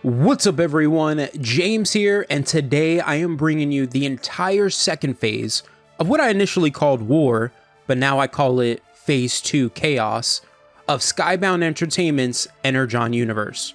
What's up everyone, James here, and today I am bringing you the entire second phase of what I initially called War, but now I call it Phase 2 Chaos, of Skybound Entertainment's Energon universe.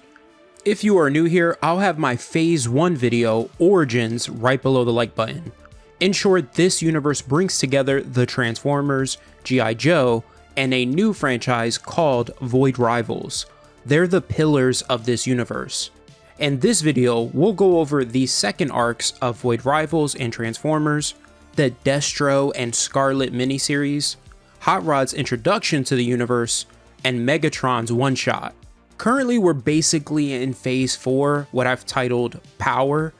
If you are new here, I'll have my Phase 1 video, Origins, right below the like button. In short, this universe brings together the Transformers, G.I. Joe, and a new franchise called Void Rivals. They're the pillars of this universe. In this video, we'll go over the second arcs of Void Rivals and Transformers, the Destro and Scarlett miniseries, Hot Rod's introduction to the universe, and Megatron's one-shot. Currently, we're basically in Phase 4, what I've titled Power,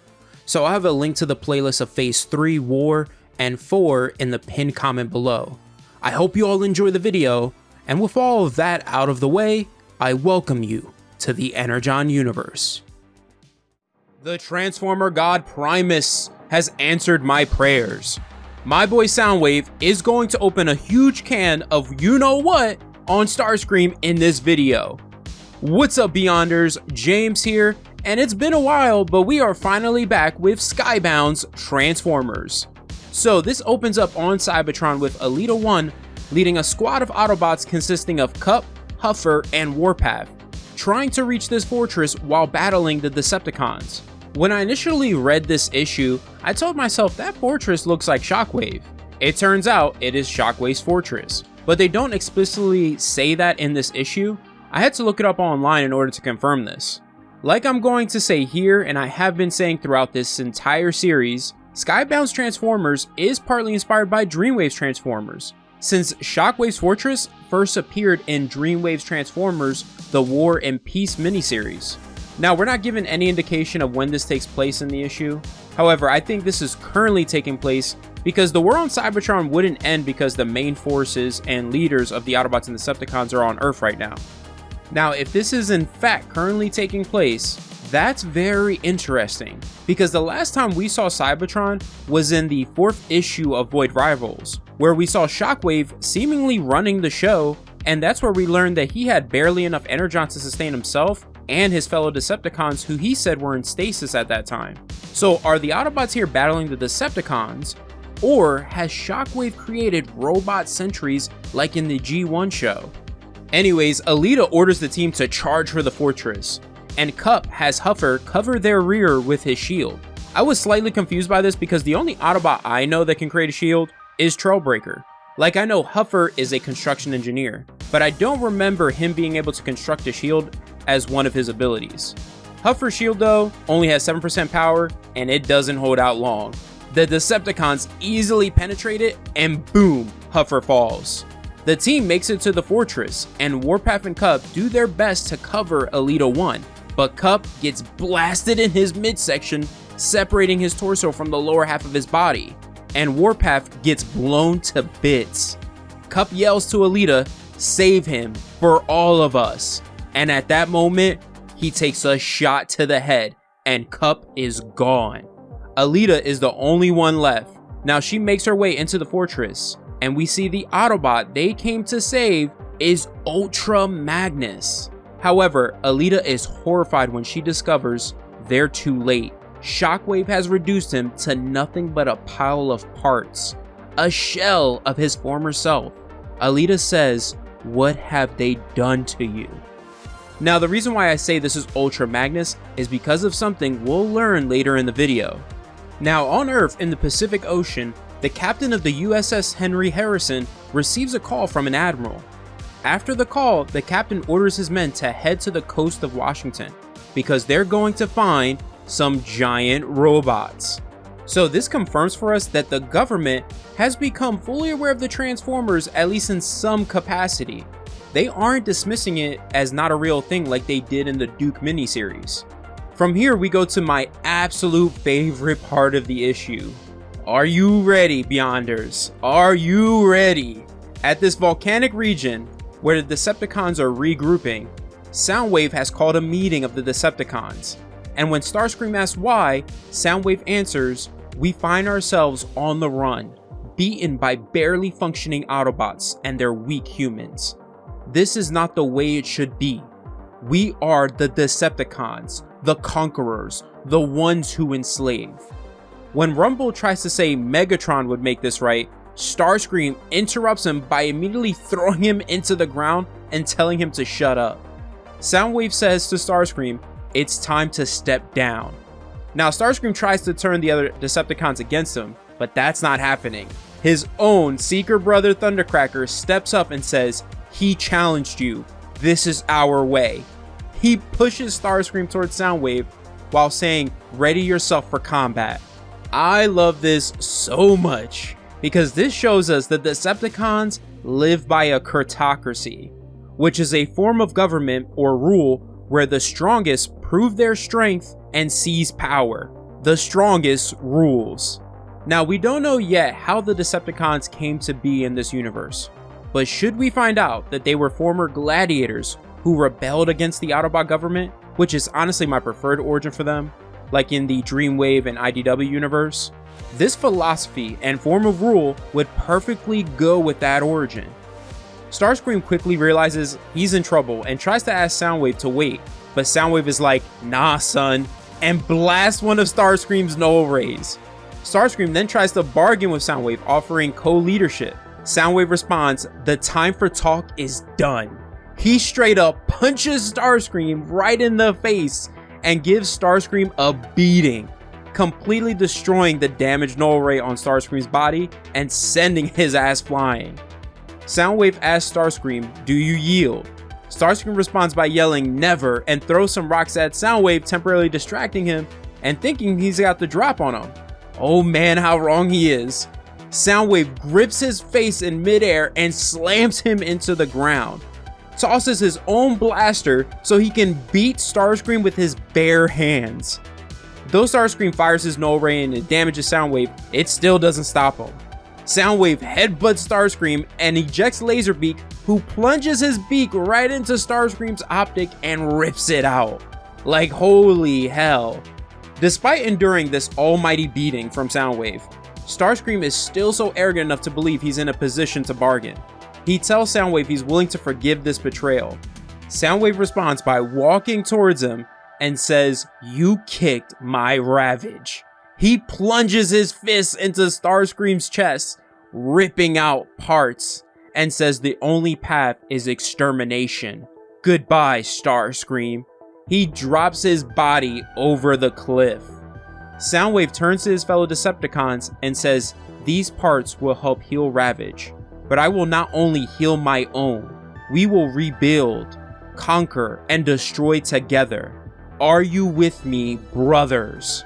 so I'll have a link to the playlist of Phase 3 War and 4 in the pinned comment below. I hope you all enjoy the video, and with all of that out of the way, I welcome you to the Energon universe. The Transformer God Primus has answered my prayers. My boy Soundwave is going to open a huge can of you-know-what on Starscream in this video. What's up Beyonders, James here, and it's been a while, but we are finally back with Skybound's Transformers. So this opens up on Cybertron with Elita 1 leading a squad of Autobots consisting of Kup, Huffer, and Warpath, trying to reach this fortress while battling the Decepticons. When I initially read this issue, I told myself that fortress looks like Shockwave. It turns out it is Shockwave's fortress, but they don't explicitly say that in this issue. I had to look it up online in order to confirm this. Like I'm going to say here, and I have been saying throughout this entire series, Skybound's Transformers is partly inspired by Dreamwave's Transformers, since Shockwave's fortress first appeared in Dreamwave's Transformers The War and Peace miniseries. Now, we're not given any indication of when this takes place in the issue. However, I think this is currently taking place because the war on Cybertron wouldn't end because the main forces and leaders of the Autobots and Decepticons are on Earth right now. Now, if this is in fact currently taking place, that's very interesting because the last time we saw Cybertron was in the 4th issue of Void Rivals, where we saw Shockwave seemingly running the show, and that's where we learned that he had barely enough Energon to sustain himself and his fellow Decepticons, who he said were in stasis at that time. So are the Autobots here battling the Decepticons, or has Shockwave created robot sentries like in the G1 show? Anyways, Elita orders the team to charge for the fortress, and Kup has Huffer cover their rear with his shield. I was slightly confused by this because the only Autobot I know that can create a shield is Trailbreaker. Like, I know Huffer is a construction engineer, but I don't remember him being able to construct a shield as one of his abilities. Huffer's shield though only has 7% power and it doesn't hold out long. The Decepticons easily penetrate it and boom, Huffer falls. The team makes it to the fortress and Warpath and Kup do their best to cover Elita 1, but Kup gets blasted in his midsection, separating his torso from the lower half of his body, and Warpath gets blown to bits. Kup yells to Elita, "Save him for all of us." And at that moment, he takes a shot to the head and Kup is gone. Elita is the only one left. Now she makes her way into the fortress and we see the Autobot they came to save is Ultra Magnus. However, Elita is horrified when she discovers they're too late. Shockwave has reduced him to nothing but a pile of parts, a shell of his former self. Elita says, "What have they done to you?" Now, the reason why I say this is Ultra Magnus is because of something we'll learn later in the video. Now, on Earth in the Pacific Ocean, the captain of the USS Henry Harrison receives a call from an admiral. After the call, the captain orders his men to head to the coast of Washington because they're going to find some giant robots. So this confirms for us that the government has become fully aware of the Transformers, at least in some capacity. They aren't dismissing it as not a real thing like they did in the Duke miniseries. From here we go to my absolute favorite part of the issue. Are you ready, Beyonders? Are you ready? At this volcanic region where the Decepticons are regrouping, Soundwave has called a meeting of the Decepticons. And when Starscream asks why, Soundwave answers, "We find ourselves on the run, beaten by barely functioning Autobots and their weak humans. This is not the way it should be. We are the Decepticons. the conquerors, the ones who enslave. When Rumble tries to say Megatron would make this right, Starscream interrupts him by immediately throwing him into the ground and telling him to shut up. Soundwave says to Starscream, "It's time to step down." Now Starscream tries to turn the other Decepticons against him, but that's not happening. His own Seeker brother Thundercracker steps up and says, "He challenged you. This is our way." He pushes Starscream towards Soundwave while saying, "Ready yourself for combat." I love this so much because this shows us that the Decepticons live by a Kurtocracy, which is a form of government or rule where the strongest prove their strength and seize power. The strongest rules. Now, we don't know yet how the Decepticons came to be in this universe, but should we find out that they were former gladiators who rebelled against the Autobot government, which is honestly my preferred origin for them, like in the Dreamwave and IDW universe, this philosophy and form of rule would perfectly go with that origin. Starscream quickly realizes he's in trouble and tries to ask Soundwave to wait, but Soundwave is like, "Nah, son," and blasts one of Starscream's null rays. Starscream then tries to bargain with Soundwave, offering co-leadership. Soundwave responds, "The time for talk is done." He straight up punches Starscream right in the face and gives Starscream a beating, completely destroying the damaged null ray on Starscream's body and sending his ass flying. Soundwave asks Starscream, "Do you yield?" Starscream responds by yelling "never" and throws some rocks at Soundwave, temporarily distracting him and thinking he's got the drop on him. Oh man, how wrong he is. Soundwave grips his face in midair and slams him into the ground. Tosses his own blaster so he can beat Starscream with his bare hands. Though Starscream fires his null ray and it damages Soundwave, it still doesn't stop him. Soundwave headbutts Starscream and ejects Laserbeak, who plunges his beak right into Starscream's optic and rips it out. Like holy hell. Despite enduring this almighty beating from Soundwave, Starscream is still so arrogant enough to believe he's in a position to bargain. He tells Soundwave he's willing to forgive this betrayal. Soundwave responds by walking towards him and says, "You kicked my Ravage." He plunges his fist into Starscream's chest, ripping out parts, and says the only path is extermination. Goodbye, Starscream. He drops his body over the cliff. Soundwave turns to his fellow Decepticons and says, "These parts will help heal Ravage, but I will not only heal my own, we will rebuild, conquer, and destroy together. Are you with me, brothers?"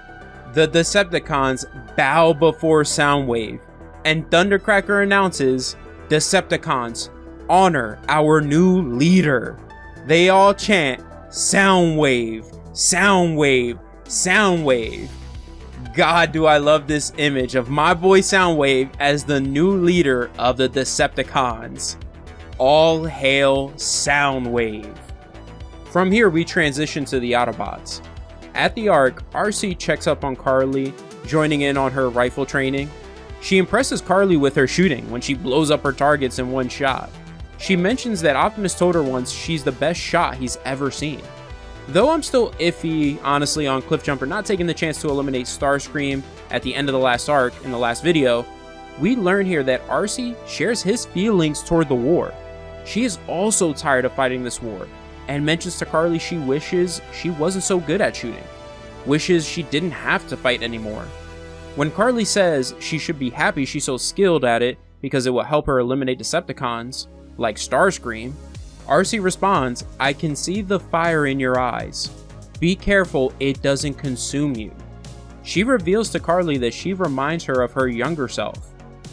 The Decepticons bow before Soundwave, and Thundercracker announces, "Decepticons, honor our new leader." They all chant, "Soundwave, Soundwave, Soundwave." God, do I love this image of my boy Soundwave as the new leader of the Decepticons. All hail Soundwave. From here, we transition to the Autobots. At the Ark, RC checks up on Carly, joining in on her rifle training. She impresses Carly with her shooting when she blows up her targets in one shot. She mentions that Optimus told her once she's the best shot he's ever seen. Though I'm still iffy, honestly, on Cliffjumper not taking the chance to eliminate Starscream at the end of the last arc in the last video, we learn here that RC shares his feelings toward the war. She is also tired of fighting this war, and mentions to Carly she wishes she wasn't so good at shooting, wishes she didn't have to fight anymore. When Carly says she should be happy she's so skilled at it because it will help her eliminate Decepticons, like Starscream, RC responds, "I can see the fire in your eyes. Be careful it doesn't consume you." She reveals to Carly that she reminds her of her younger self.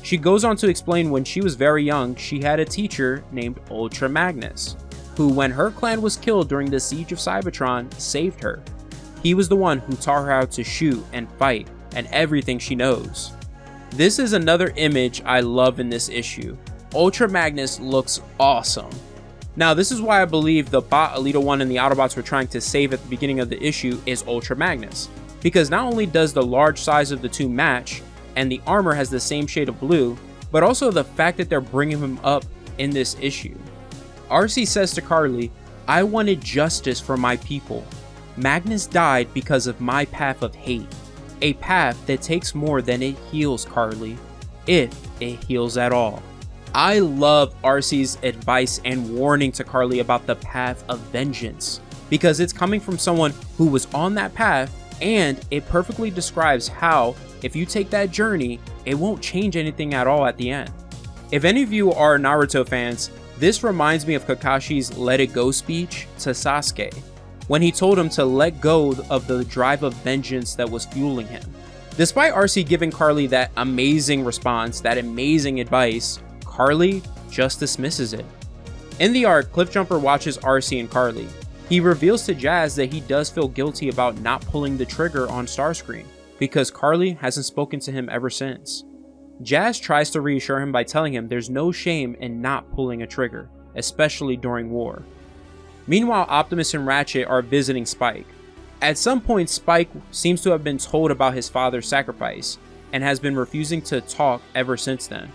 She goes on to explain when she was very young, she had a teacher named Ultra Magnus, who when her clan was killed during the siege of Cybertron, saved her. He was the one who taught her how to shoot and fight and everything she knows. This is another image I love in this issue. Ultra Magnus looks awesome. Now, this is why I believe the bot Alita 1 and the Autobots were trying to save at the beginning of the issue is Ultra Magnus, because not only does the large size of the two match, and the armor has the same shade of blue, but also the fact that they're bringing him up in this issue. RC says to Carly, "I wanted justice for my people. Magnus died because of my path of hate. A path that takes more than it heals, Carly. If it heals at all. I love Arcee's advice and warning to Carly about the path of vengeance, because it's coming from someone who was on that path, and it perfectly describes how, if you take that journey, it won't change anything at all at the end. If any of you are Naruto fans, this reminds me of Kakashi's Let It Go speech to Sasuke, when he told him to let go of the drive of vengeance that was fueling him. Despite Arcee giving Carly that amazing response, that amazing advice, Carly just dismisses it. In the arc, Cliffjumper watches Arcee and Carly. He reveals to Jazz that he does feel guilty about not pulling the trigger on Starscream, because Carly hasn't spoken to him ever since. Jazz tries to reassure him by telling him there's no shame in not pulling a trigger, especially during war. Meanwhile, Optimus and Ratchet are visiting Spike. At some point, Spike seems to have been told about his father's sacrifice, and has been refusing to talk ever since then.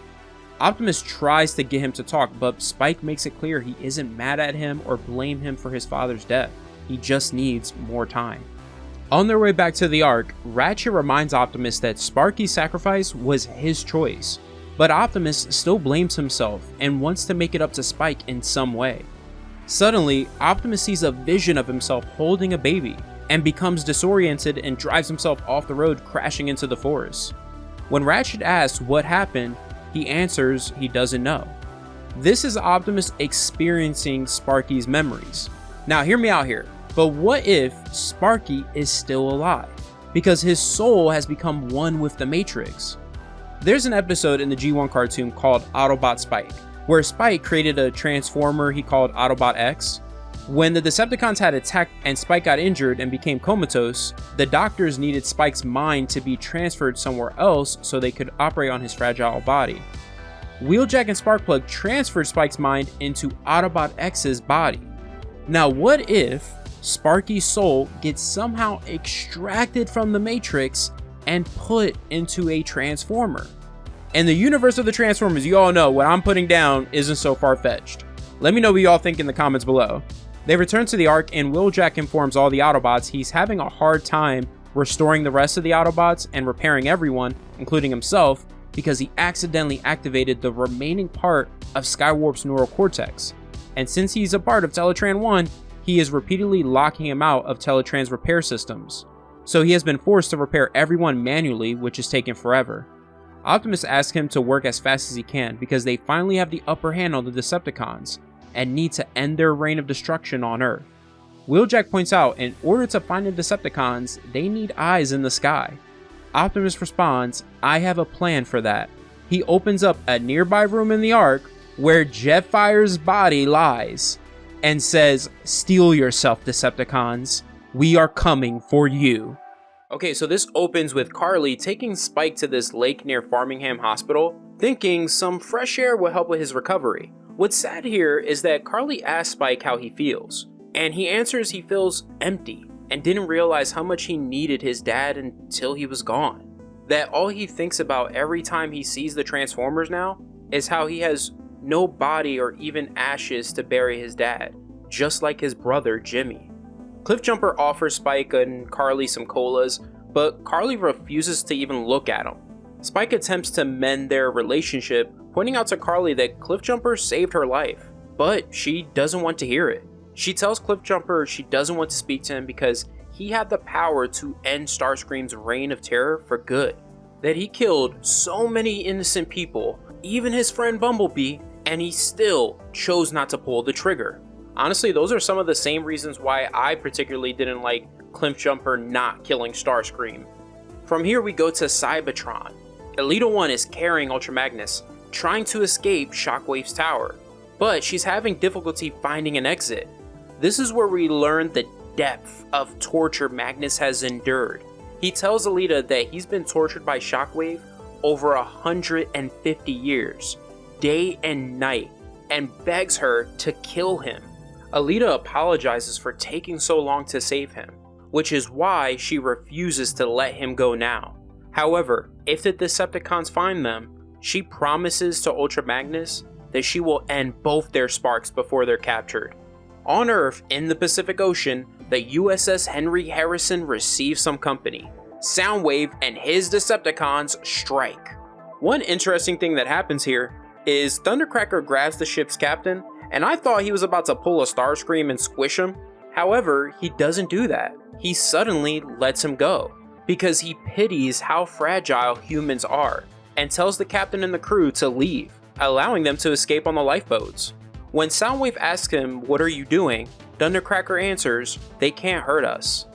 Optimus tries to get him to talk, but Spike makes it clear he isn't mad at him or blame him for his father's death. He just needs more time. On their way back to the Ark, Ratchet reminds Optimus that Sparky's sacrifice was his choice, but Optimus still blames himself and wants to make it up to Spike in some way. Suddenly, Optimus sees a vision of himself holding a baby and becomes disoriented and drives himself off the road, crashing into the forest. When Ratchet asks what happened, he answers he doesn't know. This is Optimus experiencing Sparky's memories. Now hear me out here, but what if Sparky is still alive? Because his soul has become one with the Matrix. There's an episode in the G1 cartoon called Autobot Spike, where Spike created a transformer he called Autobot X. When the Decepticons had attacked and Spike got injured and became comatose, the doctors needed Spike's mind to be transferred somewhere else so they could operate on his fragile body. Wheeljack and Sparkplug transferred Spike's mind into Autobot X's body. Now what if Sparky's soul gets somehow extracted from the Matrix and put into a transformer? In the universe of the Transformers, you all know what I'm putting down isn't so far-fetched. Let me know what y'all think in the comments below. They return to the Ark, and Wheeljack informs all the Autobots he's having a hard time restoring the rest of the Autobots and repairing everyone, including himself, because he accidentally activated the remaining part of Skywarp's neural cortex. And since he's a part of Teletran 1, he is repeatedly locking him out of Teletran's repair systems. So he has been forced to repair everyone manually, which is taking forever. Optimus asks him to work as fast as he can because they finally have the upper hand on the Decepticons and need to end their reign of destruction on Earth. Wheeljack points out in order to find the Decepticons, they need eyes in the sky. Optimus responds, "I have a plan for that." He opens up a nearby room in the Ark where Jetfire's body lies and says, "Steel yourself, Decepticons. We are coming for you." Okay, so this opens with Carly taking Spike to this lake near Farmingham Hospital, thinking some fresh air will help with his recovery. What's sad here is that Carly asks Spike how he feels, and he answers he feels empty and didn't realize how much he needed his dad until he was gone. That all he thinks about every time he sees the Transformers now is how he has no body or even ashes to bury his dad, just like his brother Jimmy. Cliffjumper offers Spike and Carly some colas, but Carly refuses to even look at him. Spike attempts to mend their relationship, pointing out to Carly that Cliffjumper saved her life, but she doesn't want to hear it. She tells Cliffjumper she doesn't want to speak to him because he had the power to end Starscream's reign of terror for good. That he killed so many innocent people, even his friend Bumblebee, and he still chose not to pull the trigger. Honestly, those are some of the same reasons why I particularly didn't like Cliffjumper not killing Starscream. From here we go to Cybertron. Elita 1 is carrying Ultra Magnus, trying to escape Shockwave's tower, but she's having difficulty finding an exit. This is where we learn the depth of torture Magnus has endured. He tells Elita that he's been tortured by Shockwave over 150 years, day and night, and begs her to kill him. Elita apologizes for taking so long to save him, which is why she refuses to let him go now. However, if the Decepticons find them, she promises to Ultra Magnus that she will end both their sparks before they're captured. On Earth, in the Pacific Ocean, the USS Henry Harrison receives some company. Soundwave and his Decepticons strike. One interesting thing that happens here is Thundercracker grabs the ship's captain, and I thought he was about to pull a Starscream and squish him. However, he doesn't do that. He suddenly lets him go, because he pities how fragile humans are, and tells the captain and the crew to leave, allowing them to escape on the lifeboats. When Soundwave asks him, "What are you doing?" Thundercracker answers, "They can't hurt us."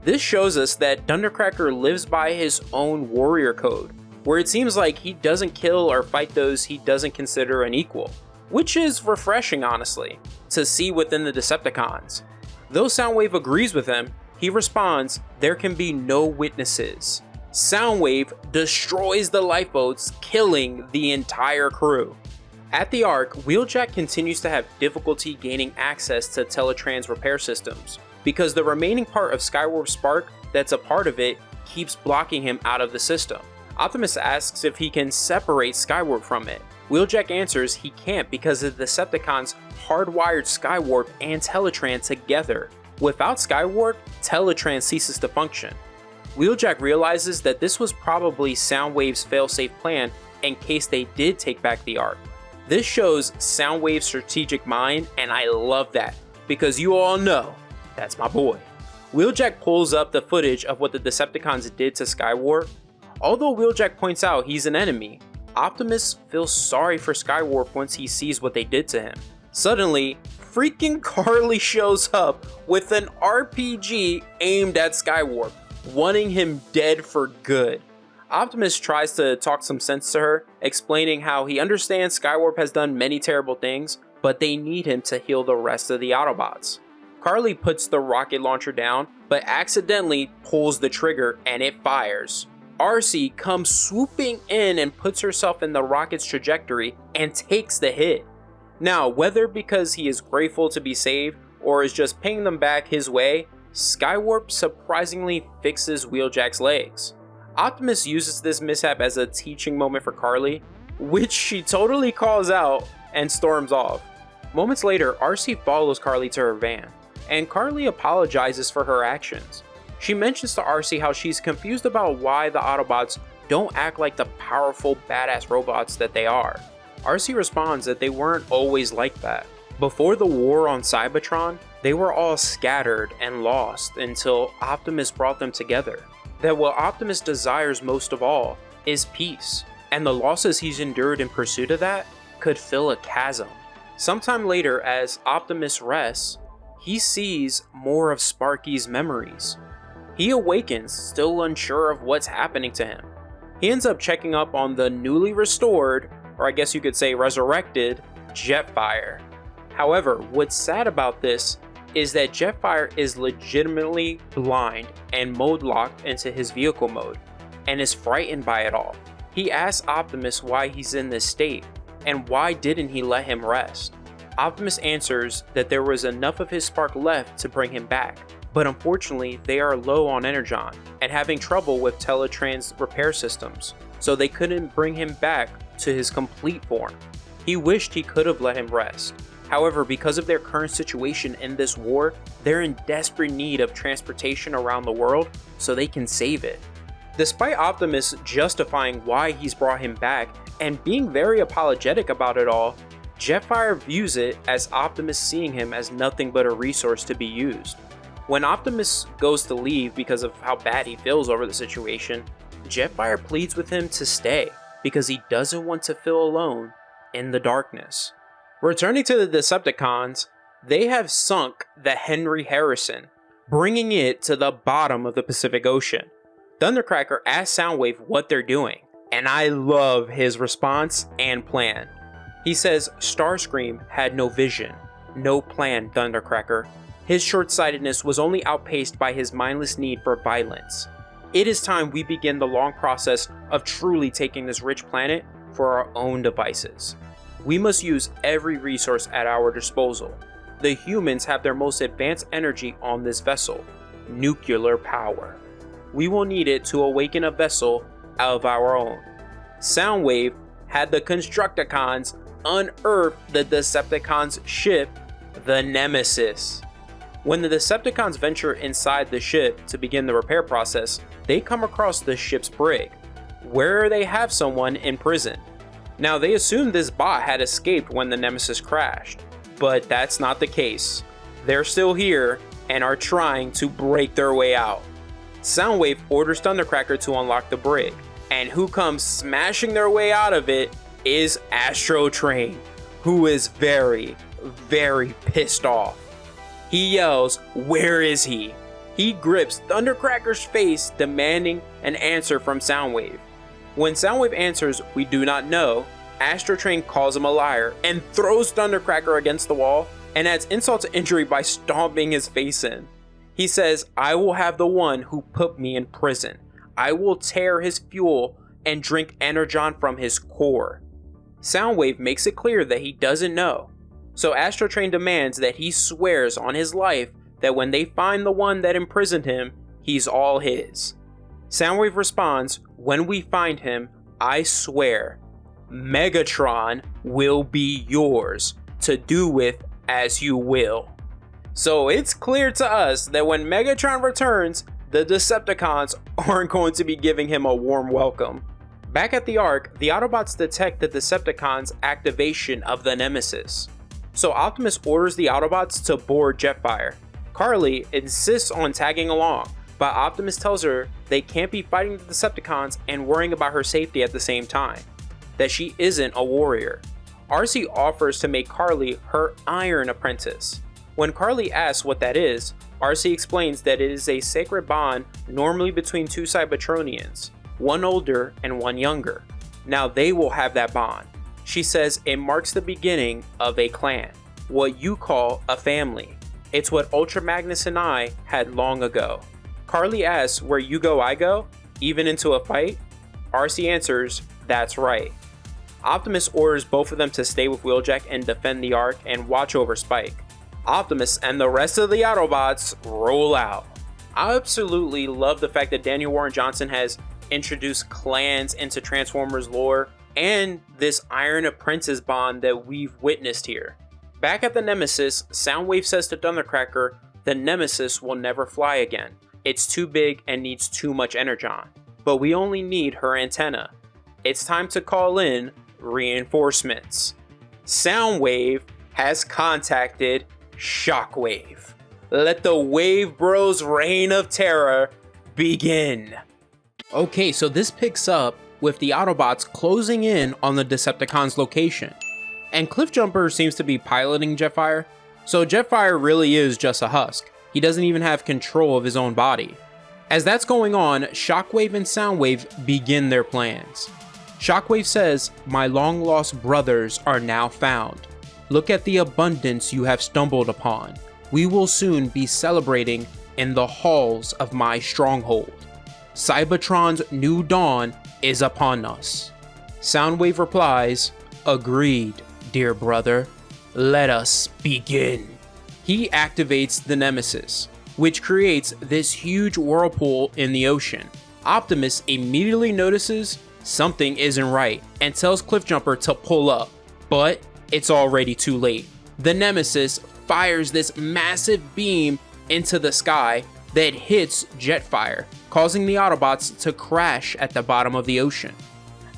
This shows us that Thundercracker lives by his own warrior code, where it seems like he doesn't kill or fight those he doesn't consider an equal, which is refreshing, honestly, to see within the Decepticons. Though Soundwave agrees with him, he responds, "There can be no witnesses." Soundwave destroys the lifeboats, killing the entire crew. At the Ark, Wheeljack continues to have difficulty gaining access to Teletran's repair systems, because the remaining part of Skywarp's spark that's a part of it keeps blocking him out of the system. Optimus asks if he can separate Skywarp from it. Wheeljack answers he can't because the Decepticons hardwired Skywarp and Teletran together. Without Skywarp, Teletran ceases to function. Wheeljack realizes that this was probably Soundwave's failsafe plan in case they did take back the Ark. This shows Soundwave's strategic mind, and I love that, because you all know that's my boy. Wheeljack pulls up the footage of what the Decepticons did to Skywarp. Although Wheeljack points out he's an enemy, Optimus feels sorry for Skywarp once he sees what they did to him. Suddenly, freaking Carly shows up with an RPG aimed at Skywarp, wanting him dead for good. Optimus tries to talk some sense to her, explaining how he understands Skywarp has done many terrible things, but they need him to heal the rest of the Autobots. Carly puts the rocket launcher down, but accidentally pulls the trigger and it fires. RC comes swooping in and puts herself in the rocket's trajectory and takes the hit. Now, whether because he is grateful to be saved or is just paying them back his way, Skywarp surprisingly fixes Wheeljack's legs. Optimus uses this mishap as a teaching moment for Carly, which she totally calls out and storms off. Moments later, RC follows Carly to her van, and Carly apologizes for her actions. She mentions to RC how she's confused about why the Autobots don't act like the powerful, badass robots that they are. RC responds that they weren't always like that. Before the war on Cybertron, they were all scattered and lost until Optimus brought them together. That what Optimus desires most of all is peace, and the losses he's endured in pursuit of that could fill a chasm. Sometime later, as Optimus rests, he sees more of Sparky's memories. He awakens, still unsure of what's happening to him. He ends up checking up on the newly restored, or I guess you could say resurrected, Jetfire. However, what's sad about this is that Jetfire is legitimately blind and mode locked into his vehicle mode, and is frightened by it all. He asks Optimus why he's in this state, and why didn't he let him rest. Optimus answers that there was enough of his spark left to bring him back, but unfortunately they are low on Energon, and having trouble with Teletran's repair systems, so they couldn't bring him back to his complete form. He wished he could have let him rest. However, because of their current situation in this war, they're in desperate need of transportation around the world so they can save it. Despite Optimus justifying why he's brought him back and being very apologetic about it all, Jetfire views it as Optimus seeing him as nothing but a resource to be used. When Optimus goes to leave because of how bad he feels over the situation, Jetfire pleads with him to stay because he doesn't want to feel alone in the darkness. Returning to the Decepticons, they have sunk the Henry Harrison, bringing it to the bottom of the Pacific Ocean. Thundercracker asks Soundwave what they're doing, and I love his response and plan. He says Starscream had no vision, no plan, Thundercracker. His short-sightedness was only outpaced by his mindless need for violence. It is time we begin the long process of truly taking this rich planet for our own devices. We must use every resource at our disposal. The humans have their most advanced energy on this vessel, nuclear power. We will need it to awaken a vessel of our own. Soundwave had the Constructicons unearth the Decepticons' ship, the Nemesis. When the Decepticons venture inside the ship to begin the repair process, they come across the ship's brig, where they have someone in prison. Now, they assumed this bot had escaped when the Nemesis crashed, but that's not the case. They're still here and are trying to break their way out. Soundwave orders Thundercracker to unlock the brig, and who comes smashing their way out of it is Astro Train, who is very, very pissed off. He yells, "Where is he?" He grips Thundercracker's face, demanding an answer from Soundwave. When Soundwave answers, "We do not know," Astro Train calls him a liar and throws Thundercracker against the wall and adds insult to injury by stomping his face in. He says, "I will have the one who put me in prison. I will tear his fuel and drink Energon from his core." Soundwave makes it clear that he doesn't know. So Astro Train demands that he swears on his life that when they find the one that imprisoned him, he's all his. Soundwave responds, "When we find him, I swear, Megatron will be yours to do with as you will." So it's clear to us that when Megatron returns, the Decepticons aren't going to be giving him a warm welcome. Back at the Ark, the Autobots detect the Decepticons' activation of the Nemesis. So Optimus orders the Autobots to board Jetfire. Carly insists on tagging along, but Optimus tells her they can't be fighting the Decepticons and worrying about her safety at the same time, that she isn't a warrior. RC offers to make Carly her Iron Apprentice. When Carly asks what that is, RC explains that it is a sacred bond normally between two Cybertronians, one older and one younger. Now they will have that bond. She says it marks the beginning of a clan, what you call a family. It's what Ultra Magnus and I had long ago. Carly asks, "Where you go, I go? Even into a fight?" RC answers, "That's right." Optimus orders both of them to stay with Wheeljack and defend the Ark and watch over Spike. Optimus and the rest of the Autobots roll out. I absolutely love the fact that Daniel Warren Johnson has introduced clans into Transformers lore and this Iron Apprentice bond that we've witnessed here. Back at the Nemesis, Soundwave says to Thundercracker, the Nemesis will never fly again. It's too big and needs too much Energon. But we only need her antenna. It's time to call in reinforcements. Soundwave has contacted Shockwave. Let the Wave Bros' reign of terror begin. Okay, so this picks up with the Autobots closing in on the Decepticons' location. And Cliffjumper seems to be piloting Jetfire, so Jetfire really is just a husk. He doesn't even have control of his own body. As that's going on, Shockwave and Soundwave begin their plans. Shockwave says, "My long-lost brothers are now found. Look at the abundance you have stumbled upon. We will soon be celebrating in the halls of my stronghold. Cybertron's new dawn is upon us." Soundwave replies, "Agreed, dear brother. Let us begin." He activates the Nemesis, which creates this huge whirlpool in the ocean. Optimus immediately notices something isn't right and tells Cliffjumper to pull up, but it's already too late. The Nemesis fires this massive beam into the sky that hits Jetfire, causing the Autobots to crash at the bottom of the ocean.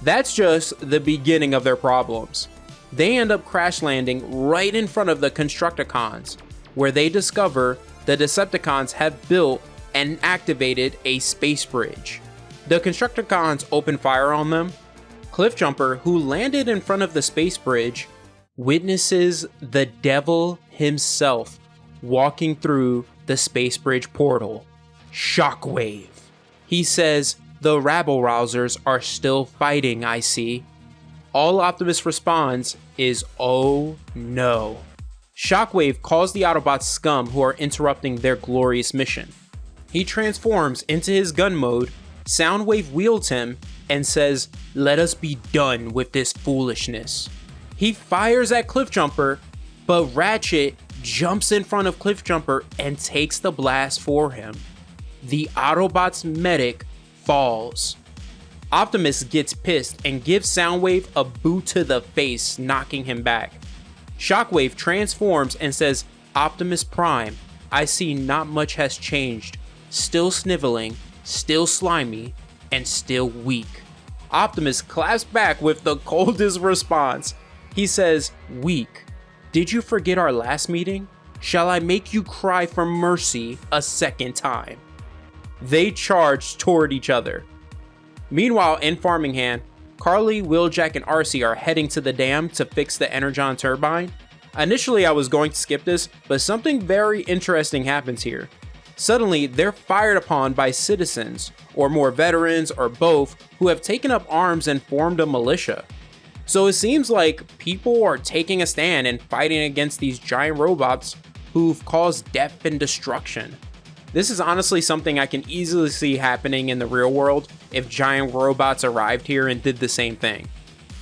That's just the beginning of their problems. They end up crash landing right in front of the Constructicons, where they discover the Decepticons have built and activated a space bridge. The Constructicons open fire on them. Cliffjumper, who landed in front of the space bridge, witnesses the devil himself walking through the space bridge portal, Shockwave. He says, "The rabble-rousers are still fighting, I see." All Optimus responds is, "Oh no." Shockwave calls the Autobots scum who are interrupting their glorious mission. He transforms into his gun mode, Soundwave wields him, and says, "Let us be done with this foolishness." He fires at Cliffjumper, but Ratchet jumps in front of Cliffjumper and takes the blast for him. The Autobots' medic falls. Optimus gets pissed and gives Soundwave a boot to the face, knocking him back. Shockwave transforms and says, "Optimus Prime, I see not much has changed. Still sniveling, still slimy, and still weak. Optimus claps back with the coldest response. He says, weak. Did you forget our last meeting? Shall I make you cry for mercy a second time? They charge toward each other. Meanwhile, in Farmingham, Carly, Wheeljack, and Arcee are heading to the dam to fix the Energon turbine. Initially, I was going to skip this, but something very interesting happens here. Suddenly, they're fired upon by citizens, or more veterans, or both, who have taken up arms and formed a militia. So it seems like people are taking a stand and fighting against these giant robots who've caused death and destruction. This is honestly something I can easily see happening in the real world if giant robots arrived here and did the same thing.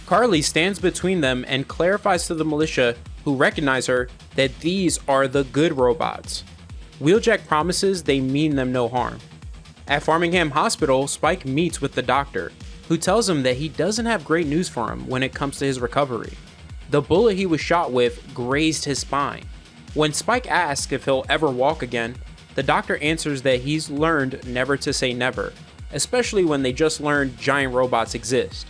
Carly stands between them and clarifies to the militia who recognize her that these are the good robots. Wheeljack promises they mean them no harm. At Farmingham Hospital, Spike meets with the doctor, who tells him that he doesn't have great news for him when it comes to his recovery. The bullet he was shot with grazed his spine. When Spike asks if he'll ever walk again, the doctor answers that he's learned never to say never, especially when they just learned giant robots exist.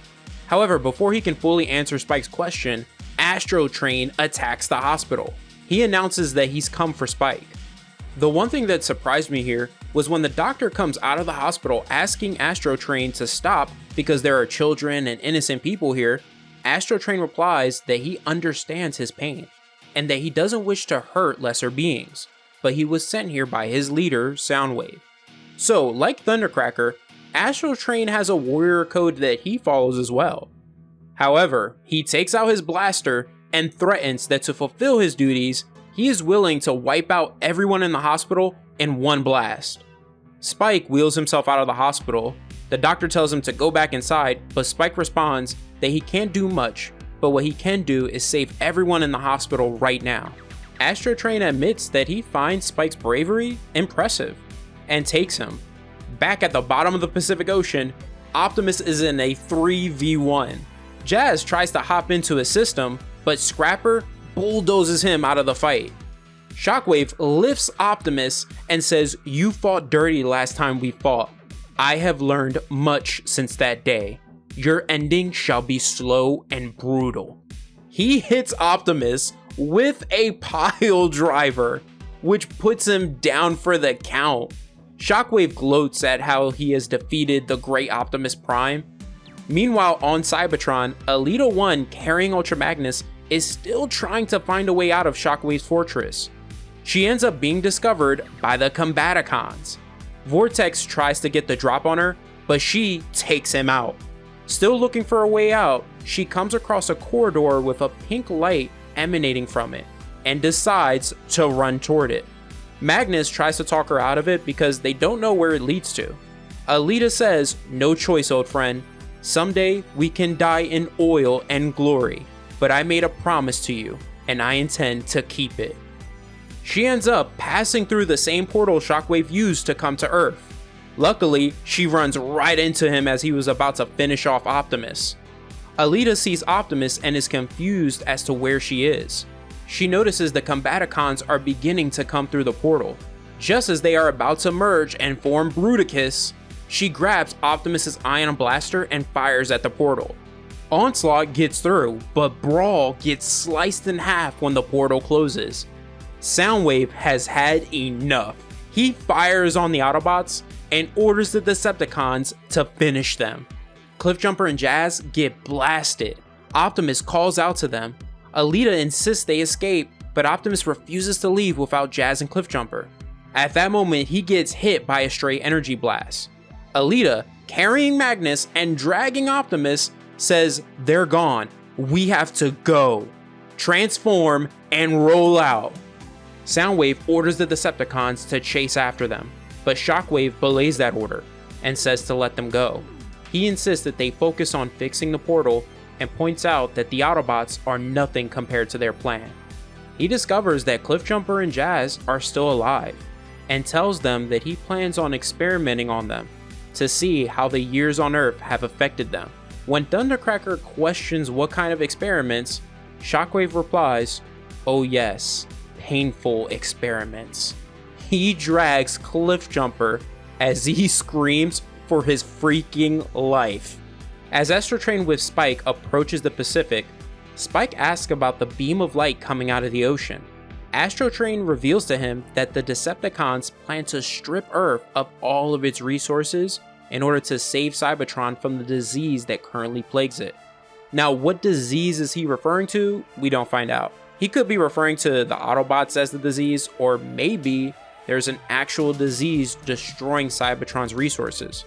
However, before he can fully answer Spike's question, Astro Train attacks the hospital. He announces that he's come for Spike. The one thing that surprised me here was when the doctor comes out of the hospital asking Astro Train to stop because there are children and innocent people here. Astro Train replies that he understands his pain and that he doesn't wish to hurt lesser beings, but he was sent here by his leader, Soundwave. So, like Thundercracker, Astro Train has a warrior code that he follows as well. However, he takes out his blaster and threatens that to fulfill his duties, he is willing to wipe out everyone in the hospital in one blast. Spike wheels himself out of the hospital. The doctor tells him to go back inside, but Spike responds that he can't do much, but what he can do is save everyone in the hospital right now. Astro Train admits that he finds Spike's bravery impressive and takes him. Back at the bottom of the Pacific Ocean, Optimus is in a 3v1. Jazz tries to hop into his system, but Scrapper bulldozes him out of the fight. Shockwave lifts Optimus and says, "You fought dirty last time we fought. I have learned much since that day. Your ending shall be slow and brutal." He hits Optimus with a pile driver, which puts him down for the count. Shockwave gloats at how he has defeated the great Optimus Prime. Meanwhile, on Cybertron, Elita 1 carrying Ultra Magnus is still trying to find a way out of Shockwave's fortress. She ends up being discovered by the Combaticons. Vortex tries to get the drop on her, but she takes him out. Still looking for a way out, she comes across a corridor with a pink light emanating from it, and decides to run toward it. Magnus tries to talk her out of it because they don't know where it leads to. Elita says, "No choice, old friend. Someday we can die in oil and glory, but I made a promise to you, and I intend to keep it." She ends up passing through the same portal Shockwave used to come to Earth. Luckily, she runs right into him as he was about to finish off Optimus. Elita sees Optimus and is confused as to where she is. She notices the Combaticons are beginning to come through the portal. Just as they are about to merge and form Bruticus, she grabs Optimus's ion blaster and fires at the portal. Onslaught gets through, but Brawl gets sliced in half when the portal closes. Soundwave has had enough. He fires on the Autobots and orders the Decepticons to finish them. Cliffjumper and Jazz get blasted. Optimus calls out to them. Elita insists they escape, but Optimus refuses to leave without Jazz and Cliffjumper. At that moment, he gets hit by a stray energy blast. Elita, carrying Magnus and dragging Optimus, says they're gone. We have to go. Transform and roll out. Soundwave orders the Decepticons to chase after them, but Shockwave belays that order and says to let them go. He insists that they focus on fixing the portal and points out that the Autobots are nothing compared to their plan. He discovers that Cliffjumper and Jazz are still alive and tells them that he plans on experimenting on them to see how the years on Earth have affected them. When Thundercracker questions what kind of experiments, Shockwave replies, "Oh yes, painful experiments." he drags Cliffjumper as he screams for his freaking life. As Astrotrain with Spike approaches the Pacific, Spike asks about the beam of light coming out of the ocean. Astrotrain reveals to him that the Decepticons plan to strip Earth of all of its resources in order to save Cybertron from the disease that currently plagues it. Now, what disease is he referring to? We don't find out. He could be referring to the Autobots as the disease, or maybe there's an actual disease destroying Cybertron's resources.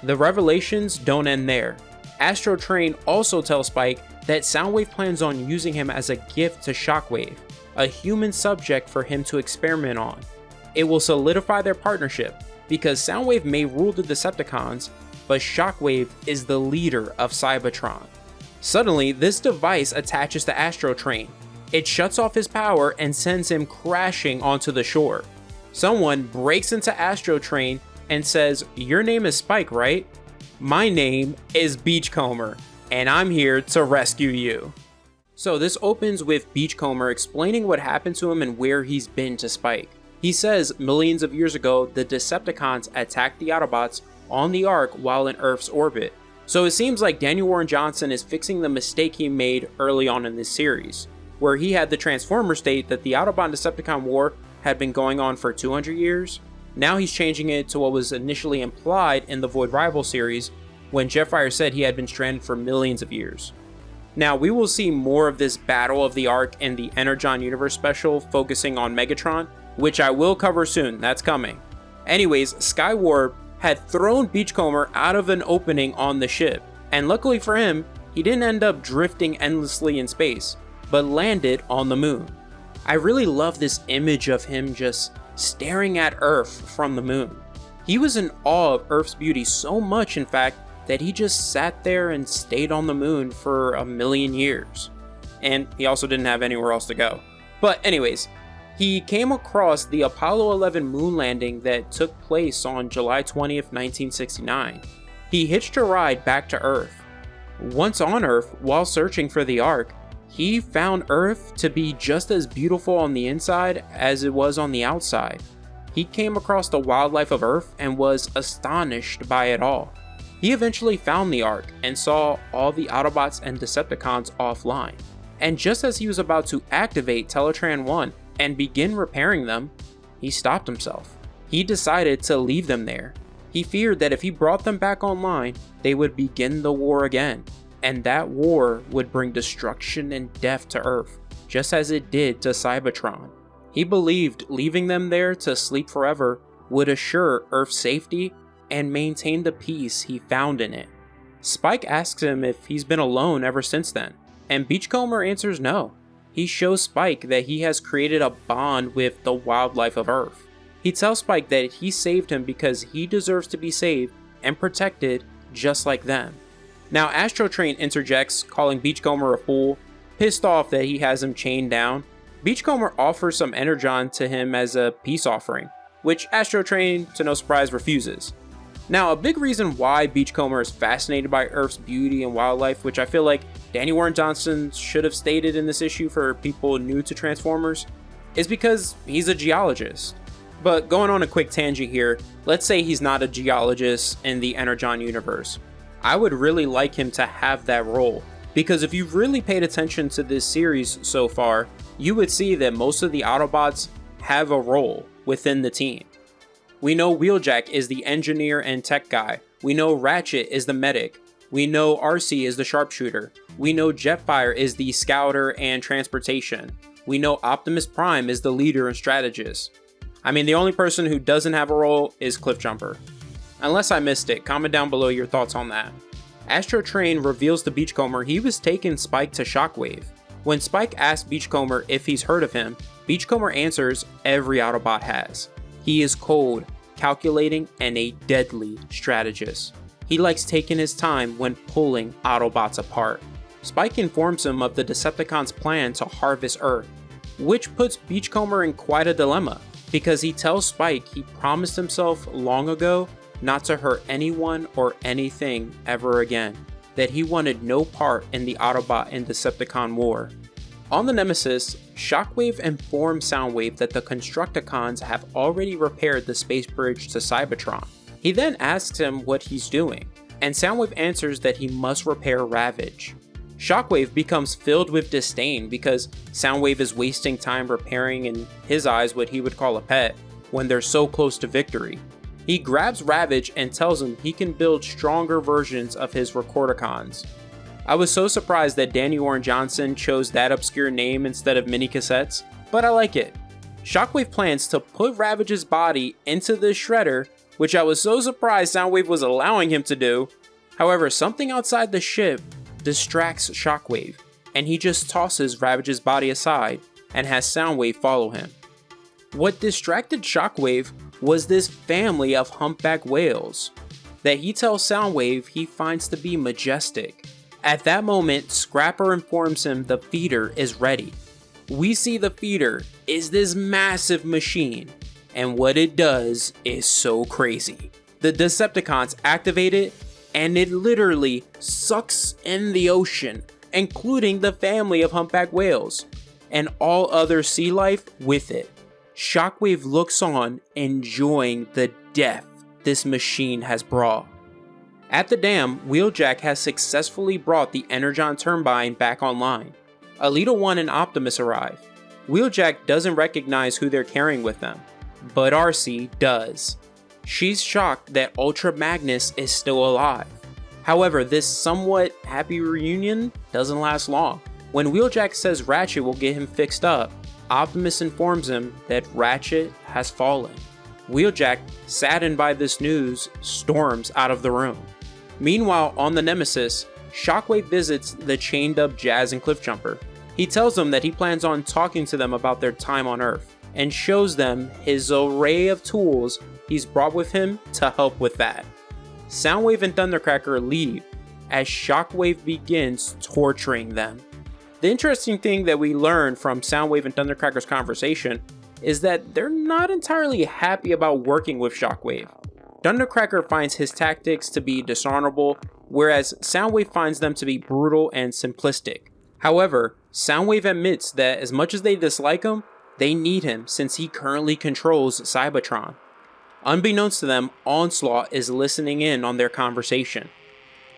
The revelations don't end there. Astrotrain also tells Spike that Soundwave plans on using him as a gift to Shockwave, a human subject for him to experiment on. It will solidify their partnership, because Soundwave may rule the Decepticons, but Shockwave is the leader of Cybertron. Suddenly, this device attaches to Astrotrain. It shuts off his power and sends him crashing onto the shore. Someone breaks into Astrotrain and says, "Your name is Spike, right? My name is Beachcomber, and I'm here to rescue you." So this opens with Beachcomber explaining what happened to him and where he's been to Spike. He says millions of years ago, the Decepticons attacked the Autobots on the Ark while in Earth's orbit. So it seems like Daniel Warren Johnson is fixing the mistake he made early on in this series, where he had the Transformer state that the Autobot Decepticon war had been going on for 200 years. Now he's changing it to what was initially implied in the Void Rival series, when Jetfire said he had been stranded for millions of years. Now, we will see more of this Battle of the Ark in the Energon Universe special focusing on Megatron, which I will cover soon, that's coming. Anyways, Skywarp had thrown Beachcomber out of an opening on the ship, and luckily for him, he didn't end up drifting endlessly in space, but landed on the moon. I really love this image of him just staring at Earth from the moon. He was in awe of Earth's beauty so much, in fact, that he just sat there and stayed on the moon for 1,000,000 years. And he also didn't have anywhere else to go. But anyways, he came across the Apollo 11 moon landing that took place on July 20th, 1969. He hitched a ride back to Earth. Once on Earth, while searching for the Ark, he found Earth to be just as beautiful on the inside as it was on the outside. He came across the wildlife of Earth and was astonished by it all. He eventually found the Ark and saw all the Autobots and Decepticons offline. And just as he was about to activate Teletran 1 and begin repairing them, he stopped himself. He decided to leave them there. He feared that if he brought them back online, they would begin the war again, and that war would bring destruction and death to Earth, just as it did to Cybertron. He believed leaving them there to sleep forever would assure Earth's safety and maintain the peace he found in it. Spike asks him if he's been alone ever since then, and Beachcomber answers no. He shows Spike that he has created a bond with the wildlife of Earth. He tells Spike that he saved him because he deserves to be saved and protected just like them. Now Astrotrain interjects, calling Beachcomber a fool. Pissed off that he has him chained down, Beachcomber offers some Energon to him as a peace offering, which Astrotrain, to no surprise, refuses. Now, a big reason why Beachcomber is fascinated by Earth's beauty and wildlife, which I feel like Daniel Warren Johnson should have stated in this issue for people new to Transformers, is because he's a geologist. But going on a quick tangent here, let's say he's not a geologist in the Energon universe. I would really like him to have that role, because if you've really paid attention to this series so far, you would see that most of the Autobots have a role within the team. We know Wheeljack is the engineer and tech guy. We know Ratchet is the medic. We know RC is the sharpshooter. We know Jetfire is the scouter and transportation. We know Optimus Prime is the leader and strategist. I mean, the only person who doesn't have a role is Cliffjumper. Unless I missed it, comment down below your thoughts on that. Astrotrain reveals to Beachcomber he was taking Spike to Shockwave. When Spike asks Beachcomber if he's heard of him, Beachcomber answers every Autobot has. He is cold, calculating, and a deadly strategist. He likes taking his time when pulling Autobots apart. Spike informs him of the Decepticons' plan to harvest Earth, which puts Beachcomber in quite a dilemma, because he tells Spike he promised himself long ago not to hurt anyone or anything ever again, that he wanted no part in the Autobot and Decepticon war. On the Nemesis, Shockwave informs Soundwave that the Constructicons have already repaired the space bridge to Cybertron. He then asks him what he's doing, and Soundwave answers that he must repair Ravage. Shockwave becomes filled with disdain because Soundwave is wasting time repairing, in his eyes, what he would call a pet, when they're so close to victory. He grabs Ravage and tells him he can build stronger versions of his Recordicons. I was so surprised that Danny Warren Johnson chose that obscure name instead of mini cassettes, but I like it. Shockwave plans to put Ravage's body into the shredder, which I was so surprised Soundwave was allowing him to do. However, something outside the ship distracts Shockwave, and he just tosses Ravage's body aside and has Soundwave follow him. What distracted Shockwave was this family of humpback whales that he tells Soundwave he finds to be majestic. At that moment, Scrapper informs him the feeder is ready. We see the feeder is this massive machine, and what it does is so crazy. The Decepticons activate it, and it literally sucks in the ocean, including the family of humpback whales, and all other sea life with it. Shockwave looks on, enjoying the death this machine has brought. At the dam, Wheeljack has successfully brought the Energon turbine back online. Alita 1 and Optimus arrive. Wheeljack doesn't recognize who they're carrying with them, but Arcee does. She's shocked that Ultra Magnus is still alive. However, this somewhat happy reunion doesn't last long. When Wheeljack says Ratchet will get him fixed up, Optimus informs him that Ratchet has fallen. Wheeljack, saddened by this news, storms out of the room. Meanwhile, on the Nemesis, Shockwave visits the chained up Jazz and Cliffjumper. He tells them that he plans on talking to them about their time on Earth, and shows them his array of tools he's brought with him to help with that. Soundwave and Thundercracker leave as Shockwave begins torturing them. The interesting thing that we learn from Soundwave and Thundercracker's conversation is that they're not entirely happy about working with Shockwave. Thundercracker finds his tactics to be dishonorable, whereas Soundwave finds them to be brutal and simplistic. However, Soundwave admits that as much as they dislike him, they need him since he currently controls Cybertron. Unbeknownst to them, Onslaught is listening in on their conversation.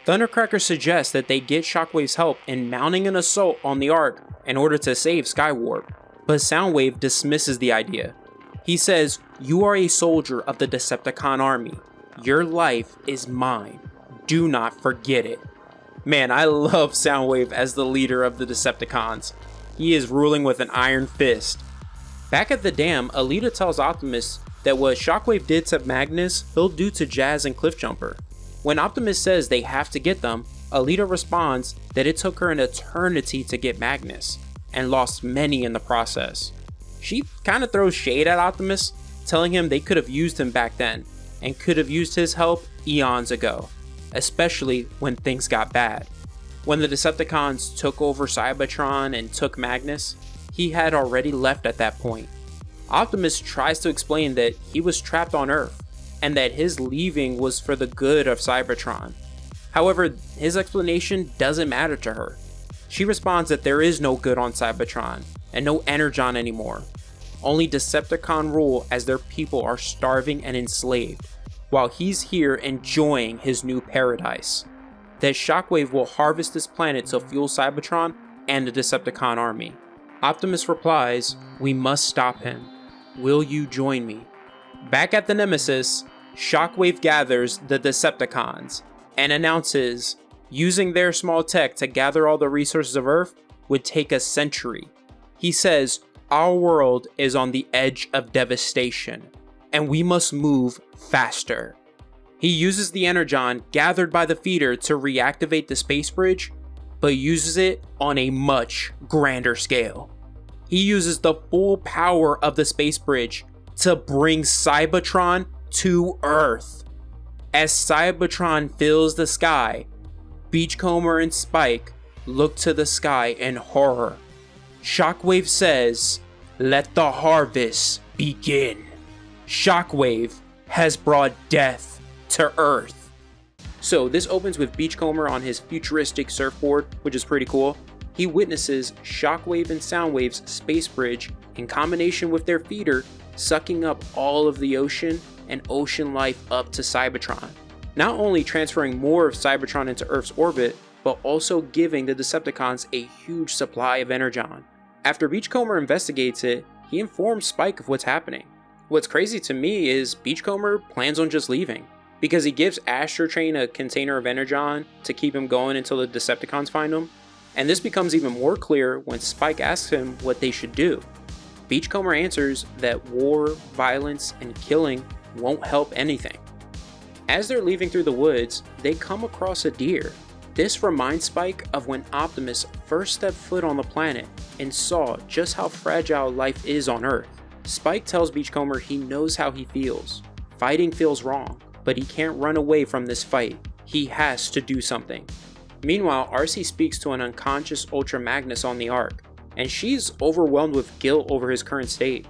Thundercracker suggests that they get Shockwave's help in mounting an assault on the Ark in order to save Skywarp, but Soundwave dismisses the idea. He says, "You are a soldier of the Decepticon army. Your life is mine. Do not forget it." Man, I love Soundwave as the leader of the Decepticons. He is ruling with an iron fist. Back at the dam, Alita tells Optimus that what Shockwave did to Magnus, he'll do to Jazz and Cliffjumper. When Optimus says they have to get them, Alita responds that it took her an eternity to get Magnus, and lost many in the process. She kind of throws shade at Optimus, telling him they could have used him back then, and could have used his help eons ago, especially when things got bad. When the Decepticons took over Cybertron and took Magnus, he had already left at that point. Optimus tries to explain that he was trapped on Earth, and that his leaving was for the good of Cybertron. However, his explanation doesn't matter to her. She responds that there is no good on Cybertron, and no Energon anymore. Only Decepticon rule as their people are starving and enslaved, while he's here enjoying his new paradise. That Shockwave will harvest this planet to fuel Cybertron and the Decepticon army. Optimus replies, "We must stop him. Will you join me?" Back at the Nemesis, Shockwave gathers the Decepticons and announces using their small tech to gather all the resources of Earth would take a century. He says, "Our world is on the edge of devastation, and we must move faster." He uses the Energon gathered by the feeder to reactivate the space bridge, but uses it on a much grander scale. He uses the full power of the space bridge to bring Cybertron to Earth. As Cybertron fills the sky, Beachcomber and Spike look to the sky in horror. Shockwave says, "Let the harvest begin." Shockwave has brought death to Earth. So this opens with Beachcomber on his futuristic surfboard, which is pretty cool. he witnesses Shockwave and Soundwave's space bridge in combination with their feeder sucking up all of the ocean and ocean life up to Cybertron, not only transferring more of Cybertron into Earth's orbit, but also giving the Decepticons a huge supply of Energon. After Beachcomber investigates it, he informs Spike of what's happening. What's crazy to me is Beachcomber plans on just leaving, because he gives Astrotrain a container of Energon to keep him going until the Decepticons find him, and this becomes even more clear when Spike asks him what they should do. Beachcomber answers that war, violence, and killing won't help anything. As they're leaving through the woods, they come across a deer. This reminds Spike of when Optimus first stepped foot on the planet and saw just how fragile life is on Earth. Spike tells Beachcomber he knows how he feels. Fighting feels wrong, but he can't run away from this fight. He has to do something. Meanwhile, RC speaks to an unconscious Ultra Magnus on the Ark, and she's overwhelmed with guilt over his current state.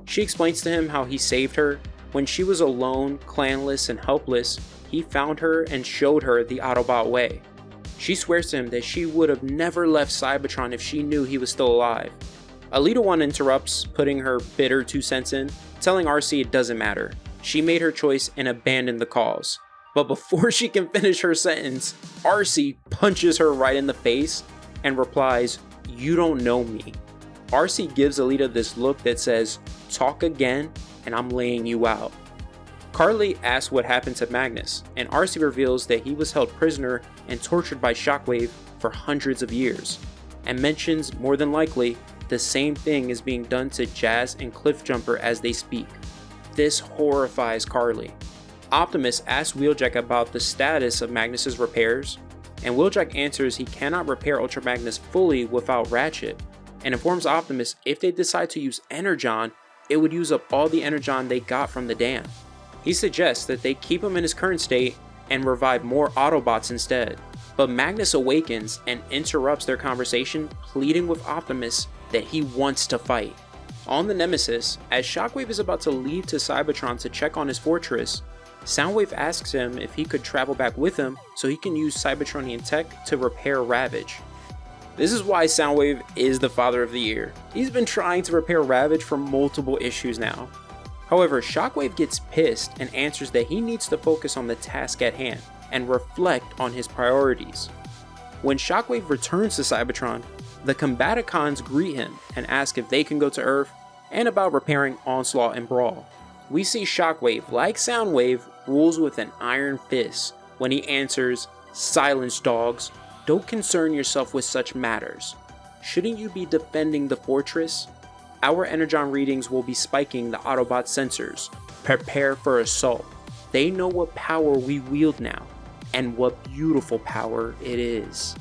She explains to him how he saved her. When she was alone, clanless, and helpless, he found her and showed her the Autobot way. She swears to him that she would have never left Cybertron if she knew he was still alive. Alita 1 interrupts, putting her bitter 2 cents in, telling RC it doesn't matter. She made her choice and abandoned the cause. But before she can finish her sentence, RC punches her right in the face and replies, "You don't know me." RC gives Alita this look that says, "Talk again and I'm laying you out." Carly asks what happened to Magnus, and RC reveals that he was held prisoner and tortured by Shockwave for hundreds of years, and mentions more than likely the same thing is being done to Jazz and Cliffjumper as they speak. This horrifies Carly. Optimus asks Wheeljack about the status of Magnus's repairs, and Wheeljack answers he cannot repair Ultra Magnus fully without Ratchet, and informs Optimus if they decide to use Energon, it would use up all the Energon they got from the dam. He suggests that they keep him in his current state and revive more Autobots instead, but Magnus awakens and interrupts their conversation, pleading with Optimus that he wants to fight. On the Nemesis, as Shockwave is about to leave to Cybertron to check on his fortress, Soundwave asks him if he could travel back with him so he can use Cybertronian tech to repair Ravage. This is why Soundwave is the father of the year. He's been trying to repair Ravage for multiple issues now. However, Shockwave gets pissed and answers that he needs to focus on the task at hand and reflect on his priorities. When Shockwave returns to Cybertron, the Combaticons greet him and ask if they can go to Earth and about repairing Onslaught and Brawl. We see Shockwave, like Soundwave, rules with an iron fist when he answers, "Silence, dogs. Don't concern yourself with such matters. Shouldn't you be defending the fortress? Our Energon readings will be spiking the Autobot sensors. Prepare for assault. They know what power we wield now, and what beautiful power it is."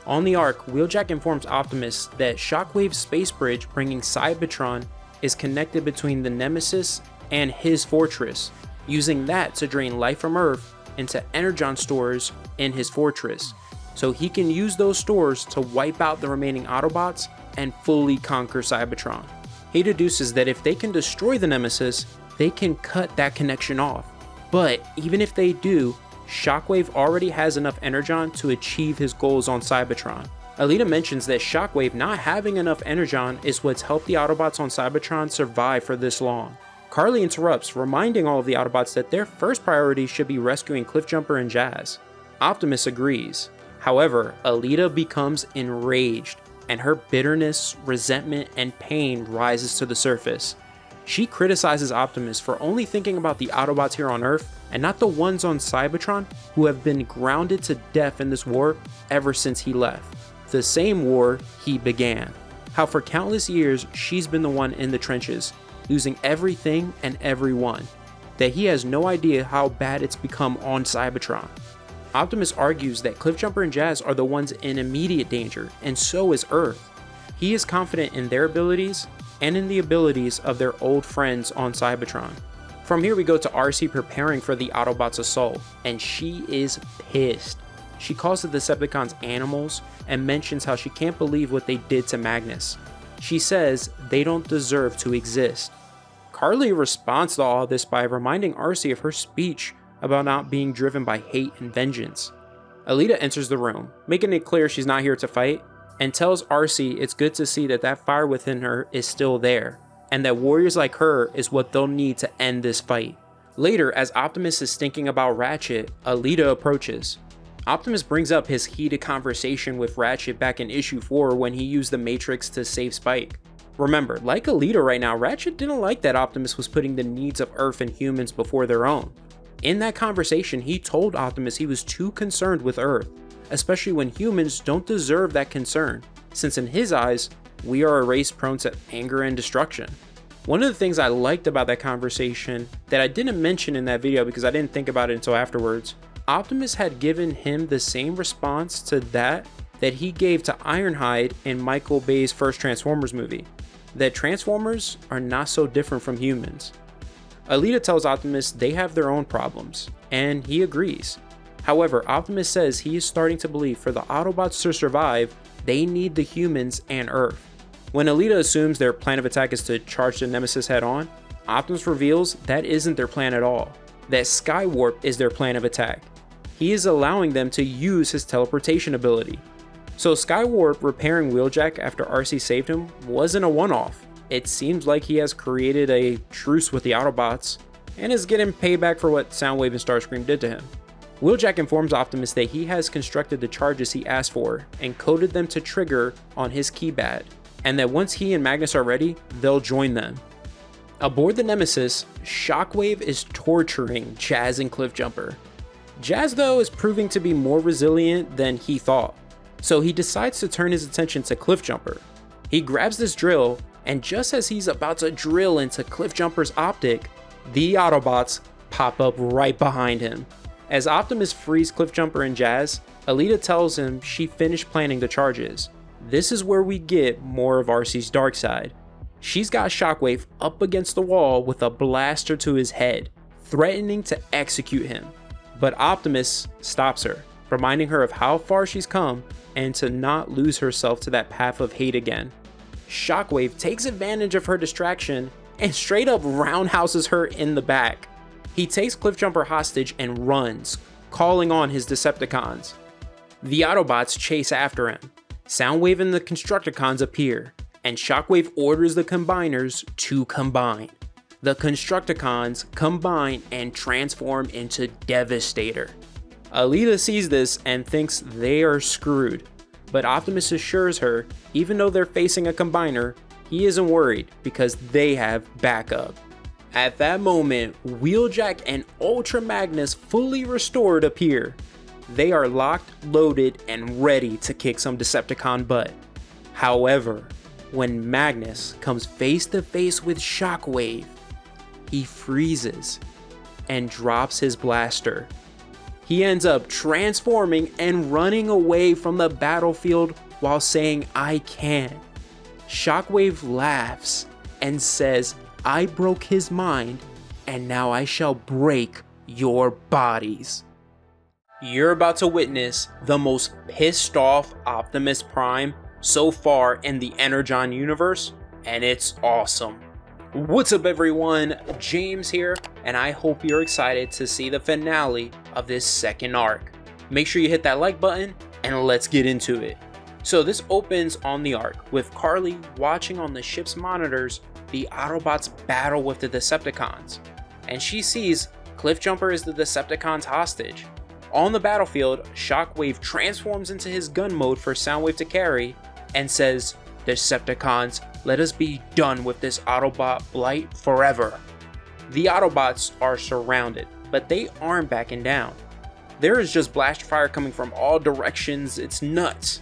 On the Ark, Wheeljack informs Optimus that Shockwave's space bridge bringing Cybertron is connected between the Nemesis and his fortress, using that to drain life from Earth into Energon stores in his fortress, so he can use those stores to wipe out the remaining Autobots and fully conquer Cybertron. He deduces that if they can destroy the Nemesis, they can cut that connection off. But even if they do, Shockwave already has enough Energon to achieve his goals on Cybertron. Alita mentions that Shockwave not having enough Energon is what's helped the Autobots on Cybertron survive for this long. Carly interrupts, reminding all of the Autobots that their first priority should be rescuing Cliffjumper and Jazz. Optimus agrees. However, Alita becomes enraged, and her bitterness, resentment, and pain rises to the surface. She criticizes Optimus for only thinking about the Autobots here on Earth and not the ones on Cybertron who have been grounded to death in this war ever since he left. The same war he began. How for countless years she's been the one in the trenches, losing everything and everyone. That he has no idea how bad it's become on Cybertron. Optimus argues that Cliffjumper and Jazz are the ones in immediate danger, and so is Earth. He is confident in their abilities and in the abilities of their old friends on Cybertron. From here we go to RC preparing for the Autobots' assault, and she is pissed. She calls the Decepticons animals and mentions how she can't believe what they did to Magnus. She says they don't deserve to exist. Carly responds to all this by reminding RC of her speech about not being driven by hate and vengeance. Alita enters the room, making it clear she's not here to fight, and tells RC it's good to see that that fire within her is still there, and that warriors like her is what they'll need to end this fight. Later, as Optimus is thinking about Ratchet, Alita approaches. Optimus brings up his heated conversation with Ratchet back in issue 4 when he used the Matrix to save Spike. Remember, like Alita right now, Ratchet didn't like that Optimus was putting the needs of Earth and humans before their own. In that conversation, he told Optimus he was too concerned with Earth, especially when humans don't deserve that concern, since in his eyes, we are a race prone to anger and destruction. One of the things I liked about that conversation that I didn't mention in that video because I didn't think about it until afterwards, Optimus had given him the same response to that he gave to Ironhide in Michael Bay's first Transformers movie, that Transformers are not so different from humans. Alita tells Optimus they have their own problems, and he agrees. However, Optimus says he is starting to believe for the Autobots to survive, they need the humans and Earth. When Alita assumes their plan of attack is to charge the Nemesis head on, Optimus reveals that isn't their plan at all, that Skywarp is their plan of attack. He is allowing them to use his teleportation ability. So Skywarp repairing Wheeljack after RC saved him wasn't a one-off. It seems like he has created a truce with the Autobots and is getting payback for what Soundwave and Starscream did to him. Wheeljack informs Optimus that he has constructed the charges he asked for and coded them to trigger on his keypad, and that once he and Magnus are ready, they'll join them. Aboard the Nemesis, Shockwave is torturing Jazz and Cliffjumper. Jazz, though, is proving to be more resilient than he thought, so he decides to turn his attention to Cliffjumper. He grabs this drill, and just as he's about to drill into Cliffjumper's optic, the Autobots pop up right behind him. As Optimus frees Cliffjumper and Jazz, Alita tells him she finished planning the charges. This is where we get more of RC's dark side. She's got Shockwave up against the wall with a blaster to his head, threatening to execute him. But Optimus stops her, reminding her of how far she's come and to not lose herself to that path of hate again. Shockwave takes advantage of her distraction and straight up roundhouses her in the back. He takes Cliffjumper hostage and runs, calling on his Decepticons. The Autobots chase after him. Soundwave and the Constructicons appear, and Shockwave orders the Combiners to combine. The Constructicons combine and transform into Devastator. Alita sees this and thinks they are screwed, but Optimus assures her, even though they're facing a Combiner, he isn't worried because they have backup. At that moment, Wheeljack and Ultra Magnus fully restored appear. They are locked, loaded, and ready to kick some Decepticon butt. However, when Magnus comes face to face with Shockwave, he freezes and drops his blaster. He ends up transforming and running away from the battlefield while saying, "I can." Shockwave laughs and says, "I broke his mind, and now I shall break your bodies." You're about to witness the most pissed off Optimus Prime so far in the Energon universe, and it's awesome. What's up everyone, James here, and I hope you're excited to see the finale of this second arc. Make sure you hit that like button, and let's get into it. So this opens on the arc, with Carly watching on the ship's monitors the Autobots battle with the Decepticons, and she sees Cliffjumper is the Decepticons' hostage. On the battlefield, Shockwave transforms into his gun mode for Soundwave to carry, and says, "Decepticons, let us be done with this Autobot blight forever." The Autobots are surrounded, but they aren't backing down. There is just blast fire coming from all directions, it's nuts.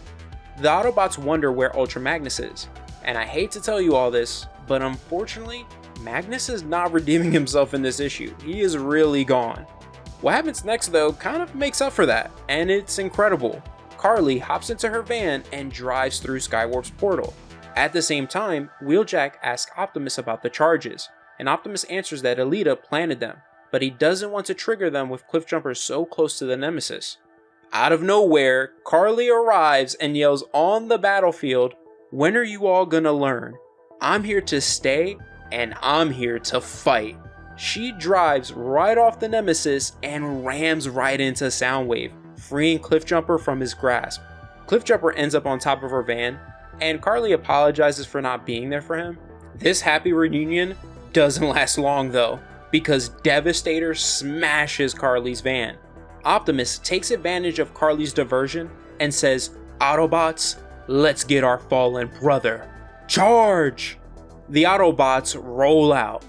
The Autobots wonder where Ultra Magnus is, and I hate to tell you all this, but unfortunately, Magnus is not redeeming himself in this issue. He is really gone. What happens next though kind of makes up for that, and it's incredible. Carly hops into her van and drives through Skywarp's portal. At the same time, Wheeljack asks Optimus about the charges, and Optimus answers that Alita planted them, but he doesn't want to trigger them with Cliffjumper so close to the Nemesis. Out of nowhere, Carly arrives and yells on the battlefield, "When are you all gonna learn? I'm here to stay, and I'm here to fight." She drives right off the Nemesis and rams right into Soundwave, freeing Cliffjumper from his grasp. Cliffjumper ends up on top of her van, and Carly apologizes for not being there for him. This happy reunion doesn't last long though, because Devastator smashes Carly's van. Optimus takes advantage of Carly's diversion and says, "Autobots, let's get our fallen brother. Charge!" The Autobots roll out.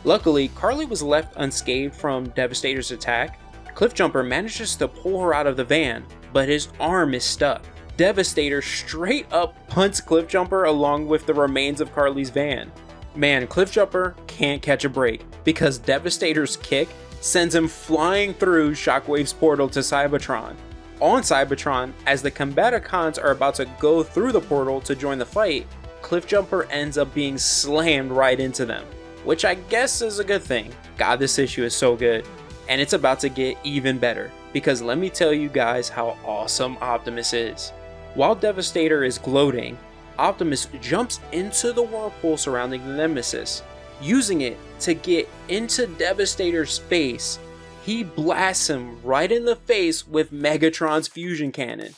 Luckily, Carly was left unscathed from Devastator's attack. Cliffjumper manages to pull her out of the van, but his arm is stuck. Devastator straight up punts Cliffjumper along with the remains of Carly's van. Man, Cliffjumper can't catch a break because Devastator's kick sends him flying through Shockwave's portal to Cybertron. On Cybertron, as the Combaticons are about to go through the portal to join the fight, Cliffjumper ends up being slammed right into them, which I guess is a good thing. God, this issue is so good. And it's about to get even better, because let me tell you guys how awesome Optimus is. While Devastator is gloating, Optimus jumps into the whirlpool surrounding the Nemesis. Using it to get into Devastator's face, he blasts him right in the face with Megatron's fusion cannon.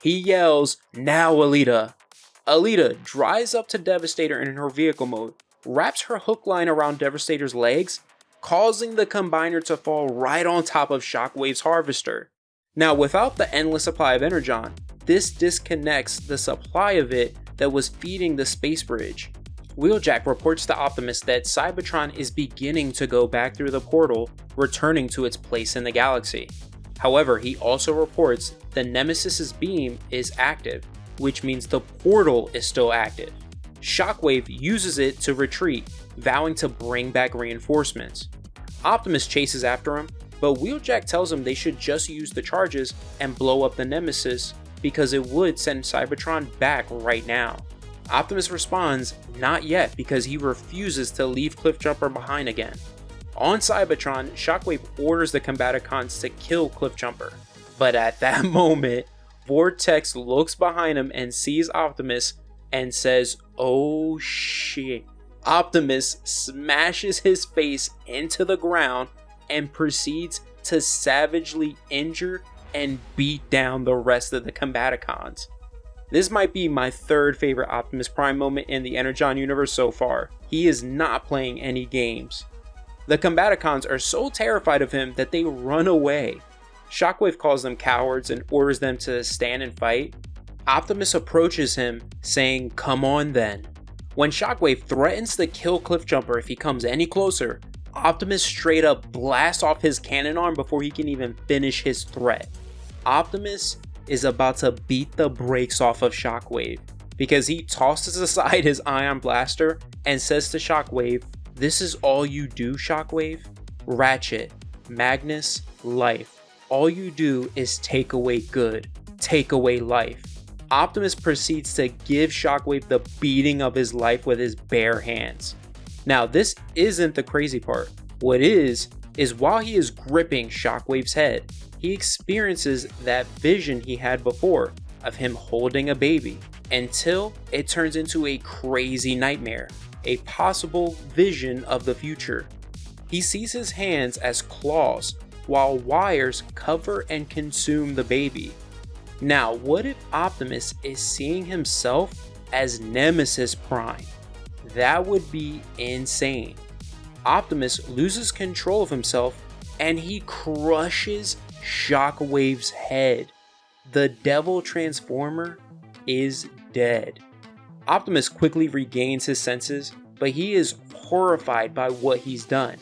He yells, "Now Alita!" Alita drives up to Devastator in her vehicle mode, wraps her hook line around Devastator's legs, causing the Combiner to fall right on top of Shockwave's harvester. Now, without the endless supply of Energon, this disconnects the supply of it that was feeding the space bridge. Wheeljack reports to Optimus that Cybertron is beginning to go back through the portal, returning to its place in the galaxy. However, he also reports the Nemesis's beam is active, which means the portal is still active. Shockwave uses it to retreat, vowing to bring back reinforcements. Optimus chases after him, but Wheeljack tells him they should just use the charges and blow up the Nemesis because it would send Cybertron back right now. Optimus responds, not yet, because he refuses to leave Cliffjumper behind again. On Cybertron, Shockwave orders the Combaticons to kill Cliffjumper, but at that moment, Vortex looks behind him and sees Optimus and says, "Oh shit." Optimus smashes his face into the ground and proceeds to savagely injure and beat down the rest of the Combaticons. This might be my third favorite Optimus Prime moment in the Energon universe so far. He is not playing any games. The Combaticons are so terrified of him that they run away. Shockwave calls them cowards and orders them to stand and fight. Optimus approaches him, saying, "Come on then." When Shockwave threatens to kill Cliffjumper if he comes any closer, Optimus straight up blasts off his cannon arm before he can even finish his threat. Optimus is about to beat the brakes off of Shockwave because he tosses aside his ion blaster and says to Shockwave, "This is all you do, Shockwave? Ratchet, Magnus, life. All you do is take away good, take away life." Optimus proceeds to give Shockwave the beating of his life with his bare hands. Now, this isn't the crazy part. What is while he is gripping Shockwave's head, he experiences that vision he had before of him holding a baby, until it turns into a crazy nightmare, a possible vision of the future. He sees his hands as claws, while wires cover and consume the baby. Now, what if Optimus is seeing himself as Nemesis Prime? That would be insane. Optimus loses control of himself and he crushes Shockwave's head. The Devil Transformer is dead. Optimus quickly regains his senses, but he is horrified by what he's done.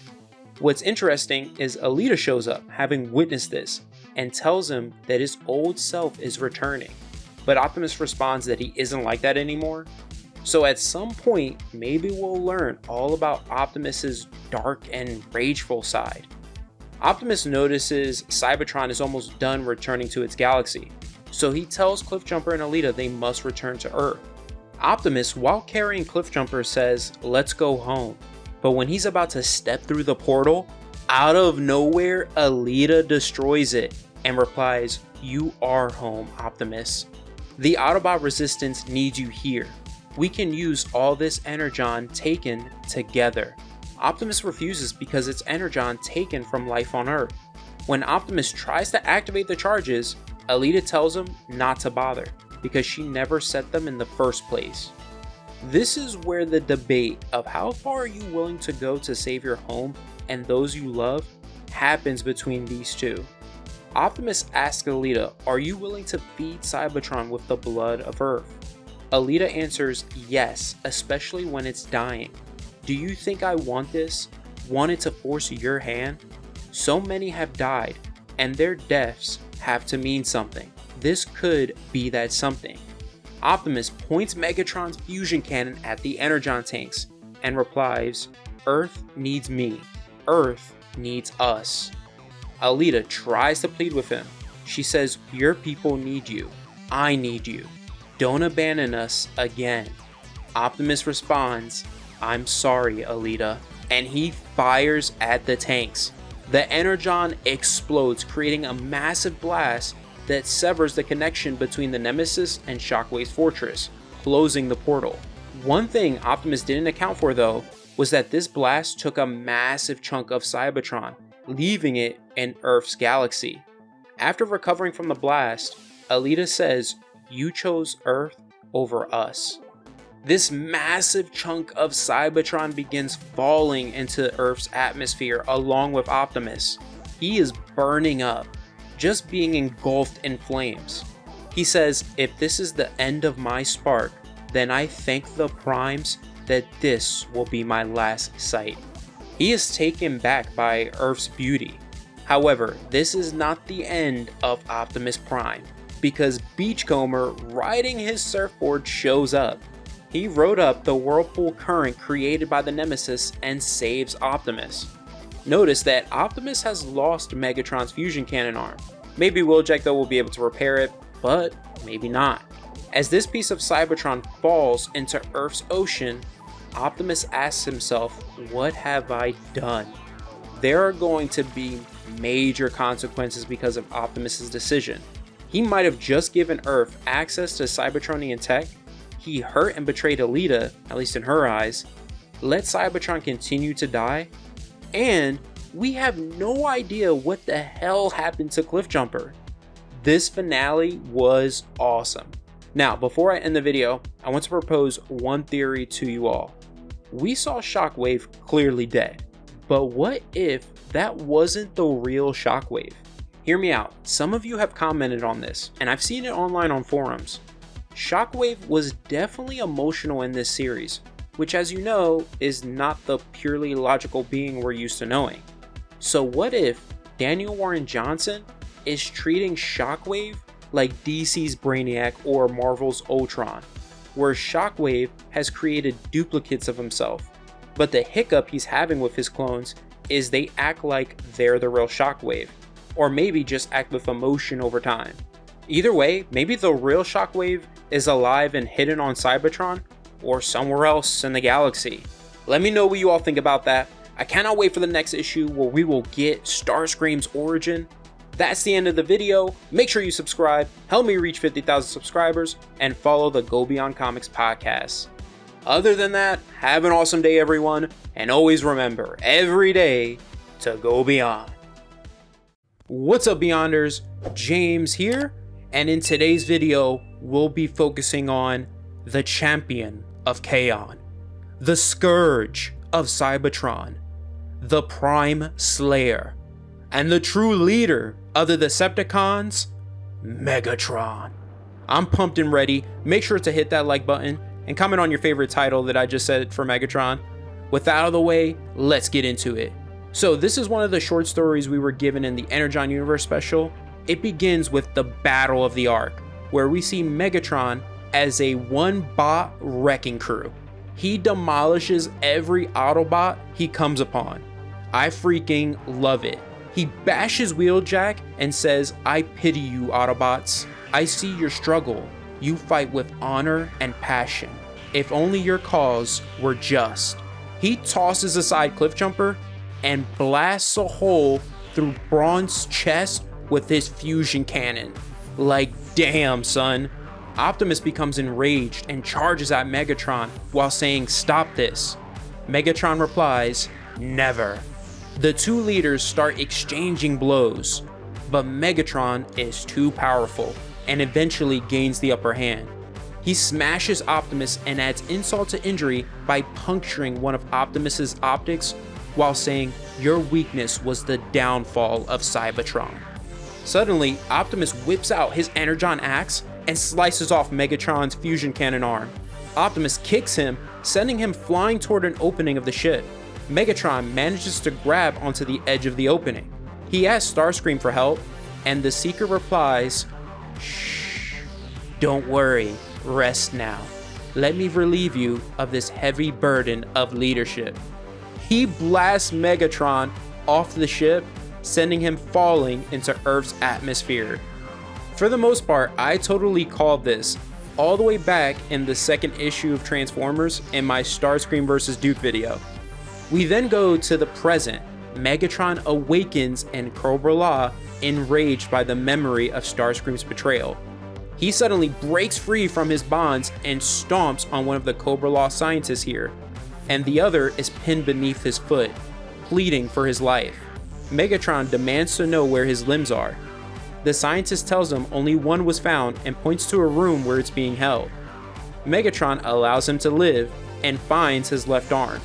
What's interesting is Alita shows up, having witnessed this, and tells him that his old self is returning. But Optimus responds that he isn't like that anymore. So at some point, maybe we'll learn all about Optimus's dark and rageful side. Optimus notices Cybertron is almost done returning to its galaxy, so he tells Cliffjumper and Alita they must return to Earth. Optimus, while carrying Cliffjumper, says, "Let's go home." But when he's about to step through the portal, out of nowhere, Alita destroys it and replies, "You are home, Optimus. The Autobot resistance needs you here. We can use all this Energon taken together." Optimus refuses because it's Energon taken from life on Earth. When Optimus tries to activate the charges, Alita tells him not to bother. because she never set them in the first place. This is where the debate of how far are you willing to go to save your home and those you love happens between these two. Optimus asks Alita, are you willing to feed Cybertron with the blood of Earth? Alita answers yes, especially when it's dying. Do you think I want this? Want it to force your hand? So many have died, and their deaths have to mean something. This could be that something. Optimus points Megatron's fusion cannon at the Energon tanks and replies, Earth needs me. Earth needs us. Alita tries to plead with him. She says, your people need you. I need you. Don't abandon us again. Optimus responds, I'm sorry, Alita. And he fires at the tanks. The Energon explodes, creating a massive blast that severs the connection between the Nemesis and Shockwave's fortress, closing the portal. One thing Optimus didn't account for though, was that this blast took a massive chunk of Cybertron, leaving it in Earth's galaxy. After recovering from the blast, Alita says, you chose Earth over us. This massive chunk of Cybertron begins falling into Earth's atmosphere along with Optimus. He is burning up, just being engulfed in flames. He says, if this is the end of my spark, then I thank the primes that this will be my last sight. He is taken back by Earth's beauty. However, this is not the end of Optimus Prime, because Beachcomber riding his surfboard shows up. He rode up the whirlpool current created by the Nemesis and saves Optimus. Notice that Optimus has lost Megatron's fusion cannon arm. Maybe Wheeljack though will be able to repair it, but maybe not. As this piece of Cybertron falls into Earth's ocean, Optimus asks himself, what have I done? There are going to be major consequences because of Optimus's decision. He might have just given Earth access to Cybertronian tech. He hurt and betrayed Alita, at least in her eyes, let Cybertron continue to die, and we have no idea what the hell happened to Cliffjumper. This finale was awesome. Now, before I end the video, I want to propose one theory to you all. We saw Shockwave clearly dead, but what if that wasn't the real Shockwave? Hear me out. Some of you have commented on this, and I've seen it online on forums. Shockwave was definitely emotional in this series, which, as you know, is not the purely logical being we're used to knowing. So what if Daniel Warren Johnson is treating Shockwave like DC's Brainiac or Marvel's Ultron, where Shockwave has created duplicates of himself, but the hiccup he's having with his clones is they act like they're the real Shockwave, or maybe just act with emotion over time. Either way, maybe the real Shockwave is alive and hidden on Cybertron, or somewhere else in the galaxy. Let me know what you all think about that. I cannot wait for the next issue where we will get Starscream's origin. That's the end of the video. Make sure you subscribe, help me reach 50,000 subscribers, and follow the Go Beyond Comics podcast. Other than that, have an awesome day everyone, and always remember, every day, to go beyond. What's up Beyonders, James here, and in today's video, we'll be focusing on the champion of Kaon, the scourge of Cybertron, the Prime Slayer, and the true leader of the Decepticons, Megatron. I'm pumped and ready. Make sure to hit that like button and comment on your favorite title that I just said for Megatron. With that out of the way, let's get into it. So this is one of the short stories we were given in the Energon Universe special. It begins with the Battle of the Ark, where we see Megatron as a one-bot wrecking crew. He demolishes every Autobot he comes upon. I freaking love it. He bashes Wheeljack and says, I pity you Autobots. I see your struggle. You fight with honor and passion. If only your cause were just. He tosses aside Cliffjumper and blasts a hole through Brawn's chest with his fusion cannon. Like, damn son. Optimus becomes enraged and charges at Megatron while saying, stop this. Megatron replies, never. The two leaders start exchanging blows, but Megatron is too powerful. and eventually gains the upper hand. He smashes Optimus and adds insult to injury by puncturing one of Optimus's optics while saying, "Your weakness was the downfall of Cybertron." Suddenly, Optimus whips out his Energon axe and slices off Megatron's fusion cannon arm. Optimus kicks him, sending him flying toward an opening of the ship. Megatron manages to grab onto the edge of the opening. He asks Starscream for help, and the Seeker replies, "Shh, don't worry, rest now. Let me relieve you of this heavy burden of leadership." He blasts Megatron off the ship, sending him falling into Earth's atmosphere. For the most part, I totally called this all the way back in the second issue of Transformers in my Starscream vs. Duke video. We then go to the present. Megatron awakens and Cobra-La, enraged by the memory of Starscream's betrayal. He suddenly breaks free from his bonds and stomps on one of the Cobra-La scientists here, and the other is pinned beneath his foot, pleading for his life. Megatron demands to know where his limbs are. The scientist tells him only one was found and points to a room where it's being held. Megatron allows him to live and finds his left arm.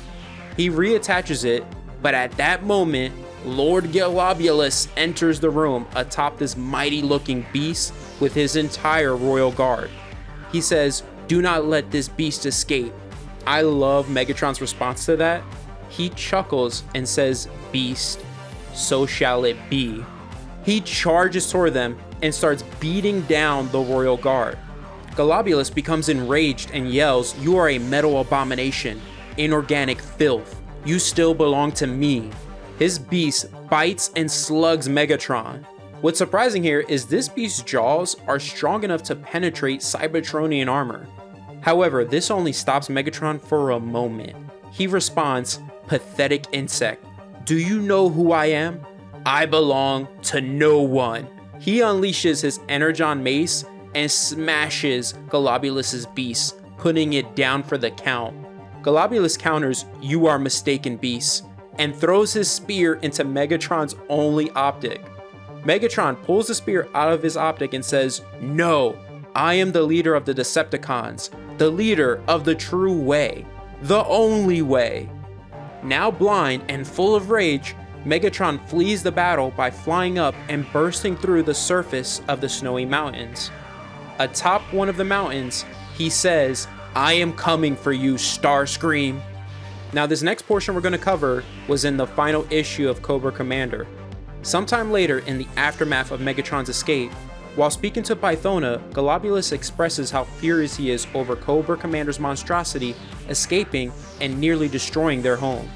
He reattaches it, but at that moment, Lord Globulus enters the room atop this mighty looking beast with his entire royal guard. He says, "Do not let this beast escape." I love Megatron's response to that. He chuckles and says, "Beast, so shall it be." He charges toward them and starts beating down the royal guard. Globulus becomes enraged and yells, "You are a metal abomination, inorganic filth. You still belong to me." His beast bites and slugs Megatron. What's surprising here is this beast's jaws are strong enough to penetrate Cybertronian armor. However, this only stops Megatron for a moment. He responds, "Pathetic insect, do you know who I am? I belong to no one." He unleashes his Energon mace and smashes Globulus's beast, putting it down for the count. Globulus counters, "You are mistaken, beast," and throws his spear into Megatron's only optic. Megatron pulls the spear out of his optic and says, "No, I am the leader of the Decepticons, the leader of the true way, the only way." Now blind and full of rage, Megatron flees the battle by flying up and bursting through the surface of the snowy mountains. Atop one of the mountains, he says, "I am coming for you, Starscream." Now this next portion we're going to cover was in the final issue of Cobra Commander. Sometime later in the aftermath of Megatron's escape, while speaking to Pythona, Globulus expresses how furious he is over Cobra Commander's monstrosity escaping and nearly destroying their home.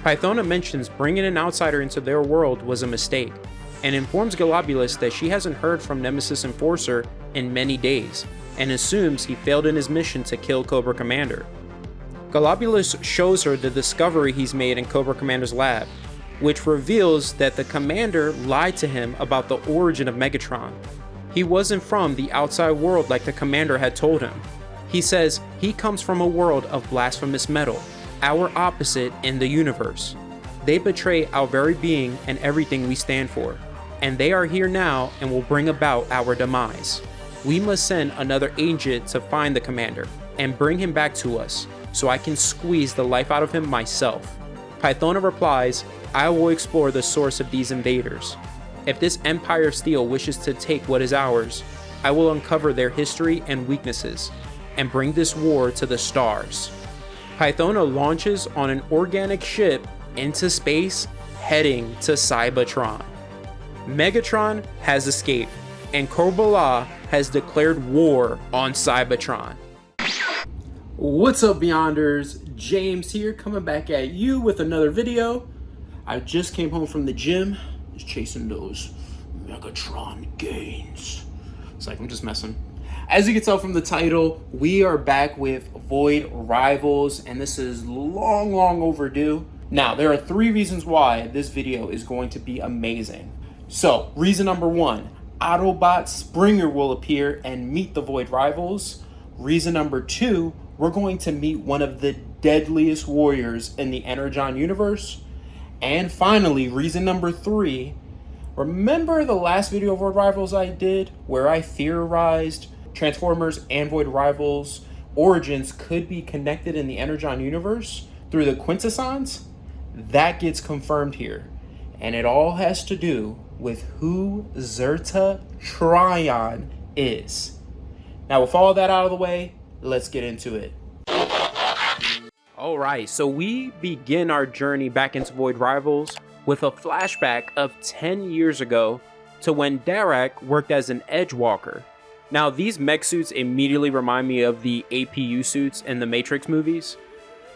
Pythona mentions bringing an outsider into their world was a mistake, and informs Globulus that she hasn't heard from Nemesis Enforcer in many days, and assumes he failed in his mission to kill Cobra Commander. Globulus shows her the discovery he's made in Cobra Commander's lab, which reveals that the Commander lied to him about the origin of Megatron. He wasn't from the outside world like the Commander had told him. He says he comes from a world of blasphemous metal, our opposite in the universe. They betray our very being and everything we stand for, and they are here now and will bring about our demise. We must send another agent to find the Commander and bring him back to us, so I can squeeze the life out of him myself. Pythona replies, "I will explore the source of these invaders. If this Empire of Steel wishes to take what is ours, I will uncover their history and weaknesses, and bring this war to the stars." Pythona launches on an organic ship into space, heading to Cybertron. Megatron has escaped, and Cobra-La has declared war on Cybertron. What's up, Beyonders? James here, coming back at you with another video. I just came home from the gym, just chasing those Megatron gains. It's like, I'm just messing. As you can tell from the title, we are back with Void Rivals, and this is long overdue. Now, there are 3 reasons why this video is going to be amazing. So, reason number 1, Autobot Springer will appear and meet the Void Rivals. Reason number 2, we're going to meet one of the deadliest warriors in the Energon universe. And finally, reason number 3, Remember the last video of Void Rivals I did where I theorized Transformers and Void Rivals origins could be connected in the Energon universe through the Quintessons? That gets confirmed here. And it all has to do with who Zerta Trion is. Now, with all that out of the way, let's get into it. Alright, so we begin our journey back into Void Rivals with a flashback of 10 years ago to when Darak worked as an Edgewalker. Now, these mech suits immediately remind me of the APU suits in the Matrix movies.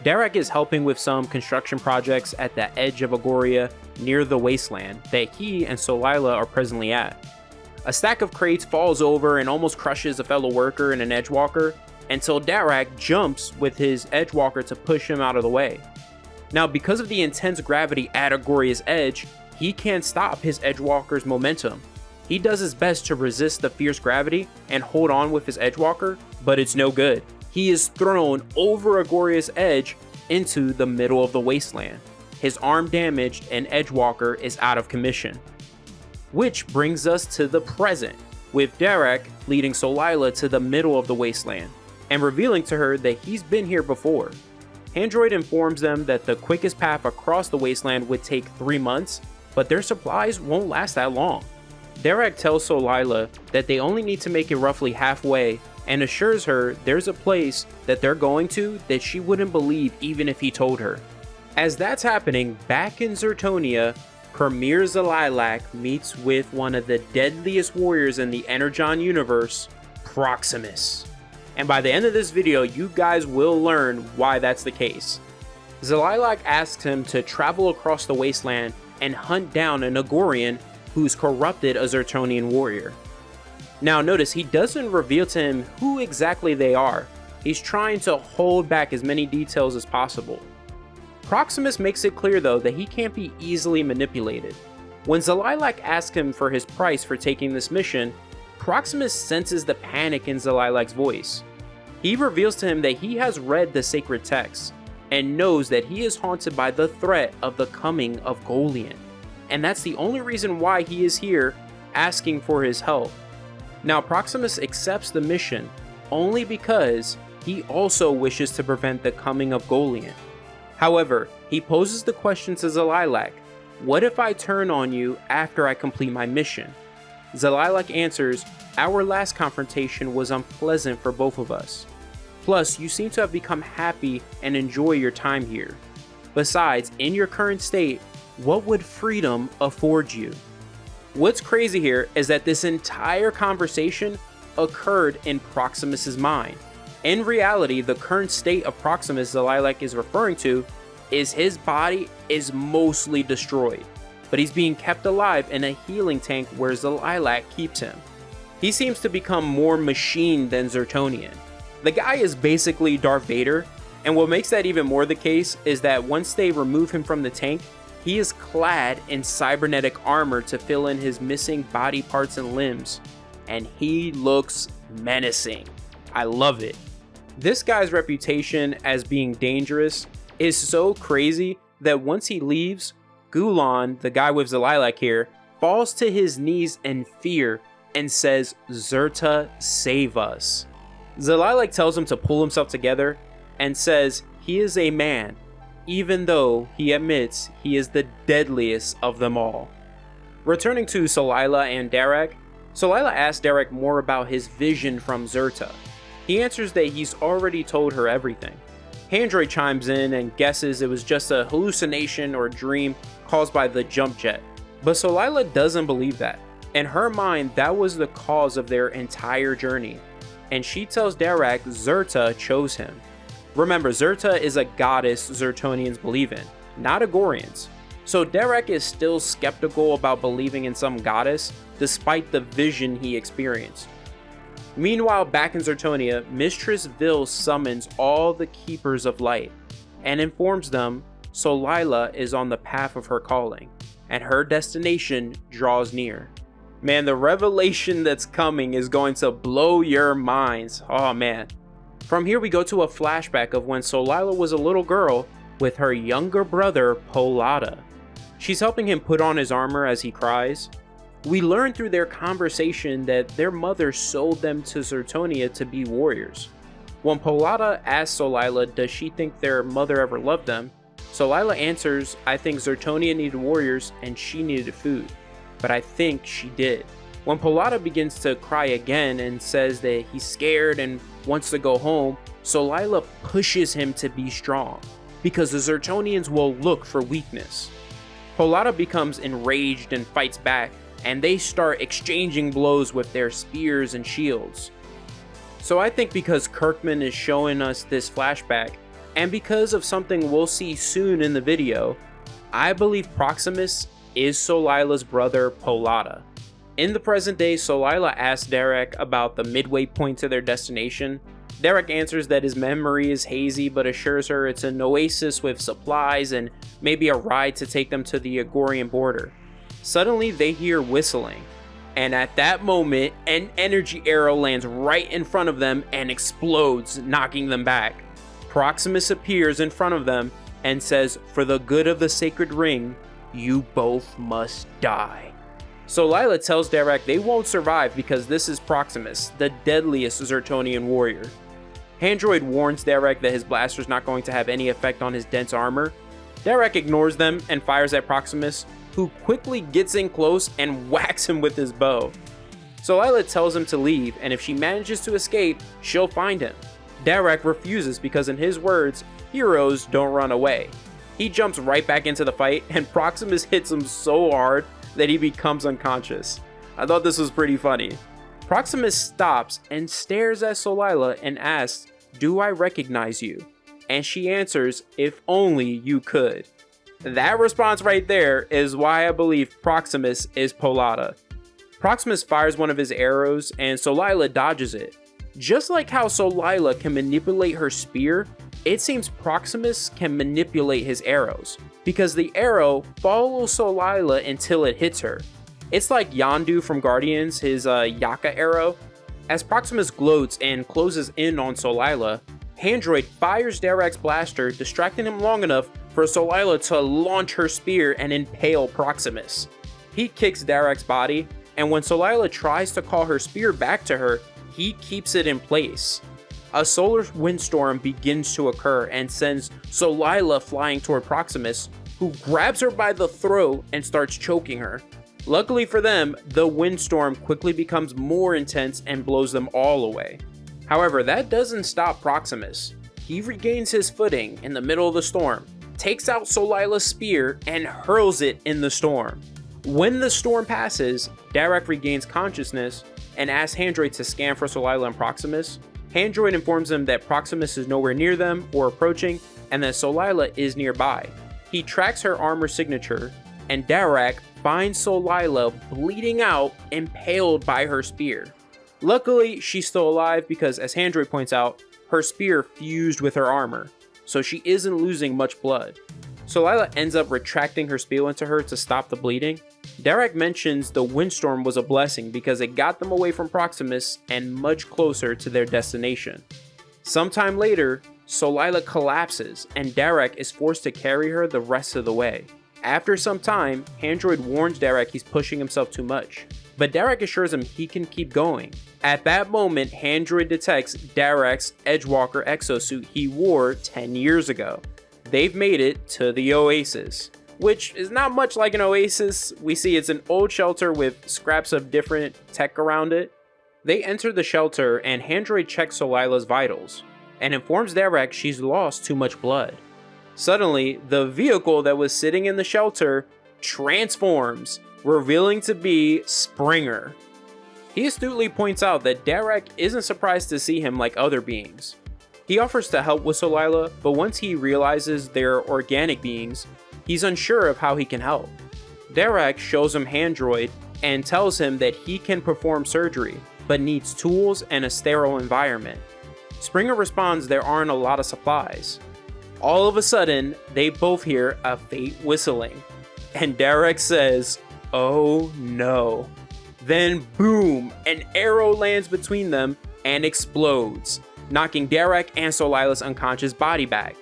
Darak is helping with some construction projects at the edge of Agoria near the Wasteland that he and Solila are presently at. A stack of crates falls over and almost crushes a fellow worker in an Edgewalker until Darak jumps with his Edgewalker to push him out of the way. Now, because of the intense gravity at Agoria's edge, he can't stop his Edgewalker's momentum. He does his best to resist the fierce gravity and hold on with his Edgewalker, but it's no good. He is thrown over Agoria's edge into the middle of the Wasteland. His arm damaged and Edgewalker is out of commission. Which brings us to the present, with Darak leading Solila to the middle of the Wasteland and revealing to her that he's been here before. Android informs them that the quickest path across the Wasteland would take 3 months, but their supplies won't last that long. Darak tells Solila that they only need to make it roughly halfway and assures her there's a place that they're going to that she wouldn't believe even if he told her. As that's happening, back in Zertonia, Premier Zalilac meets with one of the deadliest warriors in the Energon universe, Proximus. And by the end of this video, you guys will learn why that's the case. Zalilac asks him to travel across the Wasteland and hunt down an Agorian who's corrupted a Zertonian warrior. Now notice, he doesn't reveal to him who exactly they are. He's trying to hold back as many details as possible. Proximus makes it clear though that he can't be easily manipulated. When Zalilac asks him for his price for taking this mission, Proximus senses the panic in Zalilac's voice. He reveals to him that he has read the sacred texts and knows that he is haunted by the threat of the coming of Golian. And that's the only reason why he is here asking for his help. Now, Proximus accepts the mission only because he also wishes to prevent the coming of Golian. However, he poses the question to Zalilac, what if I turn on you after I complete my mission? Zalilac answers, our last confrontation was unpleasant for both of us. Plus, you seem to have become happy and enjoy your time here. Besides, in your current state, what would freedom afford you? What's crazy here is that this entire conversation occurred in Proximus's mind. In reality, the current state of Proximus Zalilac is referring to is his body is mostly destroyed, but he's being kept alive in a healing tank where Zalilac keeps him. He seems to become more machine than Zertonian. The guy is basically Darth Vader, and what makes that even more the case is that once they remove him from the tank, he is clad in cybernetic armor to fill in his missing body parts and limbs, and he looks menacing. I love it. This guy's reputation as being dangerous is so crazy that once he leaves, Gulan, the guy with Zalilac here, falls to his knees in fear and says, Zerta, save us. Zalilac tells him to pull himself together and says he is a man, even though he admits he is the deadliest of them all. Returning to Solila and Darak, Solila asks Darak more about his vision from Zerta. He answers that he's already told her everything. Android chimes in and guesses it was just a hallucination or dream caused by the jump jet, but Solila doesn't believe that. In her mind, that was the cause of their entire journey, and she tells Darak Zerta chose him. Remember, Zerta is a goddess Zertonians believe in, not Agorians. So Darak is still skeptical about believing in some goddess, despite the vision he experienced. Meanwhile, back in Zertonia, Mistress Vil summons all the Keepers of Light, and informs them Solila is on the path of her calling, and her destination draws near. Man, the revelation that's coming is going to blow your minds. Oh man. From here we go to a flashback of when Solila was a little girl with her younger brother Polada. She's helping him put on his armor as he cries, We learn through their conversation that their mother sold them to Zertonia to be warriors. When Polata asks Solila does she think their mother ever loved them, Solila answers, I think Zertonia needed warriors and she needed food, but I think she did. When Polata begins to cry again and says that he's scared and wants to go home, Solila pushes him to be strong, because the Zertonians will look for weakness. Polata becomes enraged and fights back, and they start exchanging blows with their spears and shields. So I think because Kirkman is showing us this flashback, and because of something we'll see soon in the video, I believe Proximus is Solila's brother Polata. In the present day, Solila asks Derek about the midway point to their destination. Derek answers that his memory is hazy, but assures her it's an oasis with supplies and maybe a ride to take them to the Agorian border. Suddenly they hear whistling, and at that moment an energy arrow lands right in front of them and explodes, knocking them back. Proximus appears in front of them and says, for the good of the sacred ring, you both must die. Solila tells Derek they won't survive because this is Proximus, the deadliest Zertonian warrior. Handroid warns Derek that his blaster's not going to have any effect on his dense armor. Derek ignores them and fires at Proximus, who quickly gets in close and whacks him with his bow. Solila tells him to leave, and if she manages to escape, she'll find him. Derek refuses because in his words, heroes don't run away. He jumps right back into the fight, and Proximus hits him so hard that he becomes unconscious. I thought this was pretty funny. Proximus stops and stares at Solila and asks, do I recognize you? And she answers, if only you could. That response right there is why I believe Proximus is Polata. Proximus fires one of his arrows and Solila dodges it. Just like how Solila can manipulate her spear, it seems Proximus can manipulate his arrows, because the arrow follows Solila until it hits her. It's like Yondu from Guardians, his Yaka arrow. As Proximus gloats and closes in on Solila, Handroid fires Derek's blaster, distracting him long enough for Solila to launch her spear and impale Proximus. He kicks Derek's body, and when Solila tries to call her spear back to her, he keeps it in place. A solar windstorm begins to occur and sends Solila flying toward Proximus, who grabs her by the throat and starts choking her. Luckily for them, the windstorm quickly becomes more intense and blows them all away. However, that doesn't stop Proximus. He regains his footing in the middle of the storm, takes out Solila's spear, and hurls it in the storm. When the storm passes, Derek regains consciousness and asks Handroid to scan for Solila and Proximus. Handroid informs him that Proximus is nowhere near them or approaching, and that Solila is nearby. He tracks her armor signature, and Derek finds Solila bleeding out, impaled by her spear. Luckily, she's still alive because, as Handroid points out, her spear fused with her armor, so she isn't losing much blood. Solila ends up retracting her spear into her to stop the bleeding. Derek mentions the windstorm was a blessing because it got them away from Proximus and much closer to their destination. Sometime later, Solila collapses and Derek is forced to carry her the rest of the way. After some time, Handroid warns Derek he's pushing himself too much, but Derek assures him he can keep going. At that moment, Handroid detects Derek's Edgewalker exosuit he wore 10 years ago. They've made it to the Oasis, which is not much like an oasis. We see it's an old shelter with scraps of different tech around it. They enter the shelter and Handroid checks Solila's vitals and informs Derek she's lost too much blood. Suddenly, the vehicle that was sitting in the shelter transforms, revealing to be Springer. He astutely points out that Derek isn't surprised to see him like other beings. He offers to help with Solila, but once he realizes they're organic beings, he's unsure of how he can help. Derek shows him Handroid and tells him that he can perform surgery, but needs tools and a sterile environment. Springer responds there aren't a lot of supplies. All of a sudden, they both hear a faint whistling, and Derek says, "Oh no." Then boom, an arrow lands between them and explodes, knocking Derek and Solila's unconscious body back.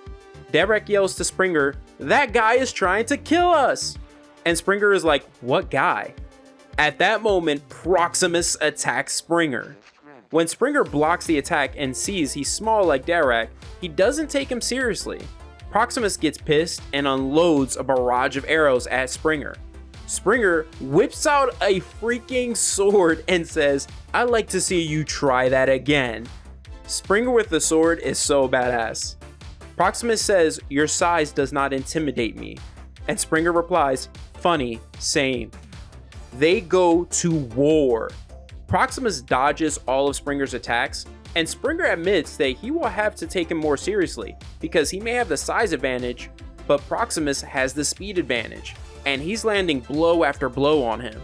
Derek yells to Springer, "That guy is trying to kill us!" And Springer is like, "What guy?" At that moment, Proximus attacks Springer. When Springer blocks the attack and sees he's small like Derek, he doesn't take him seriously. Proximus gets pissed and unloads a barrage of arrows at Springer. Springer whips out a freaking sword and says, "I'd like to see you try that again." Springer with the sword is so badass. Proximus says, "Your size does not intimidate me." And Springer replies, "Funny, same." They go to war. Proximus dodges all of Springer's attacks, and Springer admits that he will have to take him more seriously because he may have the size advantage, but Proximus has the speed advantage, and he's landing blow after blow on him.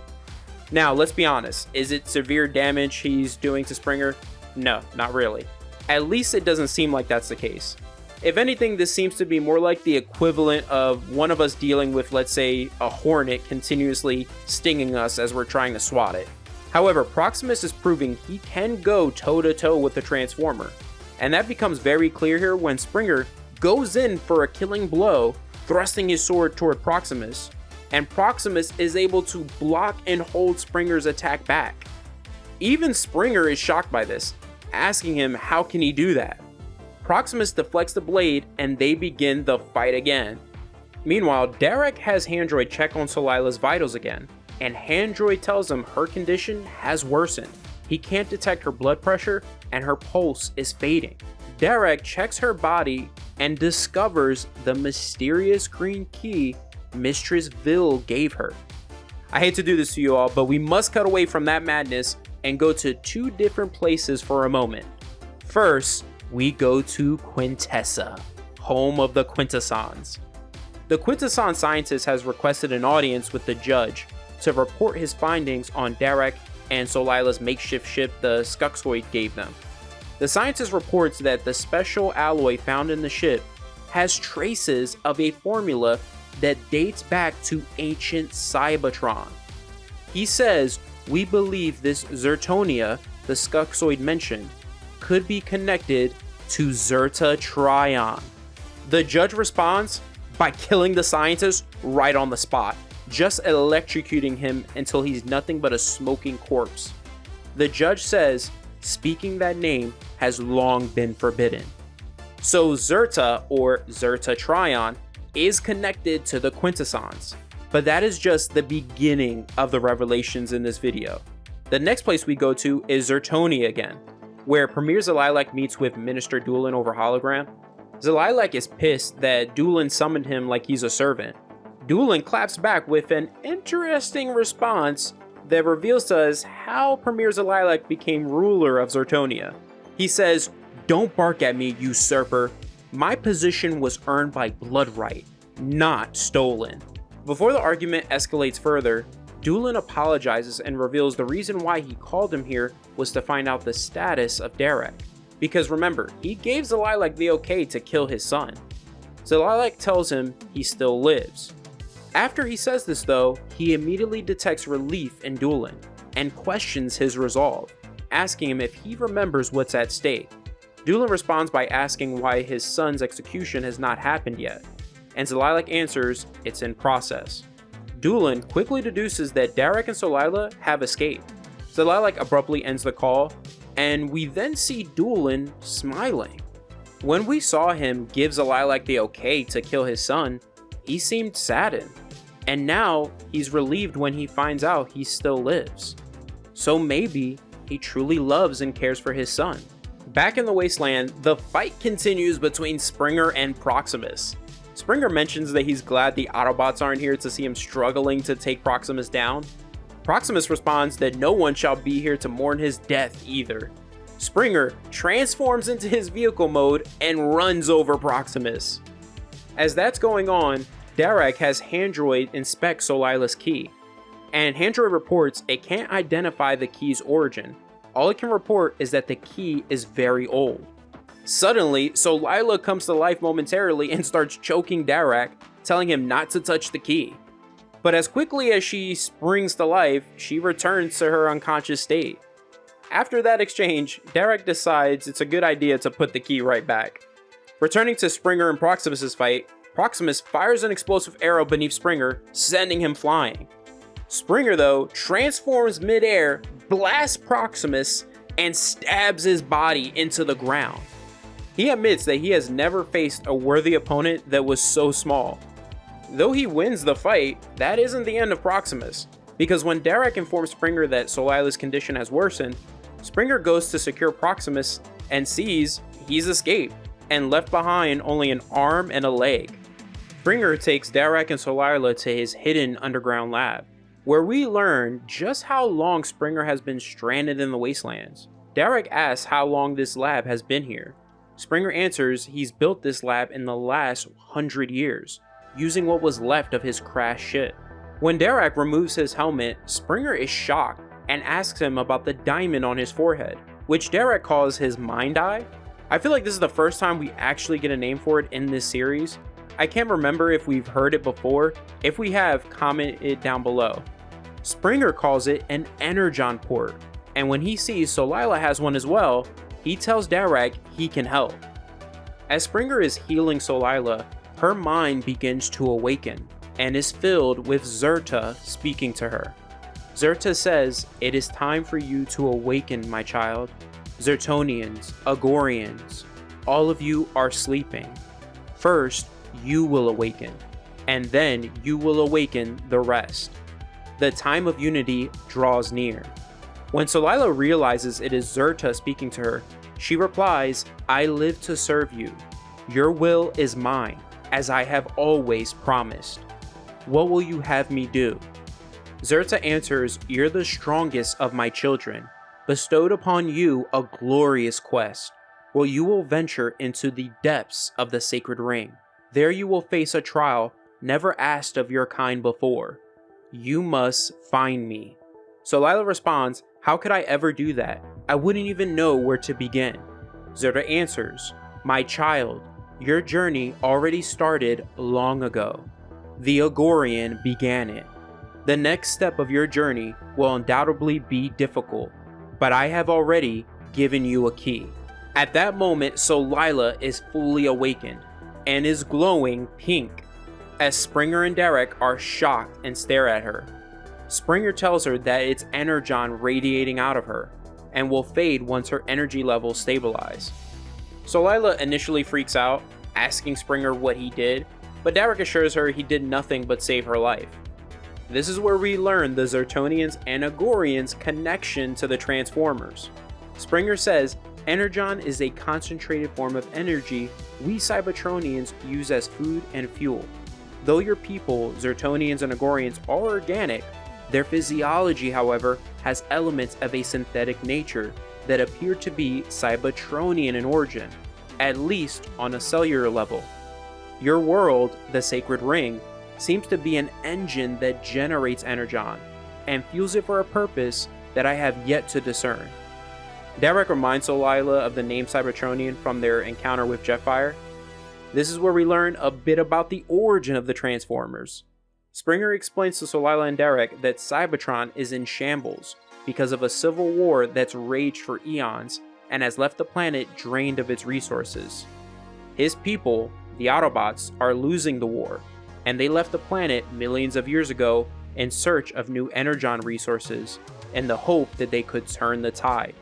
Now, let's be honest, is it severe damage he's doing to Springer? No, not really. At least it doesn't seem like that's the case. If anything, this seems to be more like the equivalent of one of us dealing with, let's say, a hornet continuously stinging us as we're trying to swat it. However, Proximus is proving he can go toe-to-toe with the Transformer, and that becomes very clear here when Springer goes in for a killing blow, thrusting his sword toward Proximus, and Proximus is able to block and hold Springer's attack back. Even Springer is shocked by this, asking him how can he do that. Proximus deflects the blade and they begin the fight again. Meanwhile, Derek has Handroid check on Solaila's vitals again, and Handroid tells him her condition has worsened. He can't detect her blood pressure and her pulse is fading. Derek checks her body and discovers the mysterious green key Mistress Vil gave her. I hate to do this to you all, but we must cut away from that madness and go to two different places for a moment. First, we go to Quintessa, home of the Quintessons. The Quintesson scientist has requested an audience with the judge to report his findings on Derek and Solaila's makeshift ship the Skuxoid gave them. The scientist reports that the special alloy found in the ship has traces of a formula that dates back to ancient Cybertron. He says, "We believe this Zertonia, the Skuxoid mentioned, could be connected to Zerta Trion." The judge responds by killing the scientist right on the spot, just electrocuting him until he's nothing but a smoking corpse. The judge says speaking that name has long been forbidden. So Zerta, or Zerta Trion, is connected to the Quintessons, but that is just the beginning of the revelations in this video. The next place we go to is Zertonia again, where Premier Zililek meets with Minister Doolin over hologram. Zililek is pissed that Doolin summoned him like he's a servant. Doolin claps back with an interesting response that reveals to us how Premier Zililek became ruler of Zertonia. He says, "Don't bark at me, usurper. My position was earned by blood right, not stolen." Before the argument escalates further, Doolin apologizes and reveals the reason why he called him here was to find out the status of Derek. Because remember, he gave Zililek the okay to kill his son. Zililek tells him he still lives. After he says this though, he immediately detects relief in Doolin and questions his resolve, asking him if he remembers what's at stake. Doolin responds by asking why his son's execution has not happened yet, and Zililek answers it's in process. Doolin quickly deduces that Derek and Solaila have escaped. Zililek abruptly ends the call, and we then see Doolin smiling. When we saw him give Zililek the okay to kill his son, he seemed saddened, and now he's relieved when he finds out he still lives. So maybe he truly loves and cares for his son. Back in the Wasteland, the fight continues between Springer and Proximus. Springer mentions that he's glad the Autobots aren't here to see him struggling to take Proximus down. Proximus responds that no one shall be here to mourn his death either. Springer transforms into his vehicle mode and runs over Proximus. As that's going on, Derek has Handroid inspect Solaila's key, and Handroid reports it can't identify the key's origin. All it can report is that the key is very old. Suddenly, Solaila comes to life momentarily and starts choking Derek, telling him not to touch the key. But as quickly as she springs to life, she returns to her unconscious state. After that exchange, Derek decides it's a good idea to put the key right back. Returning to Springer and Proximus's fight, Proximus fires an explosive arrow beneath Springer, sending him flying. Springer, though, transforms midair, blasts Proximus, and stabs his body into the ground. He admits that he has never faced a worthy opponent that was so small. Though he wins the fight, that isn't the end of Proximus, because when Derek informs Springer that Solaila's condition has worsened, Springer goes to secure Proximus and sees he's escaped and left behind only an arm and a leg. Springer takes Derek and Solaila to his hidden underground lab, where we learn just how long Springer has been stranded in the Wastelands. Derek asks how long this lab has been here. Springer answers he's built this lab in the last 100 years, using what was left of his crashed ship. When Derek removes his helmet, Springer is shocked and asks him about the diamond on his forehead, which Derek calls his mind eye. I feel like this is the first time we actually get a name for it in this series. I can't remember if we've heard it before. If we have, comment it down below. Springer calls it an Energon port, and when he sees Solaila has one as well, he tells Derek he can help. As Springer is healing Solaila, her mind begins to awaken and is filled with Zerta speaking to her. Zerta says, "It is time for you to awaken, my child. Zertonians, Agorians, all of you are sleeping. First, you will awaken, and then you will awaken the rest. The time of unity draws near." When Solaila realizes it is Zerta speaking to her, she replies, "I live to serve you. Your will is mine, as I have always promised. What will you have me do?" Zerta answers, "You're the strongest of my children, bestowed upon you a glorious quest, where you will venture into the depths of the sacred ring. There you will face a trial never asked of your kind before. You must find me." Solaila responds, "How could I ever do that? I wouldn't even know where to begin." Zerta answers, "My child, your journey already started long ago. The Agorian began it. The next step of your journey will undoubtedly be difficult, but I have already given you a key." At that moment, Solaila is fully awakened and is glowing pink, as Springer and Derek are shocked and stare at her. Springer tells her that it's Energon radiating out of her, and will fade once her energy levels stabilize. Solaila initially freaks out, asking Springer what he did, but Derek assures her he did nothing but save her life. This is where we learn the Zertonians and Agorians' connection to the Transformers. Springer says Energon is a concentrated form of energy we Cybertronians use as food and fuel. Though your people, Zertonians and Agorians, are organic, their physiology, however, has elements of a synthetic nature that appear to be Cybertronian in origin, at least on a cellular level. Your world, the Sacred Ring, seems to be an engine that generates Energon, and fuels it for a purpose that I have yet to discern. Derek reminds Solaila of the name Cybertronian from their encounter with Jetfire. This is where we learn a bit about the origin of the Transformers. Springer explains to Solaila and Derek that Cybertron is in shambles because of a civil war that's raged for eons and has left the planet drained of its resources. His people, the Autobots, are losing the war, and they left the planet millions of years ago in search of new Energon resources in the hope that they could turn the tide.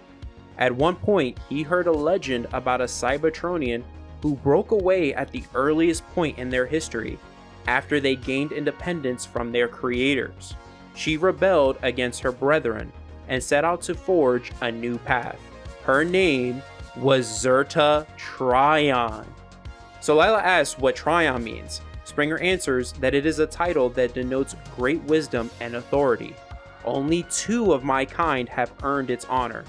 At one point, he heard a legend about a Cybertronian who broke away at the earliest point in their history after they gained independence from their creators. She rebelled against her brethren and set out to forge a new path. Her name was Zerta Trion. Solaila asks what Trion means. Springer answers that it is a title that denotes great wisdom and authority. Only 2 of my kind have earned its honor.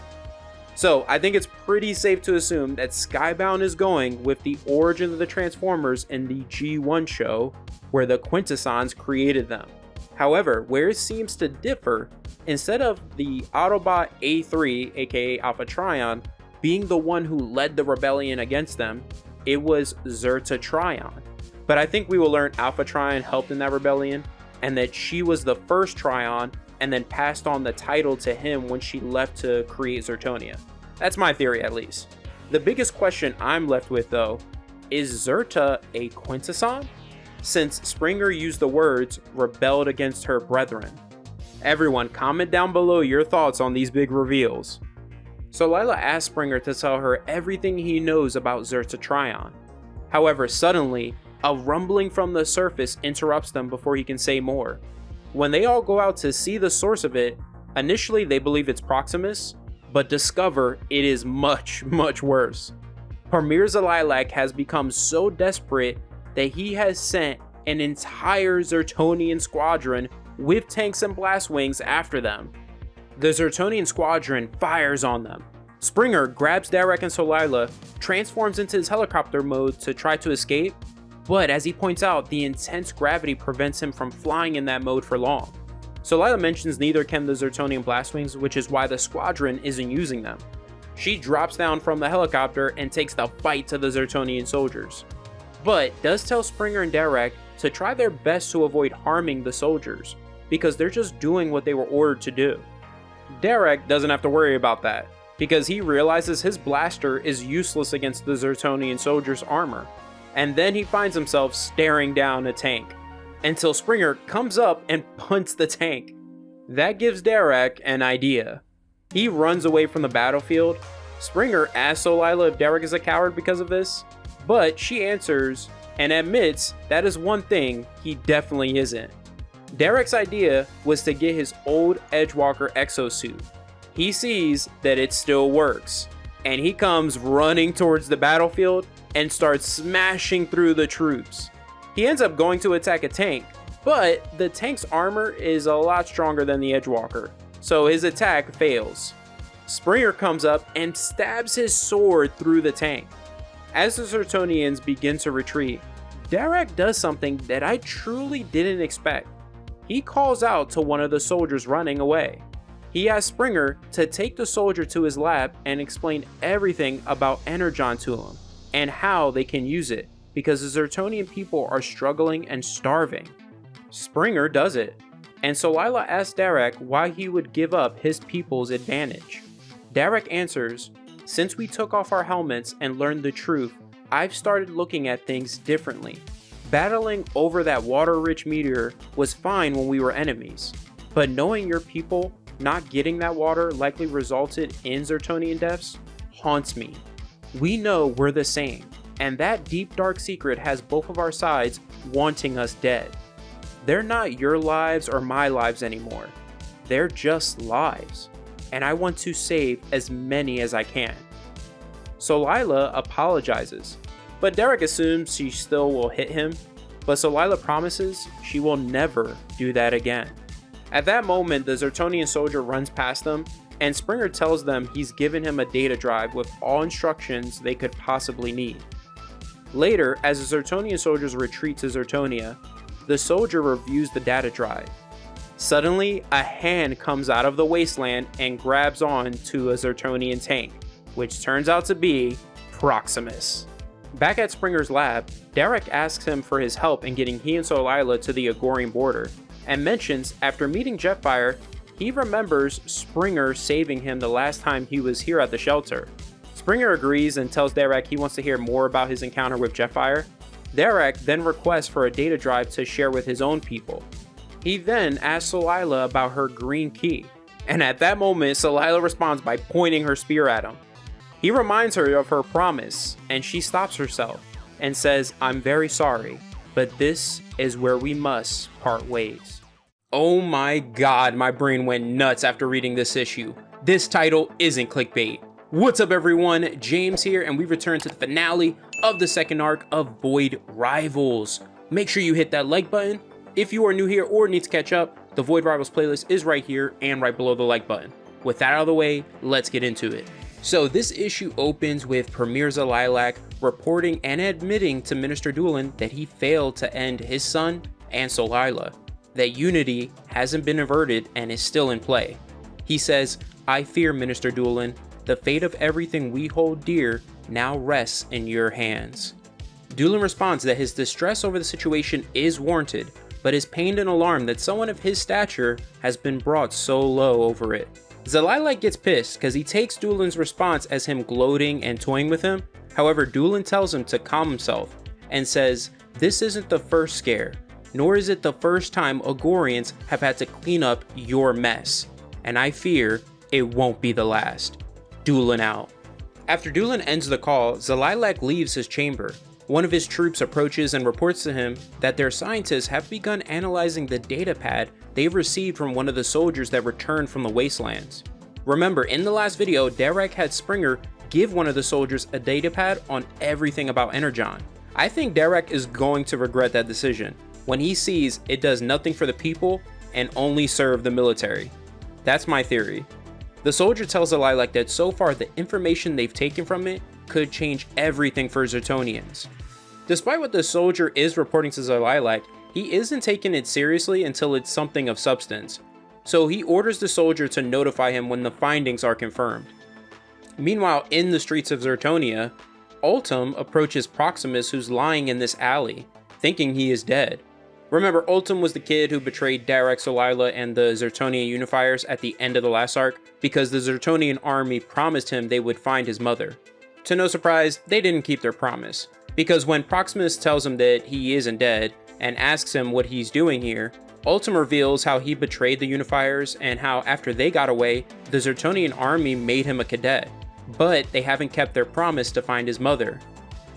So I think it's pretty safe to assume that Skybound is going with the origin of the Transformers in the G1 show, where the Quintessons created them. However, where it seems to differ, instead of the Autobot A3, aka Alpha Trion, being the one who led the rebellion against them, it was Zerta Trion. But I think we will learn Alpha Trion helped in that rebellion, and that she was the first Trion and then passed on the title to him when she left to create Zertonia. That's my theory, at least. The biggest question I'm left with, though, is Zerta a Quintesson? Since Springer used the words rebelled against her brethren. Everyone, comment down below your thoughts on these big reveals. So Lila asks Springer to tell her everything he knows about Zertatrion. However, suddenly, a rumbling from the surface interrupts them before he can say more. When they all go out to see the source of it, initially they believe it's Proximus, but discover it is much, much worse. Premier Zalilac has become so desperate that he has sent an entire Zertonian squadron with tanks and blast wings after them. The Zertonian squadron fires on them. Springer grabs Derek and Solila, transforms into his helicopter mode to try to escape, but as he points out, the intense gravity prevents him from flying in that mode for long. Solila mentions neither can the Zertonian blastwings, which is why the squadron isn't using them. She drops down from the helicopter and takes the fight to the Zertonian soldiers, but does tell Springer and Derek to try their best to avoid harming the soldiers, because they're just doing what they were ordered to do. Derek doesn't have to worry about that, because he realizes his blaster is useless against the Zertonian soldiers' armor, and then he finds himself staring down a tank, until Springer comes up and punts the tank. That gives Derek an idea. He runs away from the battlefield. Springer asks Solila if Derek is a coward because of this, but she answers and admits that is one thing he definitely isn't. Derek's idea was to get his old Edgewalker exosuit. He sees that it still works, and he comes running towards the battlefield and starts smashing through the troops. He ends up going to attack a tank, but the tank's armor is a lot stronger than the Edgewalker, so his attack fails. Springer comes up and stabs his sword through the tank. As the Zertonians begin to retreat, Derek does something that I truly didn't expect. He calls out to one of the soldiers running away. He asks Springer to take the soldier to his lab and explain everything about Energon to him and how they can use it, because the Zertonian people are struggling and starving. Springer does it, and Solila asks Derek why he would give up his people's advantage. Derek answers, "Since we took off our helmets and learned the truth, I've started looking at things differently. Battling over that water-rich meteor was fine when we were enemies, but knowing your people not getting that water likely resulted in Zertonian deaths haunts me. We know we're the same, and that deep dark secret has both of our sides wanting us dead. They're not your lives or my lives anymore. They're just lives, and I want to save as many as I can." Solila apologizes, but Derek assumes she still will hit him, but Solila promises she will never do that again. At that moment, the Zertonian soldier runs past them, and Springer tells them he's given him a data drive with all instructions they could possibly need. Later, as the Zertonian soldiers retreat to Zertonia, the soldier reviews the data drive. Suddenly, a hand comes out of the wasteland and grabs on to a Zertonian tank, which turns out to be Proximus. Back at Springer's lab, Derek asks him for his help in getting he and Solila to the Agorian border, and mentions after meeting Jetfire, he remembers Springer saving him the last time he was here at the shelter. Springer agrees and tells Derek he wants to hear more about his encounter with Jetfire. Derek then requests for a data drive to share with his own people. He then asks Solila about her green key, and at that moment, Solila responds by pointing her spear at him. He reminds her of her promise, and she stops herself and says, "I'm very sorry, but this is where we must part ways." Oh my god, my brain went nuts after reading this issue. This title isn't clickbait. What's up everyone, James here, and we return to the finale of the second arc of Void Rivals. Make sure you hit that like button. If you are new here or need to catch up, the Void Rivals playlist is right here and right below the like button. With that out of the way, let's get into it. So this issue opens with Premier Zalilac reporting and admitting to Minister Doolin that he failed to end his son and Solila, that unity hasn't been averted and is still in play. He says, "I fear, Minister Doolin, the fate of everything we hold dear now rests in your hands." Doolin responds that his distress over the situation is warranted, but is pained and alarmed that someone of his stature has been brought so low over it. Zalilac gets pissed because he takes Doolin's response as him gloating and toying with him. However, Doolin tells him to calm himself and says, "This isn't the first scare. nor is it the first time Agorians have had to clean up your mess, and I fear it won't be the last. Doolin out. After Doolin ends the call, Zalilak leaves his chamber. One of his troops approaches and reports to him that their scientists have begun analyzing the data pad they've received from one of the soldiers that returned from the Wastelands. Remember, in the last video, Derek had Springer give one of the soldiers a data pad on everything about Energon. I think Derek is going to regret that decision when he sees it does nothing for the people and only serve the military. That's my theory. The soldier tells Zalilak that so far the information they've taken from it could change everything for Zertonians. Despite what the soldier is reporting to Zalilak, he isn't taking it seriously until it's something of substance, so he orders the soldier to notify him when the findings are confirmed. Meanwhile, in the streets of Zertonia, Ultim approaches Proximus, who's lying in this alley, thinking he is dead. Remember, Ultim was the kid who betrayed Derek, Solila, and the Zertonian Unifiers at the end of the last arc because the Zertonian army promised him they would find his mother. To no surprise, they didn't keep their promise, because when Proximus tells him that he isn't dead and asks him what he's doing here, Ultim reveals how he betrayed the Unifiers and how after they got away, the Zertonian army made him a cadet, but they haven't kept their promise to find his mother.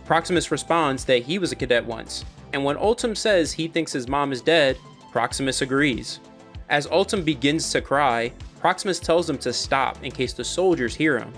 Proximus responds that he was a cadet once, and when Ultim says he thinks his mom is dead, Proximus agrees. As Ultim begins to cry, Proximus tells him to stop in case the soldiers hear him.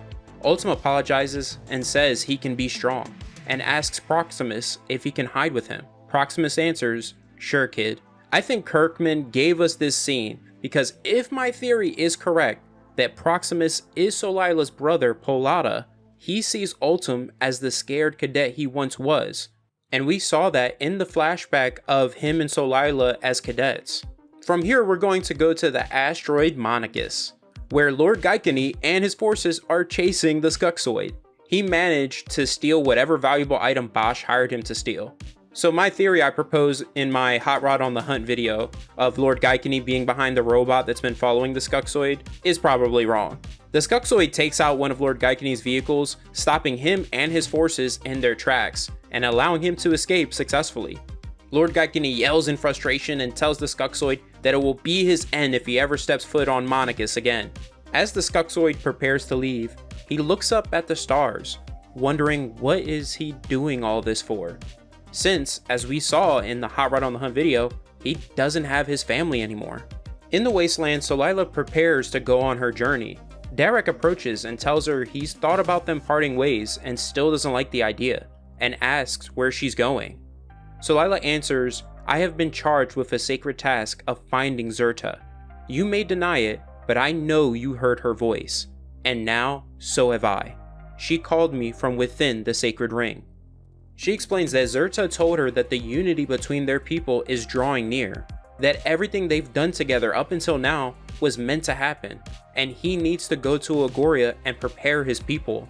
Ultim apologizes and says he can be strong, and asks Proximus if he can hide with him. Proximus answers, "Sure, kid." I think Kirkman gave us this scene because if my theory is correct, that Proximus is Solila's brother, Polata, he sees Ultim as the scared cadet he once was. And we saw that in the flashback of him and Solila as cadets. From here, we're going to go to the asteroid Monachus, where Lord Gaikani and his forces are chasing the Skuxoid. He managed to steal whatever valuable item Bosch hired him to steal. So my theory I propose in my Hot Rod on the Hunt video of Lord Gaikani being behind the robot that's been following the Skuxoid is probably wrong. The Skuxoid takes out one of Lord Gaikani's vehicles, stopping him and his forces in their tracks, and allowing him to escape successfully. Lord Gaikani yells in frustration and tells the Skuxoid that it will be his end if he ever steps foot on Monachus again. As the Skuxoid prepares to leave, he looks up at the stars, wondering what is he doing all this for? Since, as we saw in the Hot Rod on the Hunt video, he doesn't have his family anymore. In the Wasteland, Solila prepares to go on her journey. Derek approaches and tells her he's thought about them parting ways and still doesn't like the idea, and asks where she's going. Solila answers, "I have been charged with a sacred task of finding Zerta. You may deny it, but I know you heard her voice, and now so have I. She called me from within the sacred ring." She explains that Zerta told her that the unity between their people is drawing near, that everything they've done together up until now was meant to happen, and he needs to go to Agoria and prepare his people.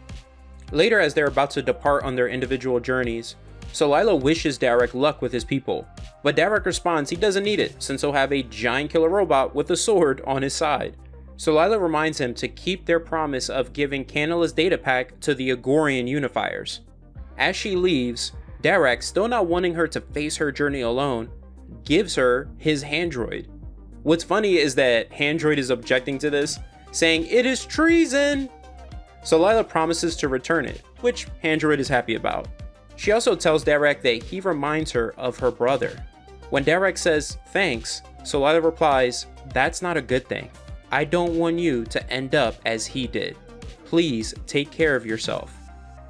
Later, as they're about to depart on their individual journeys, Solila wishes Derek luck with his people, but Derek responds he doesn't need it since he'll have a giant killer robot with a sword on his side. Solila reminds him to keep their promise of giving Canila's data pack to the Agorian Unifiers. As she leaves, Derek, still not wanting her to face her journey alone, gives her his Handroid. What's funny is that Handroid is objecting to this, saying it is treason! Solila promises to return it, which Handroid is happy about. She also tells Derek that he reminds her of her brother. When Derek says thanks, Solila replies, "That's not a good thing. I don't want you to end up as he did. Please take care of yourself."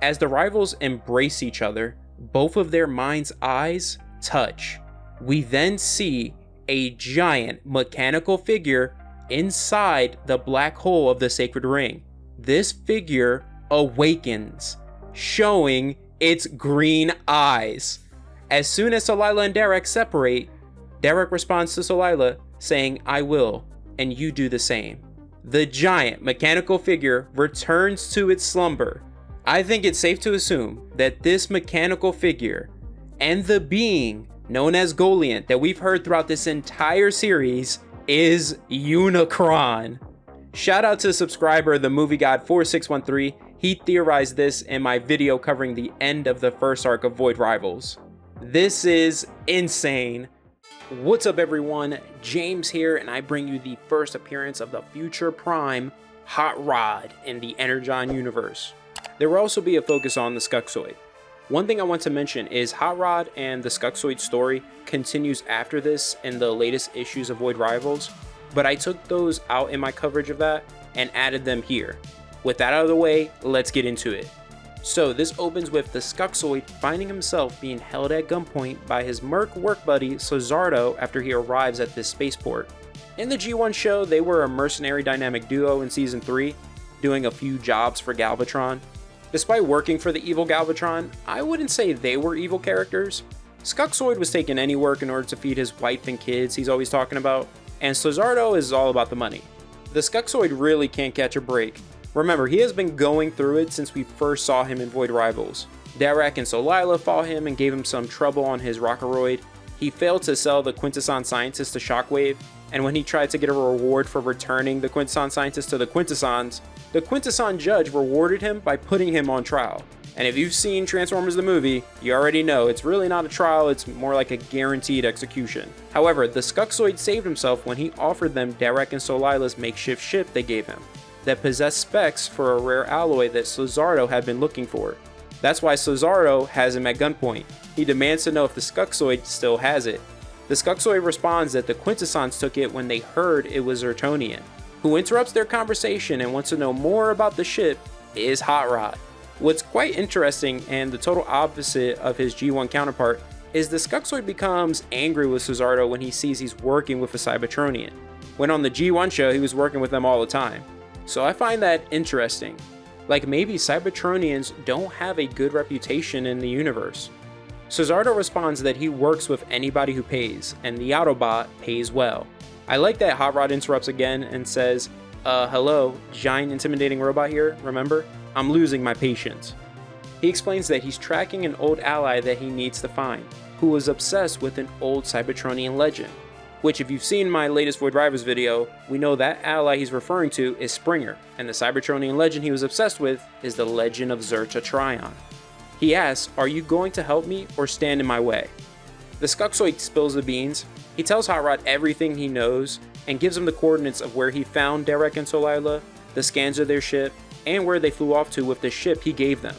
As the rivals embrace each other, both of their minds' eyes touch. We then see a giant mechanical figure inside the black hole of the sacred ring. This figure awakens, showing its green eyes. As soon as Solila and Derek separate, Derek responds to Solila saying, "I will, and you do the same." The giant mechanical figure returns to its slumber. I think it's safe to assume that this mechanical figure and the being known as Goliant that we've heard throughout this entire series is Unicron. Shout out to subscriber the movie god 4613. He theorized this in my video covering the end of the first arc of Void Rivals. This is insane. What's up everyone, James here, and I bring you the first appearance of the future Prime Hot Rod in the Energon universe. There will also be a focus on the Skuxoid. One thing I want to mention is Hot Rod and the Skuxoid story continues after this in the latest issues of Void Rivals, but I took those out in my coverage of that and added them here. With that out of the way, let's get into it. So this opens with the Skuxoid finding himself being held at gunpoint by his Merc work buddy Slizardo after he arrives at this spaceport. In the G1 show, they were a mercenary dynamic duo in Season 3, doing a few jobs for Galvatron. Despite working for the evil Galvatron, I wouldn't say they were evil characters. Skuxoid was taking any work in order to feed his wife and kids he's always talking about, and Slizardo is all about the money. The Skuxoid really can't catch a break. Remember, he has been going through it since we first saw him in Void Rivals. Derek and Solila fought him and gave him some trouble on his Rockoroid. He failed to sell the Quintesson Scientist to Shockwave, and when he tried to get a reward for returning the Quintesson Scientist to the Quintessons, the Quintesson judge rewarded him by putting him on trial. And if you've seen Transformers the movie, you already know it's really not a trial, it's more like a guaranteed execution. However, the Skuxoid saved himself when he offered them Derek and Solila's makeshift ship they gave him, that possessed specs for a rare alloy that Slizardo had been looking for. That's why Slizardo has him at gunpoint. He demands to know if the Skuxoid still has it. The Skuxoid responds that the Quintessons took it when they heard it was Zertonian. Who interrupts their conversation and wants to know more about the ship is Hot Rod. What's quite interesting and the total opposite of his G1 counterpart is the Skuxoid becomes angry with Slizardo when he sees he's working with a Cybertronian, when on the G1 show he was working with them all the time. So I find that interesting. Like maybe Cybertronians don't have a good reputation in the universe. Slizardo responds that he works with anybody who pays, and the Autobot pays well. I like that Hot Rod interrupts again and says, hello, giant intimidating robot here, remember? I'm losing my patience. He explains that he's tracking an old ally that he needs to find, who was obsessed with an old Cybertronian legend. Which, if you've seen my latest Void Rivals video, we know that ally he's referring to is Springer, and the Cybertronian legend he was obsessed with is the legend of Zerta Trion. He asks, are you going to help me or stand in my way? The Skuxoid spills the beans. He tells Hot Rod everything he knows and gives him the coordinates of where he found Derek and Solila, the scans of their ship, and where they flew off to with the ship he gave them.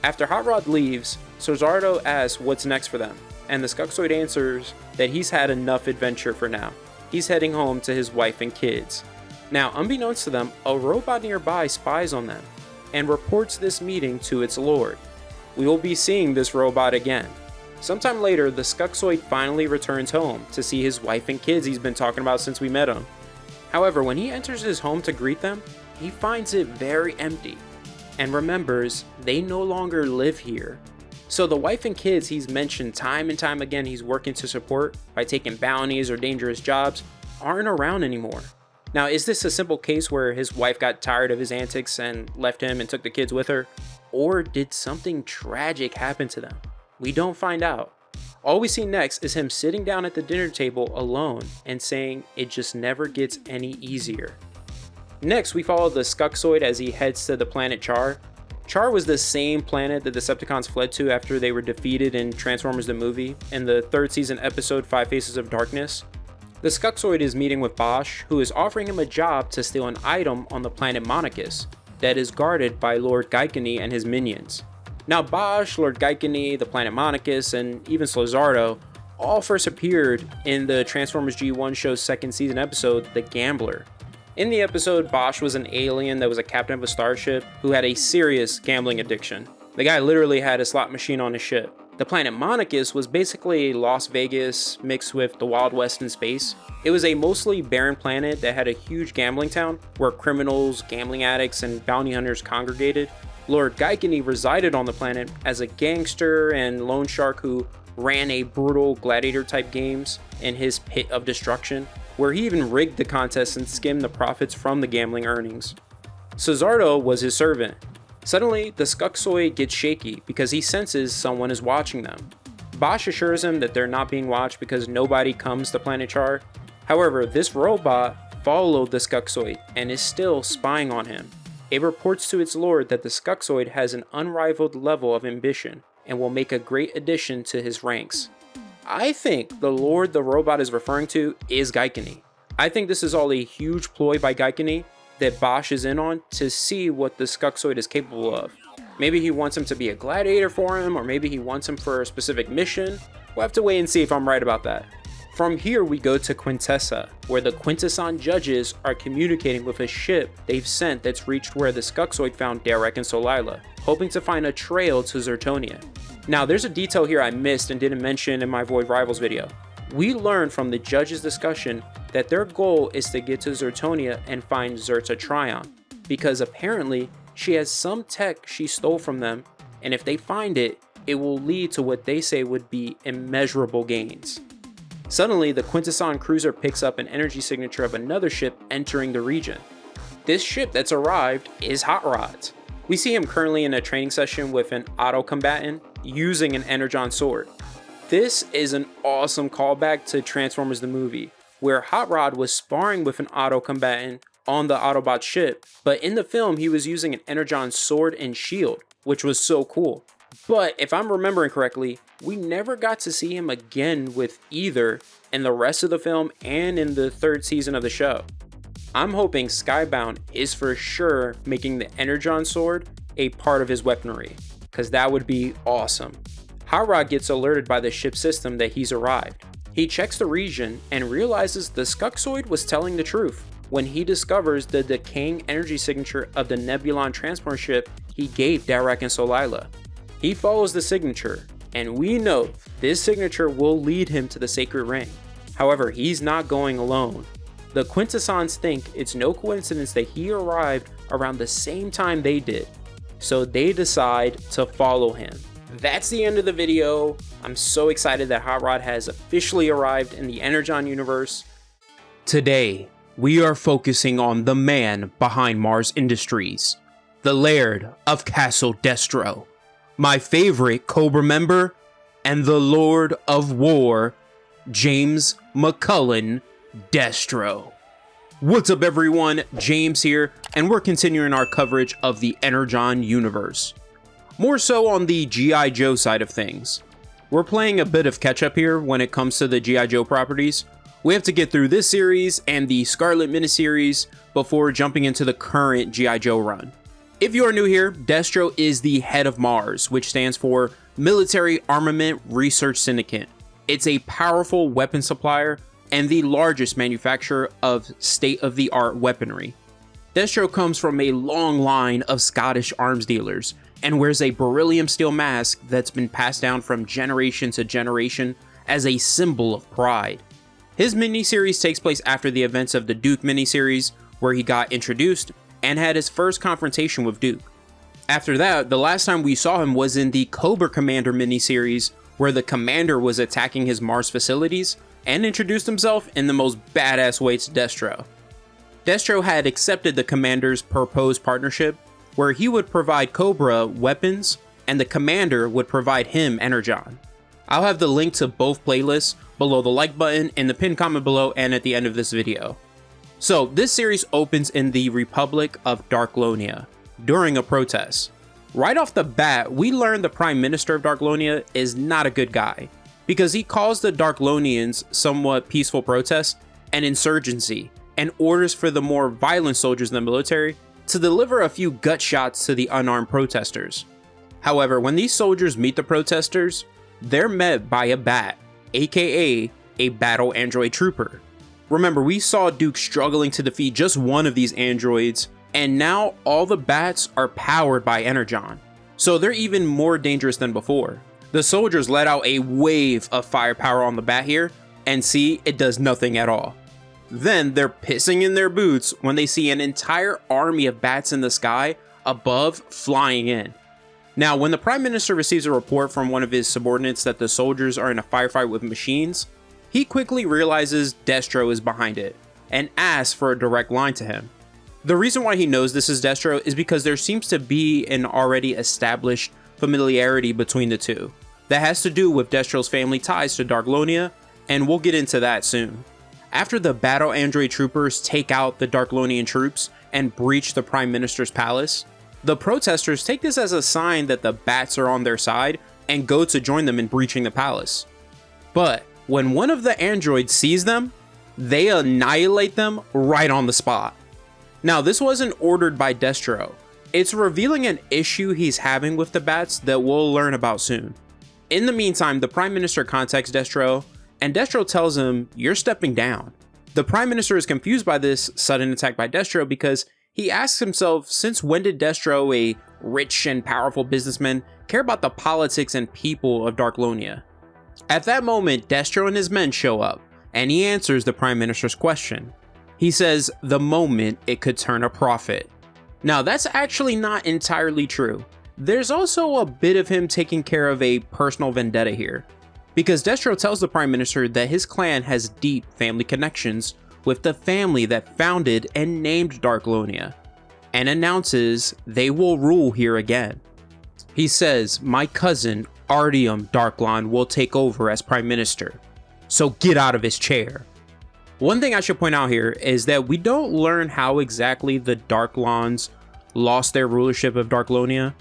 After Hot Rod leaves, Slizardo asks what's next for them, and the Skuxoid answers that he's had enough adventure for now. He's heading home to his wife and kids. Now, unbeknownst to them, a robot nearby spies on them and reports this meeting to its lord. We will be seeing this robot again. Sometime later, the Skuxoid finally returns home to see his wife and kids he's been talking about since we met him. However, when he enters his home to greet them, he finds it very empty and remembers they no longer live here. So the wife and kids he's mentioned time and time again he's working to support by taking bounties or dangerous jobs aren't around anymore. Now, is this a simple case where his wife got tired of his antics and left him and took the kids with her? Or did something tragic happen to them? We don't find out. All we see next is him sitting down at the dinner table alone and saying it just never gets any easier. Next, we follow the Skuxoid as he heads to the planet Char. Char was the same planet that the Decepticons fled to after they were defeated in Transformers the movie in the third season episode 5 Faces of Darkness. The Skuxoid is meeting with Bosch, who is offering him a job to steal an item on the planet Monachus that is guarded by Lord Gaikani and his minions. Now Bosch, Lord Gaikani, the planet Monachus, and even Slizardo all first appeared in the Transformers G1 show's second season episode, The Gambler. In the episode, Bosch was an alien that was a captain of a starship who had a serious gambling addiction. The guy literally had a slot machine on his ship. The planet Monachus was basically Las Vegas mixed with the Wild West in space. It was a mostly barren planet that had a huge gambling town where criminals, gambling addicts, and bounty hunters congregated. Lord Gaikani resided on the planet as a gangster and loan shark who ran a brutal gladiator-type games in his pit of destruction, where he even rigged the contest and skimmed the profits from the gambling earnings. Slizardo was his servant. Suddenly, the Skuxoid gets shaky because he senses someone is watching them. Bosch assures him that they're not being watched because nobody comes to Planet Char. However, this robot followed the Skuxoid and is still spying on him. It reports to its lord that the Skuxoid has an unrivaled level of ambition and will make a great addition to his ranks. I think the lord the robot is referring to is Gaikini. I think this is all a huge ploy by Gaikini that Bosch is in on to see what the Skuxoid is capable of. Maybe he wants him to be a gladiator for him, or maybe he wants him for a specific mission. We'll have to wait and see if I'm right about that. From here we go to Quintessa, where the Quintesson judges are communicating with a ship they've sent that's reached where the Skuxoid found Derek and Solila, hoping to find a trail to Zertonia. Now there's a detail here I missed and didn't mention in my Void Rivals video. We learned from the judges' discussion that their goal is to get to Zertonia and find Zerta Trion, because apparently she has some tech she stole from them, and if they find it, it will lead to what they say would be immeasurable gains. Suddenly, the Quintesson cruiser picks up an energy signature of another ship entering the region. This ship that's arrived is Hot Rod's. We see him currently in a training session with an auto combatant using an Energon sword. This is an awesome callback to Transformers the movie, where Hot Rod was sparring with an auto combatant on the Autobot ship, but in the film he was using an Energon sword and shield, which was so cool. But if I'm remembering correctly, we never got to see him again with either in the rest of the film and in the third season of the show. I'm hoping Skybound is for sure making the Energon sword a part of his weaponry, because that would be awesome. Hot Rod gets alerted by the ship system that he's arrived. He checks the region and realizes the Skuxoid was telling the truth when he discovers the decaying energy signature of the Nebulon transport ship he gave Derek and Solila. He follows the signature, and we know this signature will lead him to the Sacred Ring. However, he's not going alone. The Quintessons think it's no coincidence that he arrived around the same time they did, so they decide to follow him. That's the end of the video. I'm so excited that Hot Rod has officially arrived in the Energon universe. Today, we are focusing on the man behind Mars Industries, the Laird of Castle Destro, my favorite Cobra member, and the Lord of War, James McCullen Destro. What's up everyone, James here, and we're continuing our coverage of the Energon universe. More so on the G.I. Joe side of things. We're playing a bit of catch up here when it comes to the G.I. Joe properties. We have to get through this series and the Scarlett miniseries before jumping into the current G.I. Joe run. If you are new here, Destro is the head of MARS, which stands for Military Armament Research Syndicate. It's a powerful weapon supplier and the largest manufacturer of state-of-the-art weaponry. Destro comes from a long line of Scottish arms dealers and wears a beryllium steel mask that's been passed down from generation to generation as a symbol of pride. His miniseries takes place after the events of the Duke miniseries, where he got introduced and had his first confrontation with Duke. After that, the last time we saw him was in the Cobra Commander miniseries, where the Commander was attacking his Mars facilities and introduced himself in the most badass way to Destro. Destro had accepted the Commander's proposed partnership, where he would provide Cobra weapons and the Commander would provide him Energon. I'll have the link to both playlists below the like button, in the pinned comment below, and at the end of this video. So this series opens in the Republic of Darklonia during a protest. Right off the bat, we learn the Prime Minister of Darklonia is not a good guy, because he calls the Darklonians' somewhat peaceful protests an insurgency and orders for the more violent soldiers in the military to deliver a few gut shots to the unarmed protesters. However, when these soldiers meet the protesters, they're met by a bat, aka a battle android trooper. Remember, we saw Duke struggling to defeat just one of these androids, and now all the bats are powered by Energon, so they're even more dangerous than before. The soldiers let out a wave of firepower on the bat here, and see, it does nothing at all. Then they're pissing in their boots when they see an entire army of bats in the sky above flying in. Now, when the Prime Minister receives a report from one of his subordinates that the soldiers are in a firefight with machines, he quickly realizes Destro is behind it and asks for a direct line to him. The reason why he knows this is Destro is because there seems to be an already established familiarity between the two that has to do with Destro's family ties to Darklonia, and we'll get into that soon. After the battle android troopers take out the Darklonian troops and breach the Prime Minister's palace, the protesters take this as a sign that the bats are on their side and go to join them in breaching the palace. But when one of the androids sees them, they annihilate them right on the spot. Now, this wasn't ordered by Destro. It's revealing an issue he's having with the bats that we'll learn about soon. In the meantime, the Prime Minister contacts Destro, and Destro tells him, "You're stepping down." The Prime Minister is confused by this sudden attack by Destro because he asks himself, since when did Destro, a rich and powerful businessman, care about the politics and people of Darklonia? At that moment, Destro and his men show up, and he answers the Prime Minister's question. He says, the moment it could turn a profit. Now, that's actually not entirely true. There's also a bit of him taking care of a personal vendetta here, because Destro tells the Prime Minister that his clan has deep family connections with the family that founded and named Darklonia, and announces they will rule here again. He says, my cousin Artyom Darklon will take over as Prime Minister, so get out of his chair. One thing I should point out here is that we don't learn how exactly the Darklons lost their rulership of Darklonia.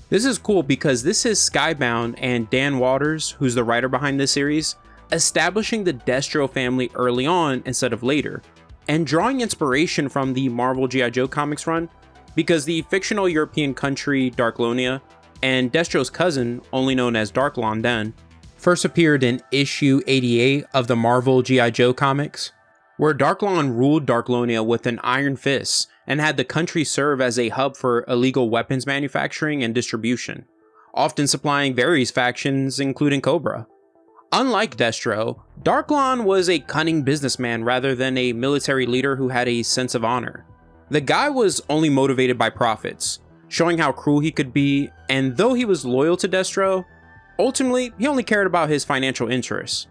This is cool because this is Skybound and Dan Waters, who's the writer behind this series, establishing the Destro family early on instead of later, and drawing inspiration from the Marvel G.I. Joe comics run, because the fictional European country Darklonia and Destro's cousin, only known as Darklon then, first appeared in issue 88 of the Marvel G.I. Joe comics, where Darklon ruled Darklonia with an iron fist and had the country serve as a hub for illegal weapons manufacturing and distribution, often supplying various factions including Cobra. Unlike Destro, Darklon was a cunning businessman rather than a military leader who had a sense of honor. The guy was only motivated by profits, showing how cruel he could be, and though he was loyal to Destro, ultimately he only cared about his financial interests.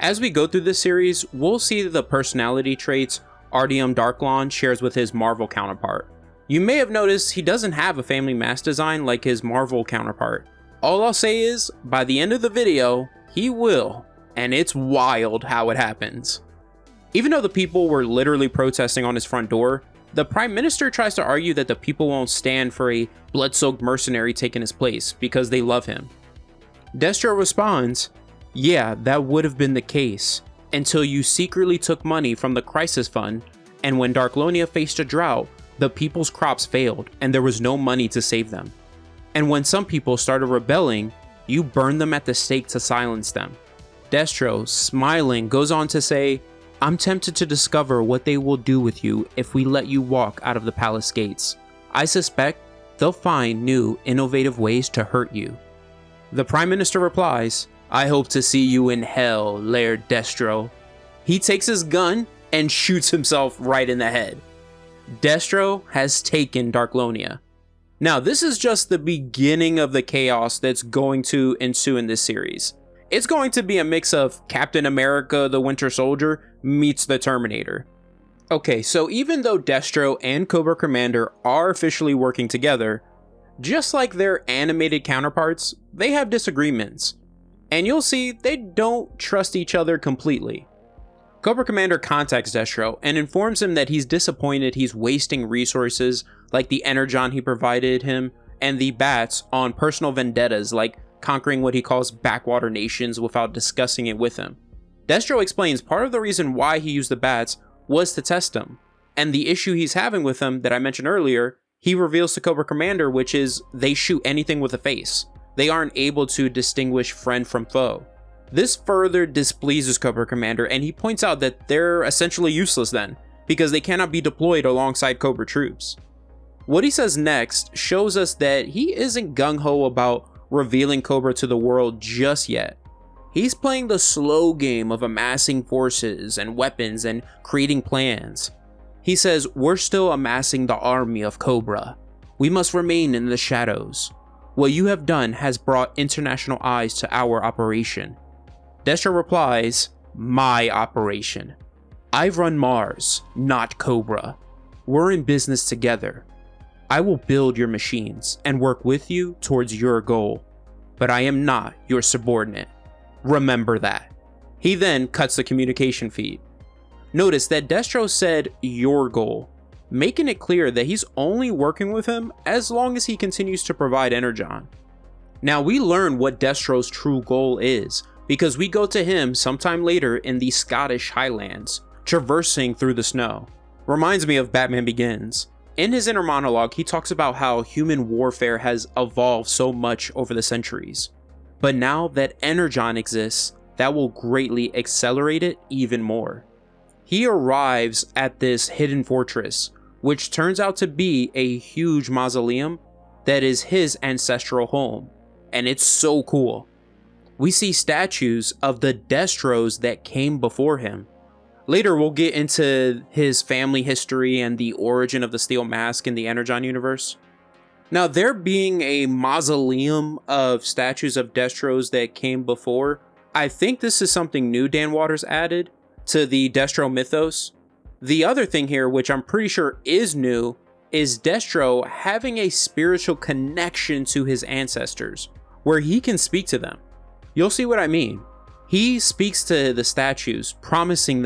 As we go through this series, we'll see the personality traits Artyom Darklon shares with his Marvel counterpart. You may have noticed he doesn't have a family mask design like his Marvel counterpart. All I'll say is, by the end of the video, he will, and it's wild how it happens. Even though the people were literally protesting on his front door, the Prime Minister tries to argue that the people won't stand for a blood-soaked mercenary taking his place because they love him. Destro responds, yeah, that would have been the case, until you secretly took money from the crisis fund, and when Darklonia faced a drought, the people's crops failed and there was no money to save them. And when some people started rebelling, you burned them at the stake to silence them. Destro, smiling, goes on to say, I'm tempted to discover what they will do with you if we let you walk out of the palace gates. I suspect they'll find new, innovative ways to hurt you. The Prime Minister replies, I hope to see you in hell, Laird Destro. He takes his gun and shoots himself right in the head. Destro has taken Darklonia. Now, this is just the beginning of the chaos that's going to ensue in this series. It's going to be a mix of Captain America the Winter Soldier meets the Terminator. Okay, so even though Destro and Cobra Commander are officially working together, just like their animated counterparts, they have disagreements. And you'll see they don't trust each other completely. Cobra Commander contacts Destro and informs him that he's disappointed he's wasting resources like the Energon he provided him and the bats on personal vendettas like conquering what he calls backwater nations without discussing it with him. Destro explains part of the reason why he used the bats was to test them, and the issue he's having with them that I mentioned earlier, he reveals to Cobra Commander, which is they shoot anything with a face. They aren't able to distinguish friend from foe. This further displeases Cobra Commander, and he points out that they're essentially useless then, because they cannot be deployed alongside Cobra troops. What he says next shows us that he isn't gung-ho about revealing Cobra to the world just yet. He's playing the slow game of amassing forces and weapons and creating plans. He says, we're still amassing the army of Cobra. We must remain in the shadows. What you have done has brought international eyes to our operation. Destro replies, my operation. I've run Mars, not Cobra. We're in business together. I will build your machines and work with you towards your goal, but I am not your subordinate. Remember that. He then cuts the communication feed. Notice that Destro said your goal, making it clear that he's only working with him as long as he continues to provide Energon. Now we learn what Destro's true goal is because we go to him sometime later in the Scottish Highlands, traversing through the snow. Reminds me of Batman Begins. In his inner monologue, he talks about how human warfare has evolved so much over the centuries. But now that Energon exists, that will greatly accelerate it even more. He arrives at this hidden fortress, which turns out to be a huge mausoleum that is his ancestral home, and it's so cool. We see statues of the Destros that came before him. Later, we'll get into his family history and the origin of the Steel Mask in the Energon universe. Now, there being a mausoleum of statues of Destros that came before, I think this is something new Dan Waters added to the Destro mythos. The other thing here, which I'm pretty sure is new, is Destro having a spiritual connection to his ancestors, where he can speak to them. You'll see what I mean. He speaks to the statues, promising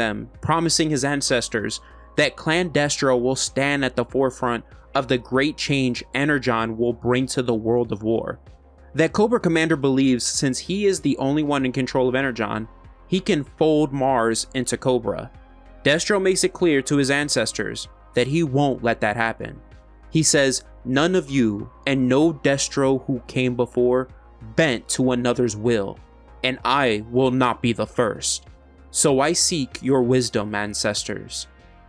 his ancestors that Clan Destro will stand at the forefront of the great change Energon will bring to the world of war. That Cobra Commander believes since he is the only one in control of Energon, he can fold Mars into Cobra. Destro makes it clear to his ancestors that he won't let that happen. He says, "None of you and no Destro who came before bent to another's will, and I will not be the first. So I seek your wisdom, ancestors.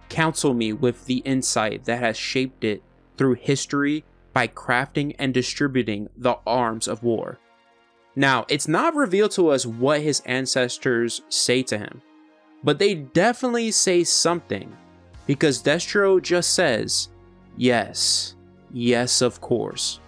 Counsel me with the insight that has shaped it through history by crafting and distributing the arms of war." Now, it's not revealed to us what his ancestors say to him, but they definitely say something, because Destro just says, "Yes, yes, of course."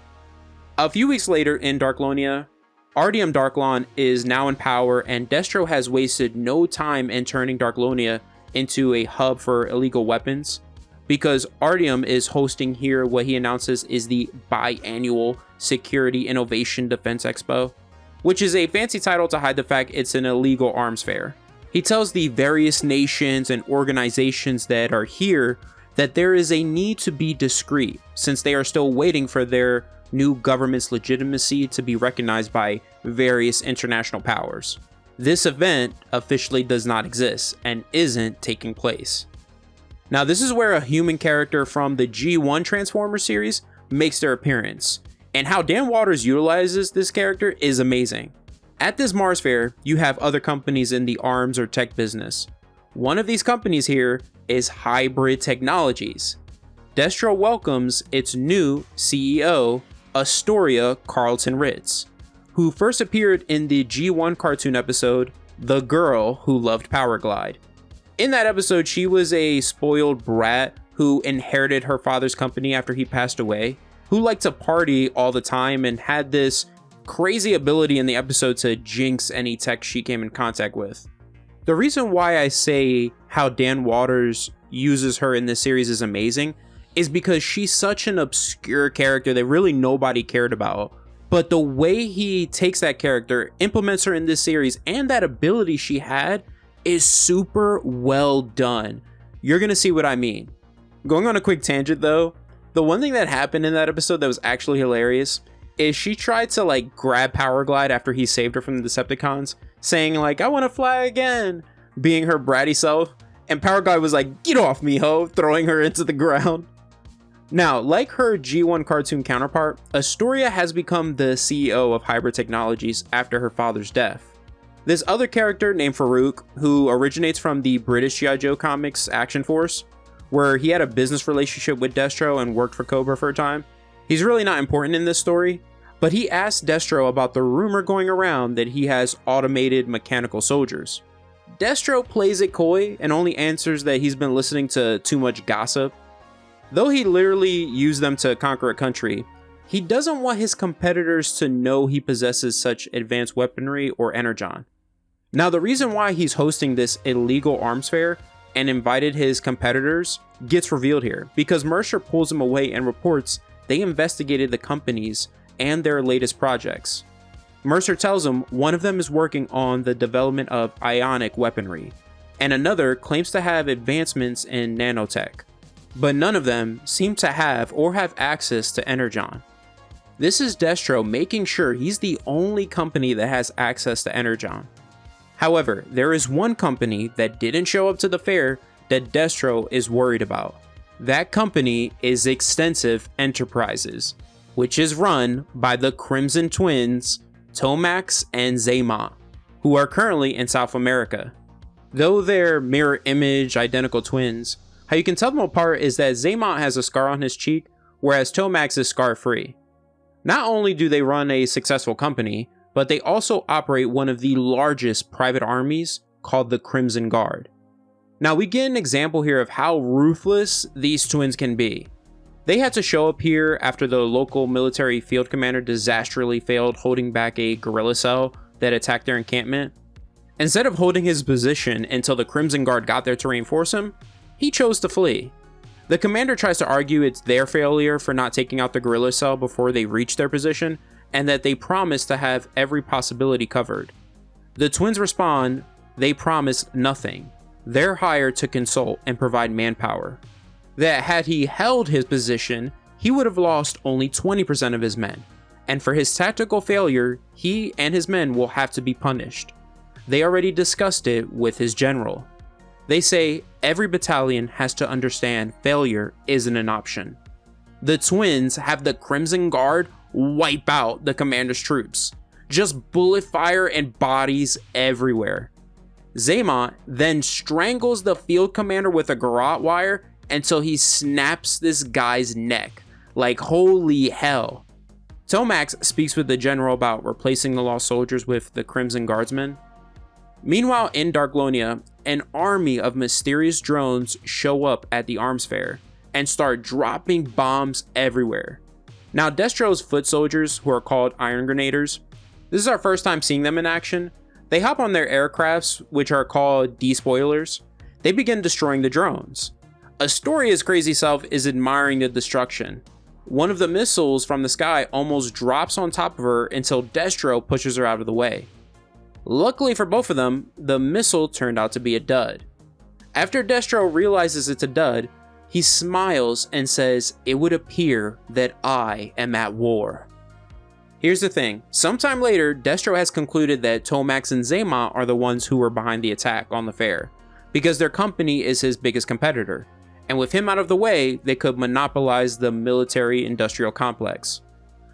A few weeks later in Darklonia, Artyom Darklon is now in power, and Destro has wasted no time in turning Darklonia into a hub for illegal weapons, because Artyom is hosting here what he announces is the biannual Security Innovation Defense Expo, which is a fancy title to hide the fact it's an illegal arms fair. He tells the various nations and organizations that are here that there is a need to be discreet, since they are still waiting for their new government's legitimacy to be recognized by various international powers. This event officially does not exist and isn't taking place. Now, this is where a human character from the G1 Transformers series makes their appearance, and how Dan Waters utilizes this character is amazing. At this Mars fair, you have other companies in the arms or tech business. One of these companies here is Hybrid Technologies. Destro welcomes its new CEO, Astoria Carlton Ritz, who first appeared in the G1 cartoon episode, The Girl Who Loved Powerglide. In that episode, she was a spoiled brat who inherited her father's company after he passed away, who liked to party all the time and had this crazy ability in the episode to jinx any tech she came in contact with. The reason why I say how Dan Waters uses her in this series is amazing is because she's such an obscure character that really nobody cared about. But the way he takes that character, implements her in this series, and that ability she had is super well done. You're gonna see what I mean. Going on a quick tangent though, the one thing that happened in that episode that was actually hilarious is she tried to grab Powerglide after he saved her from the Decepticons, saying "I want to fly again," being her bratty self, and Powerglide was like, "Get off me, ho," throwing her into the ground. Now, like her G1 cartoon counterpart, Astoria has become the CEO of Hybrid Technologies after her father's death. This other character named Farouk, who originates from the British G.I. Joe comics Action Force, where he had a business relationship with Destro and worked for Cobra for a time. He's really not important in this story, but he asked Destro about the rumor going around that he has automated mechanical soldiers. Destro plays it coy and only answers that he's been listening to too much gossip. Though he literally used them to conquer a country, he doesn't want his competitors to know he possesses such advanced weaponry or energon. Now, the reason why he's hosting this illegal arms fair and invited his competitors gets revealed here, because Mercer pulls him away and reports they investigated the companies and their latest projects. Mercer tells him one of them is working on the development of ionic weaponry, and another claims to have advancements in nanotech, but none of them seem to have or have access to Energon. This is Destro making sure he's the only company that has access to Energon. However, there is one company that didn't show up to the fair that Destro is worried about. That company is Extensive Enterprises, which is run by the Crimson Twins, Tomax and Xamot, who are currently in South America. Though they're mirror image identical twins, how you can tell them apart is that Xamot has a scar on his cheek, whereas Tomax is scar-free. Not only do they run a successful company, but they also operate one of the largest private armies called the Crimson Guard. Now we get an example here of how ruthless these twins can be. They had to show up here after the local military field commander disastrously failed holding back a guerrilla cell that attacked their encampment. Instead of holding his position until the Crimson Guard got there to reinforce him, he chose to flee. The commander tries to argue it's their failure for not taking out the guerrilla cell before they reach their position, and that they promised to have every possibility covered. The twins respond, they promised nothing. They're hired to consult and provide manpower. That had he held his position, he would have lost only 20% of his men, and for his tactical failure, he and his men will have to be punished. They already discussed it with his general. They say every battalion has to understand failure isn't an option. The twins have the Crimson Guard wipe out the commander's troops. Just bullet fire and bodies everywhere. Xamot then strangles the field commander with a garrote wire until he snaps this guy's neck. Like holy hell. Tomax speaks with the general about replacing the lost soldiers with the Crimson Guardsmen. Meanwhile, in Darklonia, an army of mysterious drones show up at the arms fair and start dropping bombs everywhere. Now, Destro's foot soldiers, who are called Iron Grenaders, this is our first time seeing them in action. They hop on their aircrafts, which are called despoilers. They begin destroying the drones. Astoria's crazy self is admiring the destruction. One of the missiles from the sky almost drops on top of her until Destro pushes her out of the way. Luckily for both of them, the missile turned out to be a dud. After Destro realizes it's a dud, he smiles and says, "It would appear that I am at war." Here's the thing, sometime later, Destro has concluded that Tomax and Xamot are the ones who were behind the attack on the fair, because their company is his biggest competitor, and with him out of the way, they could monopolize the military-industrial complex.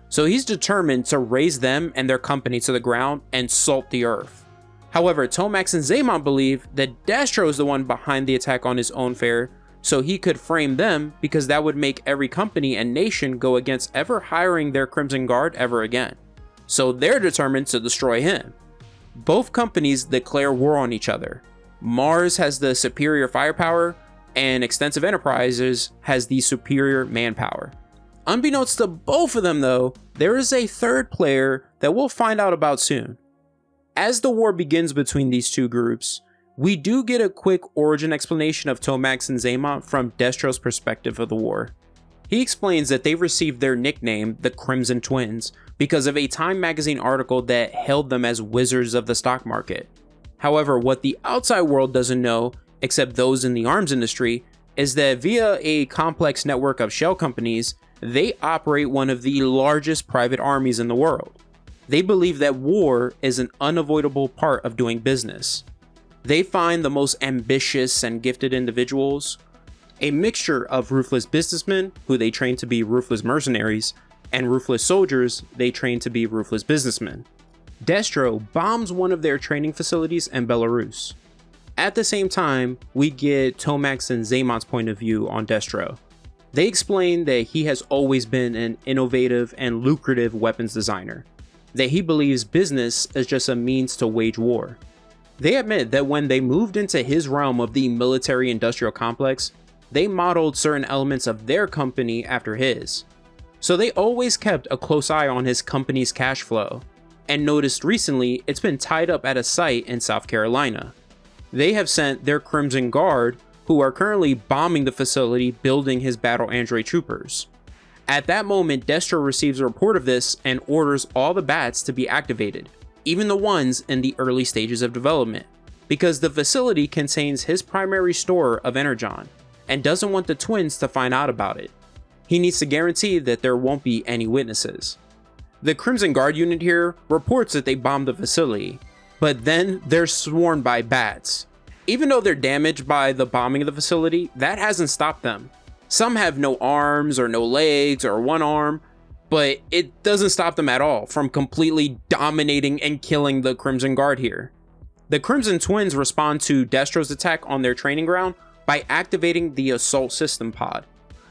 So he's determined to raze them and their company to the ground and salt the earth. However, Tomax and Xamot believe that Destro is the one behind the attack on his own fair, so he could frame them because that would make every company and nation go against ever hiring their Crimson Guard ever again. So they're determined to destroy him. Both companies declare war on each other. Mars has the superior firepower, and Extensive Enterprises has the superior manpower. Unbeknownst to both of them though, there is a third player that we'll find out about soon. As the war begins between these two groups, we do get a quick origin explanation of Tomax and Xamot from Destro's perspective of the war. He explains that they received their nickname, the Crimson Twins, because of a Time magazine article that hailed them as wizards of the stock market. However, what the outside world doesn't know, except those in the arms industry, is that via a complex network of shell companies, they operate one of the largest private armies in the world. They believe that war is an unavoidable part of doing business. They find the most ambitious and gifted individuals, a mixture of ruthless businessmen who they train to be ruthless mercenaries, and ruthless soldiers they train to be ruthless businessmen. Destro bombs one of their training facilities in Belarus. At the same time, we get Tomax and Xamot's point of view on Destro. They explain that he has always been an innovative and lucrative weapons designer, that he believes business is just a means to wage war. They admit that when they moved into his realm of the military-industrial complex, they modeled certain elements of their company after his. So they always kept a close eye on his company's cash flow, and noticed recently it's been tied up at a site in South Carolina. They have sent their Crimson Guard, who are currently bombing the facility building his battle android troopers. At that moment, Destro receives a report of this and orders all the bats to be activated, even the ones in the early stages of development, because the facility contains his primary store of Energon, and doesn't want the twins to find out about it. He needs to guarantee that there won't be any witnesses. The Crimson Guard unit here reports that they bombed the facility. but then they're swarmed by bats. Even though they're damaged by the bombing of the facility, that hasn't stopped them. Some have no arms or no legs or one arm, but it doesn't stop them at all from completely dominating and killing the Crimson Guard here. The Crimson Twins respond to Destro's attack on their training ground by activating the Assault System Pod.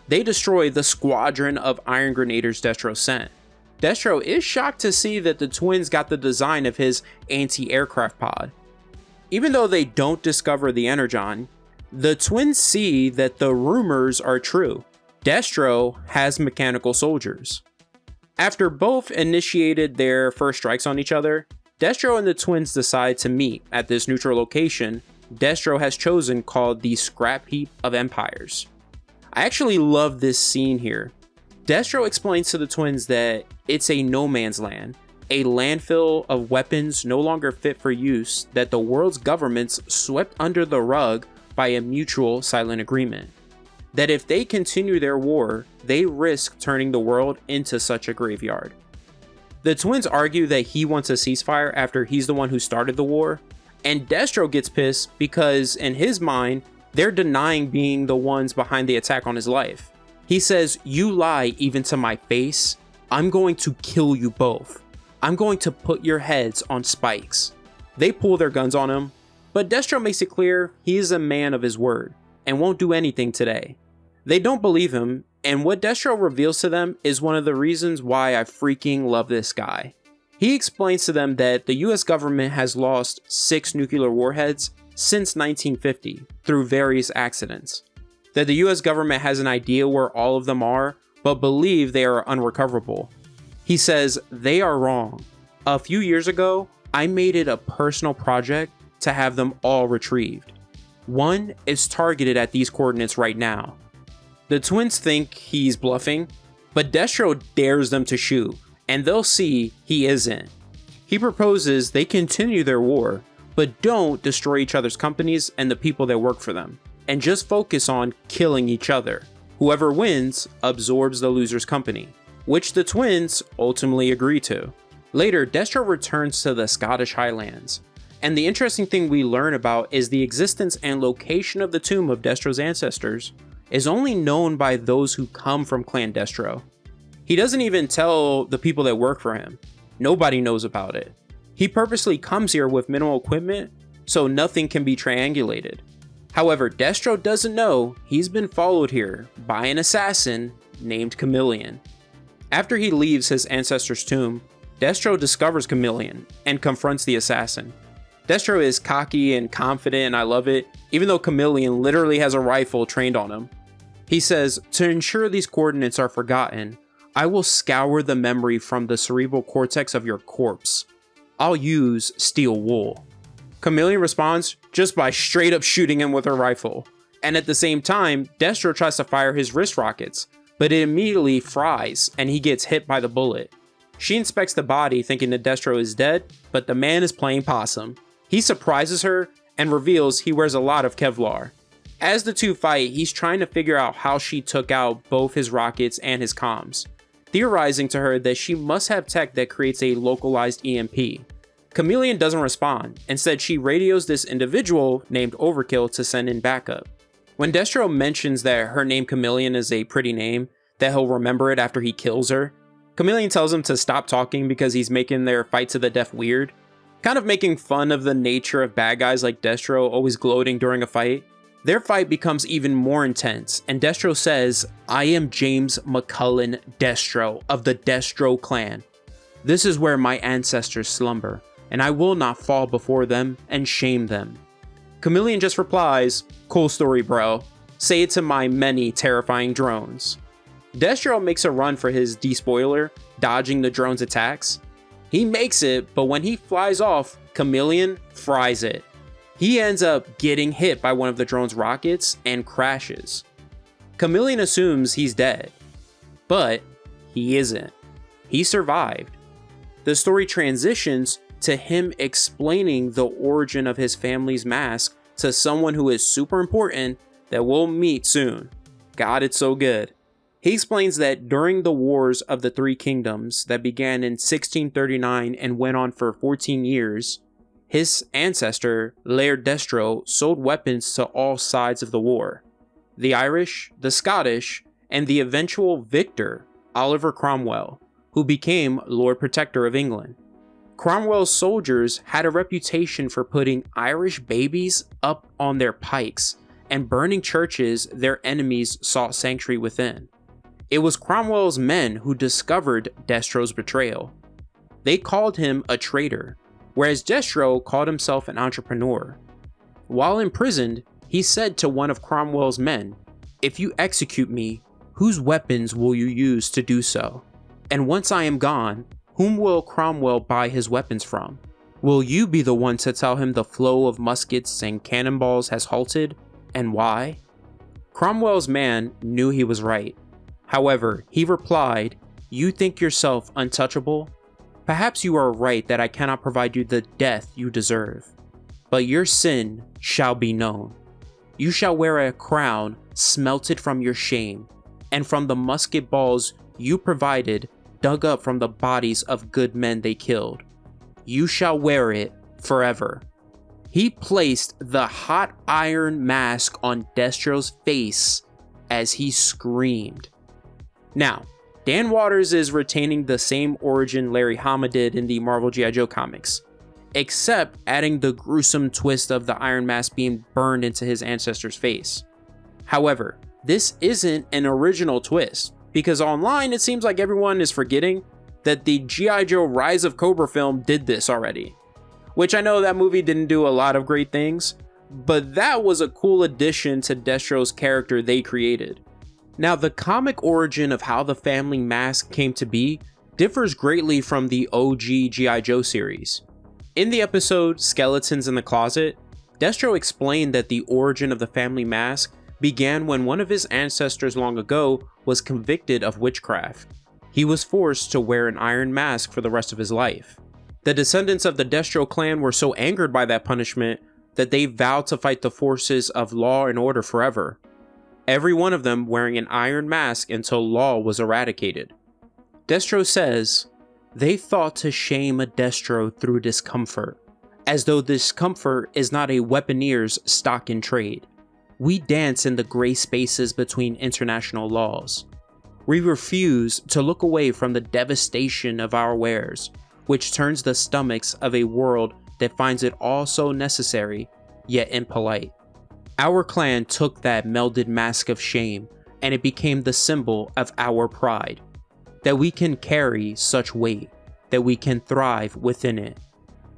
They destroy the squadron of Iron Grenadiers Destro sent. Destro is shocked to see that the Twins got the design of his anti-aircraft pod. Even though they don't discover the Energon, the Twins see that the rumors are true. Destro has mechanical soldiers. After both initiated their first strikes on each other, Destro and the Twins decide to meet at this neutral location Destro has chosen called the Scrap Heap of Empires. I actually love this scene here. Destro explains to the Twins that it's a no man's land, a landfill of weapons no longer fit for use that the world's governments swept under the rug by a mutual silent agreement. That if they continue their war, they risk turning the world into such a graveyard. The Twins argue that he wants a ceasefire after he's the one who started the war, and Destro gets pissed because in his mind, they're denying being the ones behind the attack on his life. He says, "You lie even to my face. I'm going to kill you both. I'm going to put your heads on spikes." They pull their guns on him, but Destro makes it clear he is a man of his word and won't do anything today. They don't believe him, and what Destro reveals to them is one of the reasons why I freaking love this guy. He explains to them that the US government has lost 6 nuclear warheads since 1950 through various accidents. That the US government has an idea where all of them are, but believe they are unrecoverable. He says, "They are wrong. A few years ago, I made it a personal project to have them all retrieved. One is targeted at these coordinates right now." The Twins think he's bluffing, but Destro dares them to shoot, and they'll see he isn't. He proposes they continue their war, but don't destroy each other's companies and the people that work for them, and just focus on killing each other. Whoever wins absorbs the loser's company, which the Twins ultimately agree to. Later, Destro returns to the Scottish Highlands, and the interesting thing we learn about is the existence and location of the tomb of Destro's ancestors is only known by those who come from Clan Destro. He doesn't even tell the people that work for him. Nobody knows about it. He purposely comes here with minimal equipment, so nothing can be triangulated. However, Destro doesn't know he's been followed here by an assassin named Chameleon. After he leaves his ancestor's tomb, Destro discovers Chameleon and confronts the assassin. Destro is cocky and confident, and I love it, even though Chameleon literally has a rifle trained on him. He says, "To ensure these coordinates are forgotten, I will scour the memory from the cerebral cortex of your corpse. I'll use steel wool." Chameleon responds just by straight up shooting him with her rifle. And at the same time, Destro tries to fire his wrist rockets, but it immediately fries and he gets hit by the bullet. She inspects the body thinking that Destro is dead, but the man is playing possum. He surprises her and reveals he wears a lot of Kevlar. As the two fight, he's trying to figure out how she took out both his rockets and his comms, theorizing to her that she must have tech that creates a localized EMP. Chameleon doesn't respond. Instead, she radios this individual named Overkill to send in backup. When Destro mentions that her name Chameleon is a pretty name, that he'll remember it after he kills her, Chameleon tells him to stop talking because he's making their fight to the death weird, kind of making fun of the nature of bad guys like Destro always gloating during a fight. Their fight becomes even more intense, and Destro says, "I am James McCullen Destro of the Destro clan. This is where my ancestors slumber, and I will not fall before them and shame them." Chameleon just replies, "Cool story, bro. Say it to my many terrifying drones." Destro makes a run for his despoiler, dodging the drone's attacks. He makes it, but when he flies off, Chameleon fries it. He ends up getting hit by one of the drone's rockets and crashes. Chameleon assumes he's dead, but he isn't. He survived. The story transitions to him explaining the origin of his family's mask to someone who is super important that we'll meet soon. God, it's so good. He explains that during the Wars of the Three Kingdoms that began in 1639 and went on for 14 years, His ancestor, Laird Destro, sold weapons to all sides of the war. The Irish, the Scottish, and the eventual victor, Oliver Cromwell, who became Lord Protector of England. Cromwell's soldiers had a reputation for putting Irish babies up on their pikes and burning churches their enemies sought sanctuary within. It was Cromwell's men who discovered Destro's betrayal. They called him a traitor, whereas Destro called himself an entrepreneur. While imprisoned, he said to one of Cromwell's men, "If you execute me, whose weapons will you use to do so? And once I am gone, whom will Cromwell buy his weapons from? Will you be the one to tell him the flow of muskets and cannonballs has halted, and why?" Cromwell's man knew he was right. However, he replied, "You think yourself untouchable? Perhaps you are right that I cannot provide you the death you deserve. But your sin shall be known. You shall wear a crown smelted from your shame, and from the musket balls you provided, dug up from the bodies of good men they killed. You shall wear it forever." He placed the hot iron mask on Destro's face as he screamed. Now, Dan Waters is retaining the same origin Larry Hama did in the Marvel G.I. Joe comics, except adding the gruesome twist of the Iron Mask being burned into his ancestor's face. However, this isn't an original twist, because online it seems like everyone is forgetting that the G.I. Joe Rise of Cobra film did this already. Which I know that movie didn't do a lot of great things, but that was a cool addition to Destro's character they created. Now, the comic origin of how the family mask came to be differs greatly from the OG G.I. Joe series. In the episode Skeletons in the Closet, Destro explained that the origin of the family mask began when one of his ancestors long ago was convicted of witchcraft. He was forced to wear an iron mask for the rest of his life. The descendants of the Destro clan were so angered by that punishment that they vowed to fight the forces of law and order forever, every one of them wearing an iron mask until law was eradicated. Destro says, "They thought to shame a Destro through discomfort, as though discomfort is not a weaponeer's stock in trade. We dance in the gray spaces between international laws. We refuse to look away from the devastation of our wares, which turns the stomachs of a world that finds it all so necessary, yet impolite. Our clan took that melded mask of shame, and it became the symbol of our pride, that we can carry such weight, that we can thrive within it.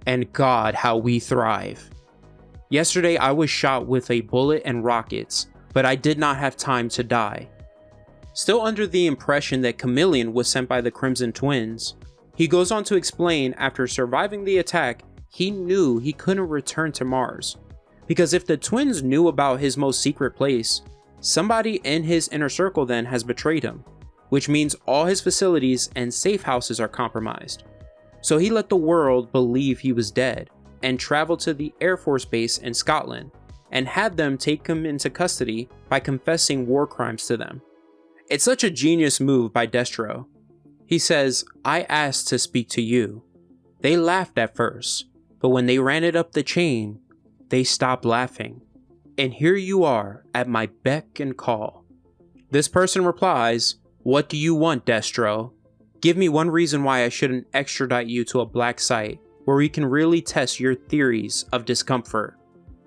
And God, how we thrive. Yesterday I was shot with a bullet and rockets, but I did not have time to die." Still under the impression that Chameleon was sent by the Crimson Twins, he goes on to explain after surviving the attack, he knew he couldn't return to Mars, because if the twins knew about his most secret place, somebody in his inner circle then has betrayed him, which means all his facilities and safe houses are compromised. So he let the world believe he was dead, and traveled to the Air Force Base in Scotland, and had them take him into custody by confessing war crimes to them. It's such a genius move by Destro. He says, "I asked to speak to you. They laughed at first, but when they ran it up the chain, they stopped laughing. And here you are at my beck and call." This person replies, "What do you want, Destro? Give me one reason why I shouldn't extradite you to a black site where we can really test your theories of discomfort."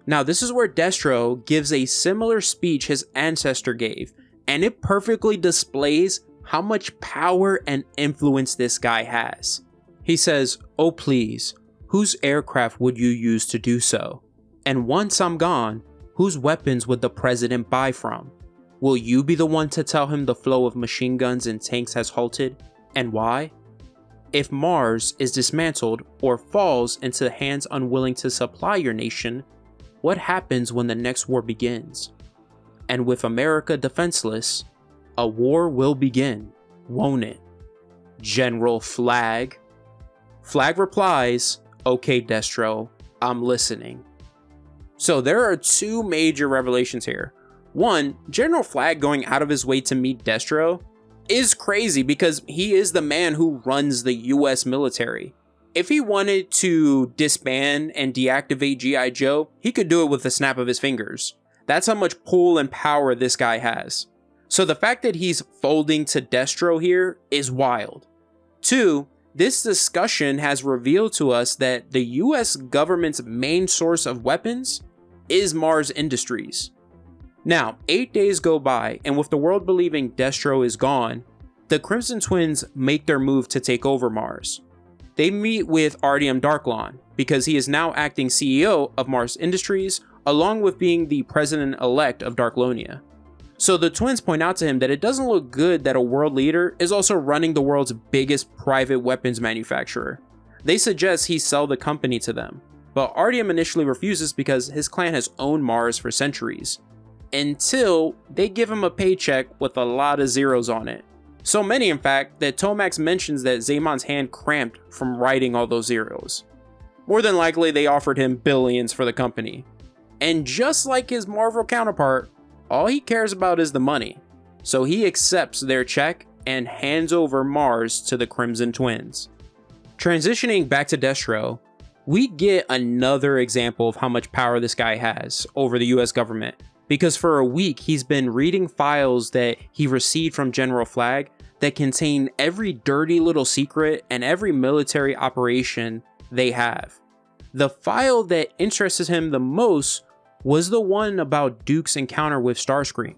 Now, this is where Destro gives a similar speech his ancestor gave, and it perfectly displays how much power and influence this guy has. He says, "Oh please, whose aircraft would you use to do so? And once I'm gone, whose weapons would the president buy from? Will you be the one to tell him the flow of machine guns and tanks has halted, and why? If Mars is dismantled or falls into hands unwilling to supply your nation, what happens when the next war begins? And with America defenseless, a war will begin, won't it? General Flag." Flag replies, "Okay, Destro, I'm listening." So there are two major revelations here. One, General Flag going out of his way to meet Destro is crazy because he is the man who runs the US military. If he wanted to disband and deactivate G.I. Joe, he could do it with the snap of his fingers. That's how much pull and power this guy has. So the fact that he's folding to Destro here is wild. 2, this discussion has revealed to us that the US government's main source of weapons is Mars Industries. Now, 8 days go by, and with the world believing Destro is gone, the Crimson Twins make their move to take over Mars. They meet with Artyom Darklon, because he is now acting CEO of Mars Industries, along with being the president-elect of Darklonia. So the twins point out to him that it doesn't look good that a world leader is also running the world's biggest private weapons manufacturer. They suggest he sell the company to them, but Artyom initially refuses because his clan has owned Mars for centuries, until they give him a paycheck with a lot of zeros on it. So many, in fact, that Tomax mentions that Zamon's hand cramped from writing all those zeros. More than likely, they offered him billions for the company. And just like his Marvel counterpart, all he cares about is the money. So he accepts their check and hands over Mars to the Crimson Twins. Transitioning back to Destro, we get another example of how much power this guy has over the US government. Because for a week, he's been reading files that he received from General Flagg that contain every dirty little secret and every military operation they have. The file that interested him the most was the one about Duke's encounter with Starscream.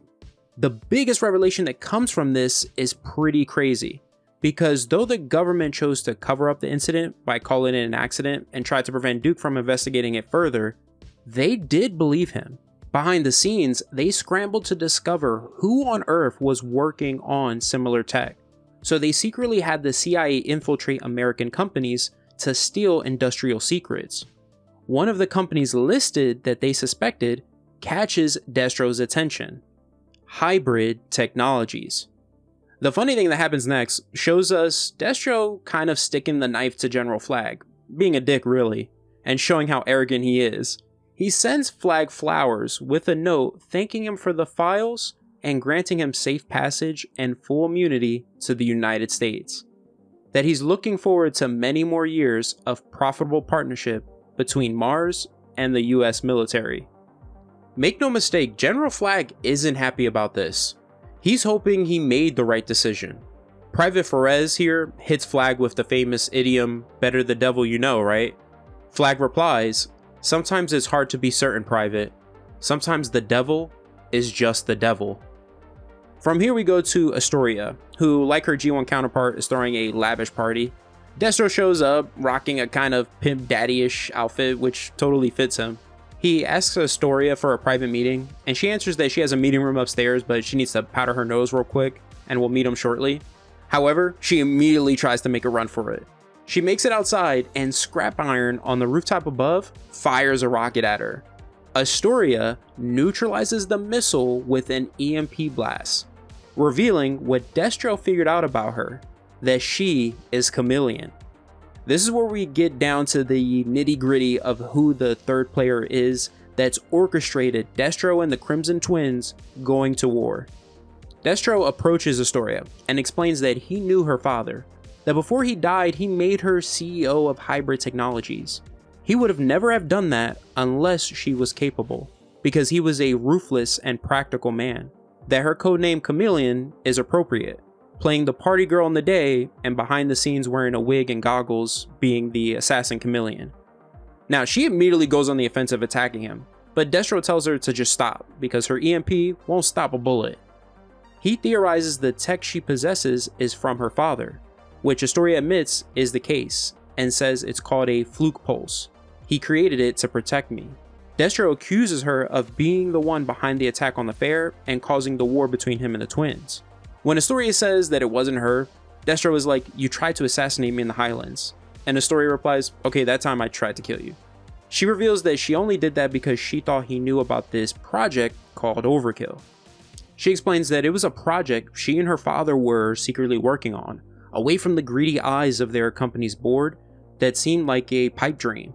The biggest revelation that comes from this is pretty crazy, because though the government chose to cover up the incident by calling it an accident and tried to prevent Duke from investigating it further, they did believe him. Behind the scenes, they scrambled to discover who on Earth was working on similar tech. So they secretly had the CIA infiltrate American companies to steal industrial secrets. One of the companies listed that they suspected catches Destro's attention: Hybrid Technologies. The funny thing that happens next shows us Destro kind of sticking the knife to General Flagg, being a dick really, and showing how arrogant he is. He sends Flagg flowers with a note thanking him for the files and granting him safe passage and full immunity to the United States. That he's looking forward to many more years of profitable partnership between Mars and the US military. Make no mistake, General Flagg isn't happy about this. He's hoping he made the right decision. Private Ferez here hits Flagg with the famous idiom, "better the devil you know, right?" Flagg replies, "Sometimes it's hard to be certain, Private. Sometimes the devil is just the devil." From here we go to Astoria, who, like her G1 counterpart, is throwing a lavish party. Destro shows up, rocking a kind of pimp daddy-ish outfit, which totally fits him. He asks Astoria for a private meeting, and she answers that she has a meeting room upstairs, but she needs to powder her nose real quick, and will meet him shortly. However, she immediately tries to make a run for it. She makes it outside, and Scrap Iron on the rooftop above fires a rocket at her. Astoria neutralizes the missile with an EMP blast, revealing what Destro figured out about her: that she is Chameleon. This is where we get down to the nitty-gritty of who the third player is that's orchestrated Destro and the Crimson Twins going to war. Destro approaches Astoria and explains that he knew her father, that before he died he made her CEO of Hybrid Technologies. He would have never have done that unless she was capable, because he was a ruthless and practical man. That her codename Chameleon is appropriate, playing the party girl in the day and behind the scenes wearing a wig and goggles being the assassin Chameleon. Now she immediately goes on the offensive attacking him, but Destro tells her to just stop because her EMP won't stop a bullet. He theorizes the tech she possesses is from her father, which Astoria admits is the case and says it's called a fluke pulse. He created it to protect me. Destro accuses her of being the one behind the attack on the fair and causing the war between him and the twins. When Astoria says that it wasn't her, Destro is like, "You tried to assassinate me in the Highlands." And Astoria replies, "Okay, that time I tried to kill you." She reveals that she only did that because she thought he knew about this project called Overkill. She explains that it was a project she and her father were secretly working on, away from the greedy eyes of their company's board that seemed like a pipe dream.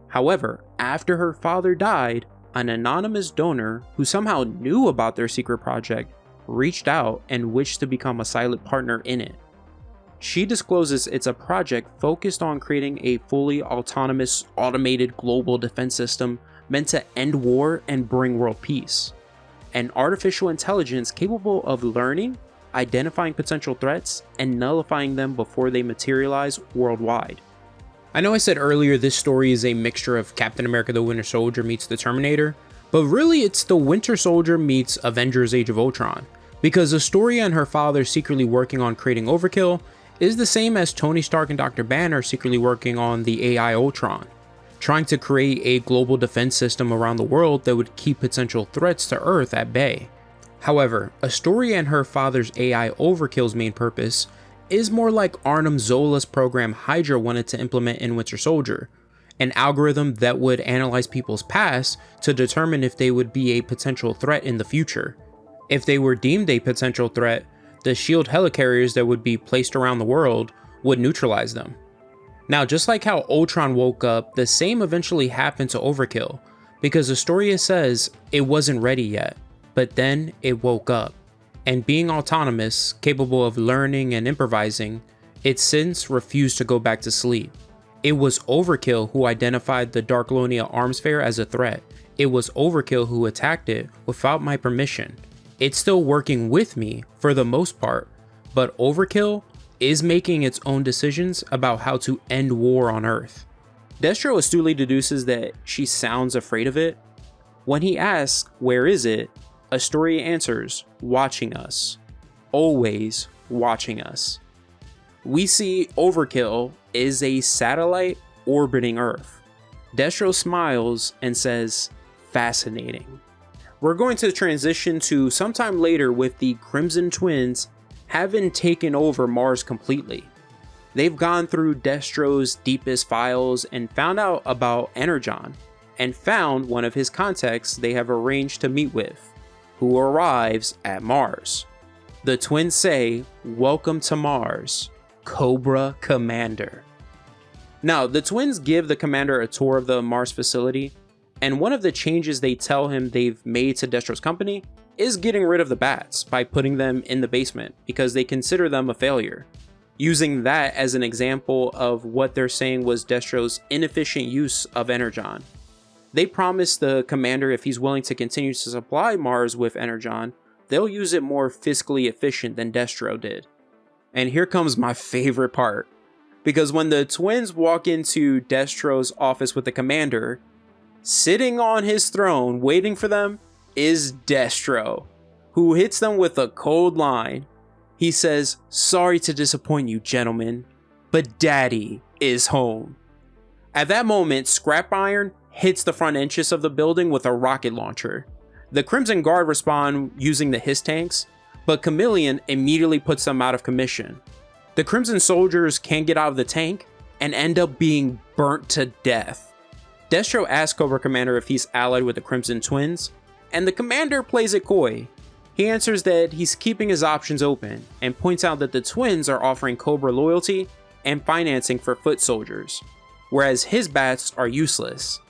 However, after her father died, an anonymous donor who somehow knew about their secret project reached out and wished to become a silent partner in it. she discloses it's a project focused on creating a fully autonomous, automated global defense system meant to end war and bring world peace. An artificial intelligence capable of learning, identifying potential threats, and nullifying them before they materialize worldwide. I know I said earlier this story is a mixture of Captain America the Winter Soldier meets the Terminator, but really it's the Winter Soldier meets Avengers Age of Ultron, because Astoria and her father secretly working on creating Overkill is the same as Tony Stark and Dr. Banner secretly working on the AI Ultron, trying to create a global defense system around the world that would keep potential threats to Earth at bay. However, Astoria and her father's AI Overkill's main purpose is more like Arnim Zola's program Hydra wanted to implement in Winter Soldier, an algorithm that would analyze people's past to determine if they would be a potential threat in the future. If they were deemed a potential threat, the S.H.I.E.L.D. helicarriers that would be placed around the world would neutralize them. Now, just like how Ultron woke up, the same eventually happened to Overkill, because Astoria says it wasn't ready yet, but then it woke up. And being autonomous, capable of learning and improvising, it since refused to go back to sleep. It was Overkill who identified the Darklonia arms fair as a threat. It was Overkill who attacked it without my permission. It's still working with me for the most part, but Overkill is making its own decisions about how to end war on Earth. Destro astutely deduces that she sounds afraid of it. When he asks, "Where is it?" Astoria answers, "Watching us. Always watching us." We see Overkill is a satellite orbiting Earth. Destro smiles and says, "Fascinating." We're going to transition to sometime later with the Crimson Twins having taken over Mars completely. They've gone through Destro's deepest files and found out about Energon, and found one of his contacts they have arranged to meet with, who arrives at Mars. The twins say, "Welcome to Mars, Cobra Commander." Now, the twins give the commander a tour of the Mars facility, and one of the changes they tell him they've made to Destro's company is getting rid of the bats by putting them in the basement because they consider them a failure, using that as an example of what they're saying was Destro's inefficient use of Energon. They promise the commander if he's willing to continue to supply Mars with Energon, they'll use it more fiscally efficient than Destro did. And here comes my favorite part, because when the twins walk into Destro's office with the commander, sitting on his throne waiting for them is Destro, who hits them with a cold line. He says, "Sorry to disappoint you, gentlemen, but Daddy is home." At that moment, Scrap Iron hits the front entrance of the building with a rocket launcher. The Crimson Guard respond using the Hiss tanks, but Chameleon immediately puts them out of commission. The Crimson soldiers can't get out of the tank and end up being burnt to death. Destro asks Cobra Commander if he's allied with the Crimson Twins, and the commander plays it coy. He answers that he's keeping his options open, and points out that the twins are offering Cobra loyalty and financing for foot soldiers, whereas his bats are useless.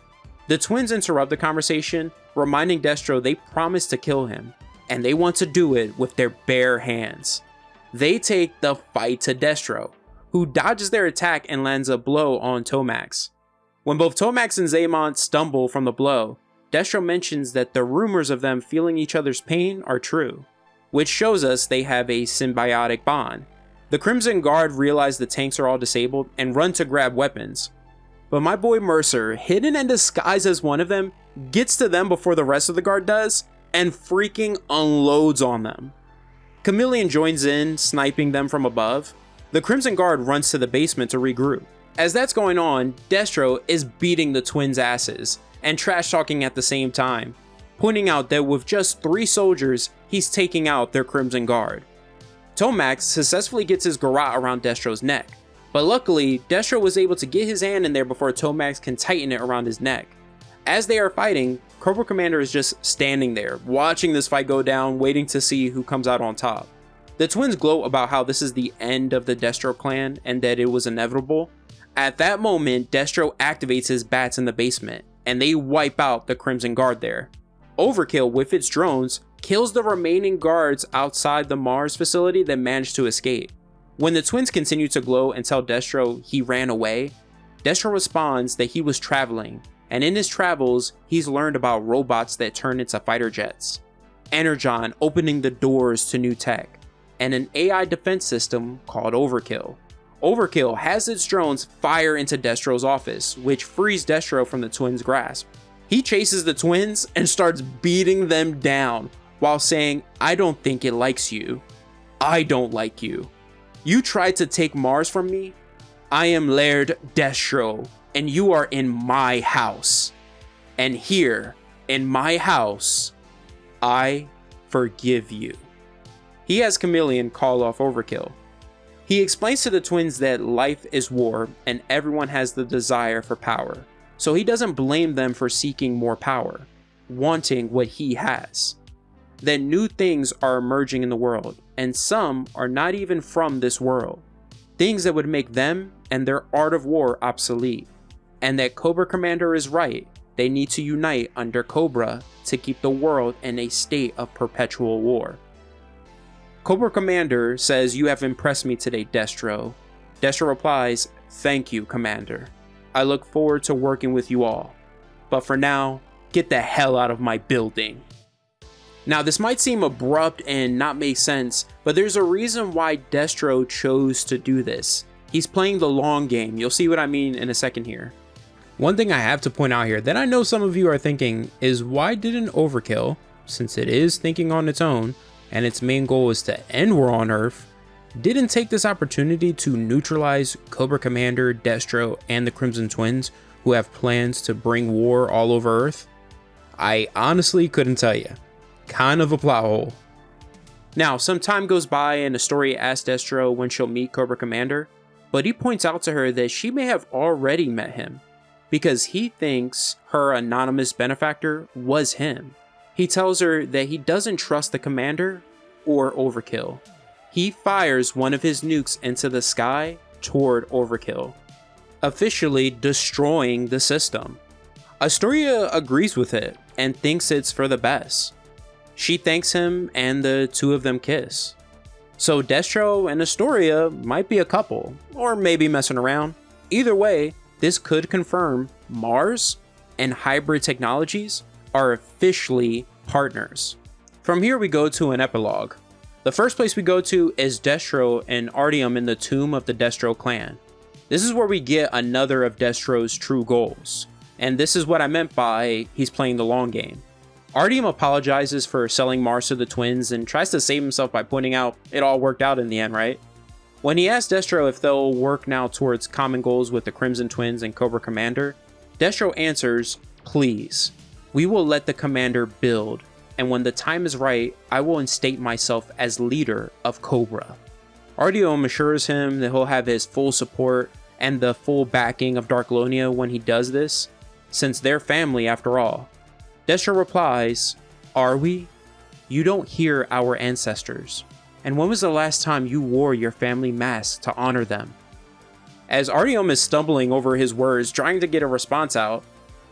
The twins interrupt the conversation, reminding Destro they promised to kill him, and they want to do it with their bare hands. They take the fight to Destro, who dodges their attack and lands a blow on Tomax. When both Tomax and Zaymont stumble from the blow, Destro mentions that the rumors of them feeling each other's pain are true, which shows us they have a symbiotic bond. The Crimson Guard realize the tanks are all disabled and run to grab weapons, but my boy Mercer, hidden and disguised as one of them, gets to them before the rest of the guard does, and freaking unloads on them. Chameleon joins in, sniping them from above. The Crimson Guard runs to the basement to regroup. As that's going on, Destro is beating the twins' asses, and trash talking at the same time, pointing out that with just 3 soldiers, he's taking out their Crimson Guard. Tomax successfully gets his garrote around Destro's neck, but luckily, Destro was able to get his hand in there before Tomax can tighten it around his neck. As they are fighting, Cobra Commander is just standing there, watching this fight go down, waiting to see who comes out on top. The twins gloat about how this is the end of the Destro clan and that it was inevitable. At that moment, Destro activates his bats in the basement, and they wipe out the Crimson Guard there. Overkill, with its drones, kills the remaining guards outside the Mars facility that managed to escape. When the twins continue to glow and tell Destro he ran away, Destro responds that he was traveling, and in his travels, he's learned about robots that turn into fighter jets, Energon opening the doors to new tech, and an AI defense system called Overkill. Overkill has its drones fire into Destro's office, which frees Destro from the twins' grasp. He chases the twins and starts beating them down while saying, "I don't think it likes you. I don't like you. You tried to take Mars from me? I am Laird Destro, and you are in my house. And here, in my house, I forgive you." He has Chameleon call off Overkill. He explains to the twins that life is war and everyone has the desire for power, so he doesn't blame them for seeking more power, wanting what he has. That new things are emerging in the world, and some are not even from this world. Things that would make them and their art of war obsolete. And that Cobra Commander is right, they need to unite under Cobra to keep the world in a state of perpetual war. Cobra Commander says, "You have impressed me today, Destro." Destro replies, "Thank you, Commander. I look forward to working with you all. But for now, get the hell out of my building." Now, this might seem abrupt and not make sense, but there's a reason why Destro chose to do this. He's playing the long game. You'll see what I mean in a second here. One thing I have to point out here that I know some of you are thinking is, why didn't Overkill, since it is thinking on its own and its main goal is to end war on Earth, didn't take this opportunity to neutralize Cobra Commander, Destro, and the Crimson Twins, who have plans to bring war all over Earth? I honestly couldn't tell you. Kind of a plot hole. Now, some time goes by and Astoria asks Destro when she'll meet Cobra Commander, but he points out to her that she may have already met him, because he thinks her anonymous benefactor was him. He tells her that he doesn't trust the Commander or Overkill. He fires one of his nukes into the sky toward Overkill, officially destroying the system. Astoria agrees with it and thinks it's for the best. She thanks him and the two of them kiss. So Destro and Astoria might be a couple, or maybe messing around. Either way, this could confirm Mars and hybrid technologies are officially partners. From here we go to an epilogue. The first place we go to is Destro and Artyom in the tomb of the Destro clan. This is where we get another of Destro's true goals. And this is what I meant by he's playing the long game. Artyom apologizes for selling Mars to the twins and tries to save himself by pointing out it all worked out in the end, right? When he asks Destro if they'll work now towards common goals with the Crimson Twins and Cobra Commander, Destro answers, "Please, we will let the Commander build, and when the time is right, I will instate myself as leader of Cobra." Artyom assures him that he'll have his full support and the full backing of Darklonia when he does this, since they're family after all. Destro replies, "Are we? You don't hear our ancestors. And when was the last time you wore your family mask to honor them?" As Artyom is stumbling over his words, trying to get a response out,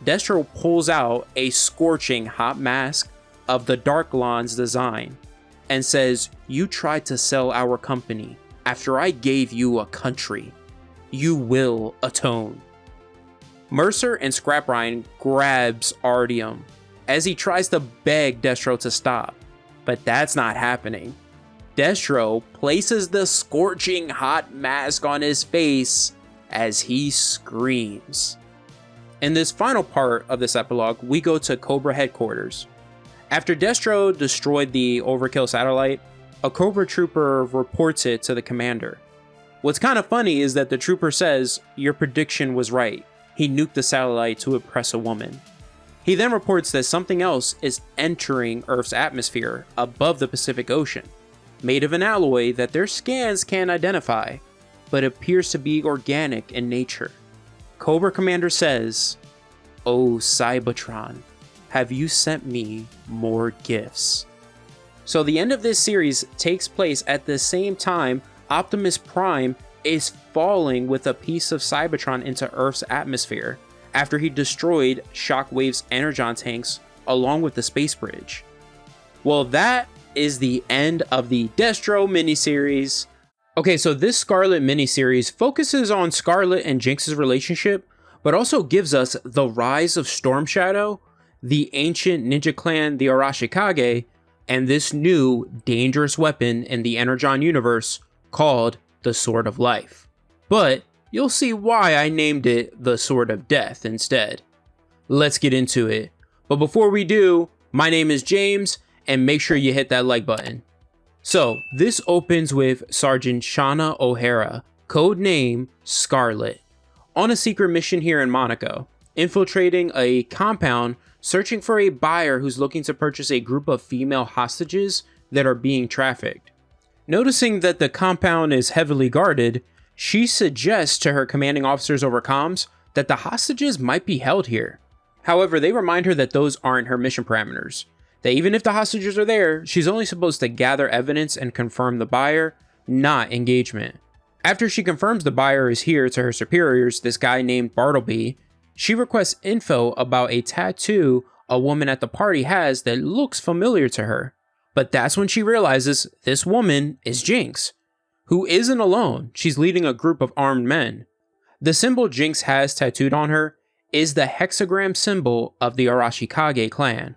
Destro pulls out a scorching hot mask of the Darklon's design and says, "You tried to sell our company after I gave you a country. You will atone." Mercer and Scrap Ryan grabs Artyom as he tries to beg Destro to stop, but that's not happening. Destro places the scorching hot mask on his face as he screams. In this final part of this epilogue, we go to Cobra headquarters. After Destro destroyed the Overkill satellite, a Cobra trooper reports it to the commander. What's kind of funny is that the trooper says, "Your prediction was right. He nuked the satellite to impress a woman." He then reports that something else is entering Earth's atmosphere above the Pacific Ocean, made of an alloy that their scans can't identify, but appears to be organic in nature. Cobra Commander says, "Oh Cybertron, have you sent me more gifts?" So the end of this series takes place at the same time Optimus Prime is falling with a piece of Cybertron into Earth's atmosphere after he destroyed Shockwave's Energon tanks along with the space bridge. Well, that is the end of the Destro miniseries. Okay, so this Scarlett miniseries focuses on Scarlett and Jinx's relationship, but also gives us the rise of Storm Shadow, the ancient ninja clan, the Arashikage, and this new dangerous weapon in the Energon universe called the Sword of Life. But you'll see why I named it the Sword of Death instead. Let's get into it. But before we do, my name is James, and make sure you hit that like button. So, this opens with Sergeant Shauna O'Hara, codename Scarlett, on a secret mission here in Monaco, infiltrating a compound searching for a buyer who's looking to purchase a group of female hostages that are being trafficked. Noticing that the compound is heavily guarded, she suggests to her commanding officers over comms that the hostages might be held here. However, they remind her that those aren't her mission parameters. That even if the hostages are there, she's only supposed to gather evidence and confirm the buyer, not engagement. After she confirms the buyer is here to her superiors, this guy named Bartleby, she requests info about a tattoo a woman at the party has that looks familiar to her. But that's when she realizes this woman is Jinx, who isn't alone. She's leading a group of armed men. The symbol Jinx has tattooed on her is the hexagram symbol of the Arashikage clan.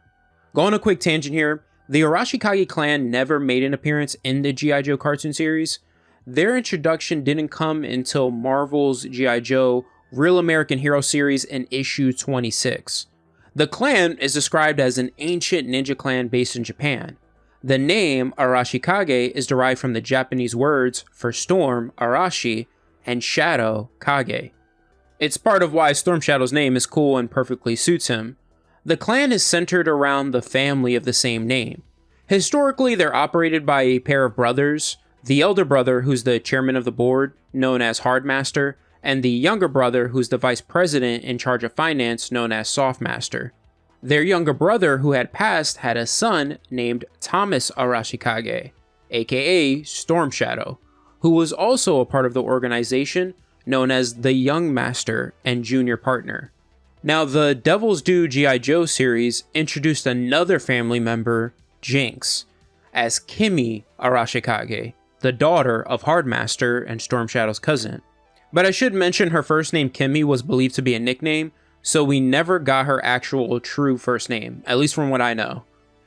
Go on a quick tangent here. The Arashikage clan never made an appearance in the G.I. Joe cartoon series. Their introduction didn't come until Marvel's G.I. Joe Real American Hero series in issue 26. The clan is described as an ancient ninja clan based in Japan. The name Arashikage is derived from the Japanese words for storm, Arashi, and shadow, Kage. It's part of why Storm Shadow's name is cool and perfectly suits him. The clan is centered around the family of the same name. Historically, they're operated by a pair of brothers, the elder brother who's the chairman of the board, known as Hardmaster, and the younger brother who's the vice president in charge of finance, known as Softmaster. Their younger brother who had passed had a son named Thomas Arashikage, aka Storm Shadow, who was also a part of the organization known as the Young Master and Junior Partner. Now, the Devil's Due G.I. Joe series introduced another family member, Jinx, as Kimi Arashikage, the daughter of Hardmaster and Storm Shadow's cousin. But I should mention her first name Kimi was believed to be a nickname, so we never got her actual true first name, at least from what I know.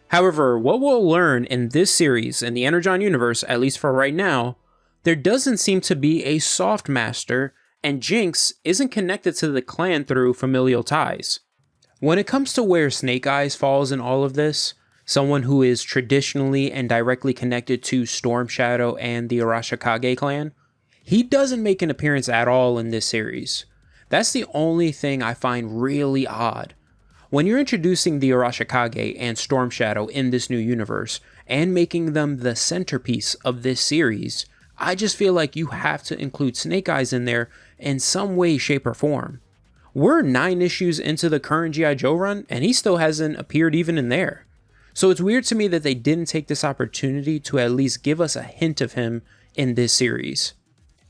However, what we'll learn in this series, in the Energon universe, at least for right now, there doesn't seem to be a soft master, and Jinx isn't connected to the clan through familial ties. When it comes to where Snake Eyes falls in all of this, someone who is traditionally and directly connected to Storm Shadow and the Arashikage clan, he doesn't make an appearance at all in this series. That's the only thing I find really odd. When you're introducing the Arashikage and Storm Shadow in this new universe, and making them the centerpiece of this series, I just feel like you have to include Snake Eyes in there in some way, shape, or form. We're 9 issues into the current G.I. Joe run, and he still hasn't appeared even in there. So it's weird to me that they didn't take this opportunity to at least give us a hint of him in this series.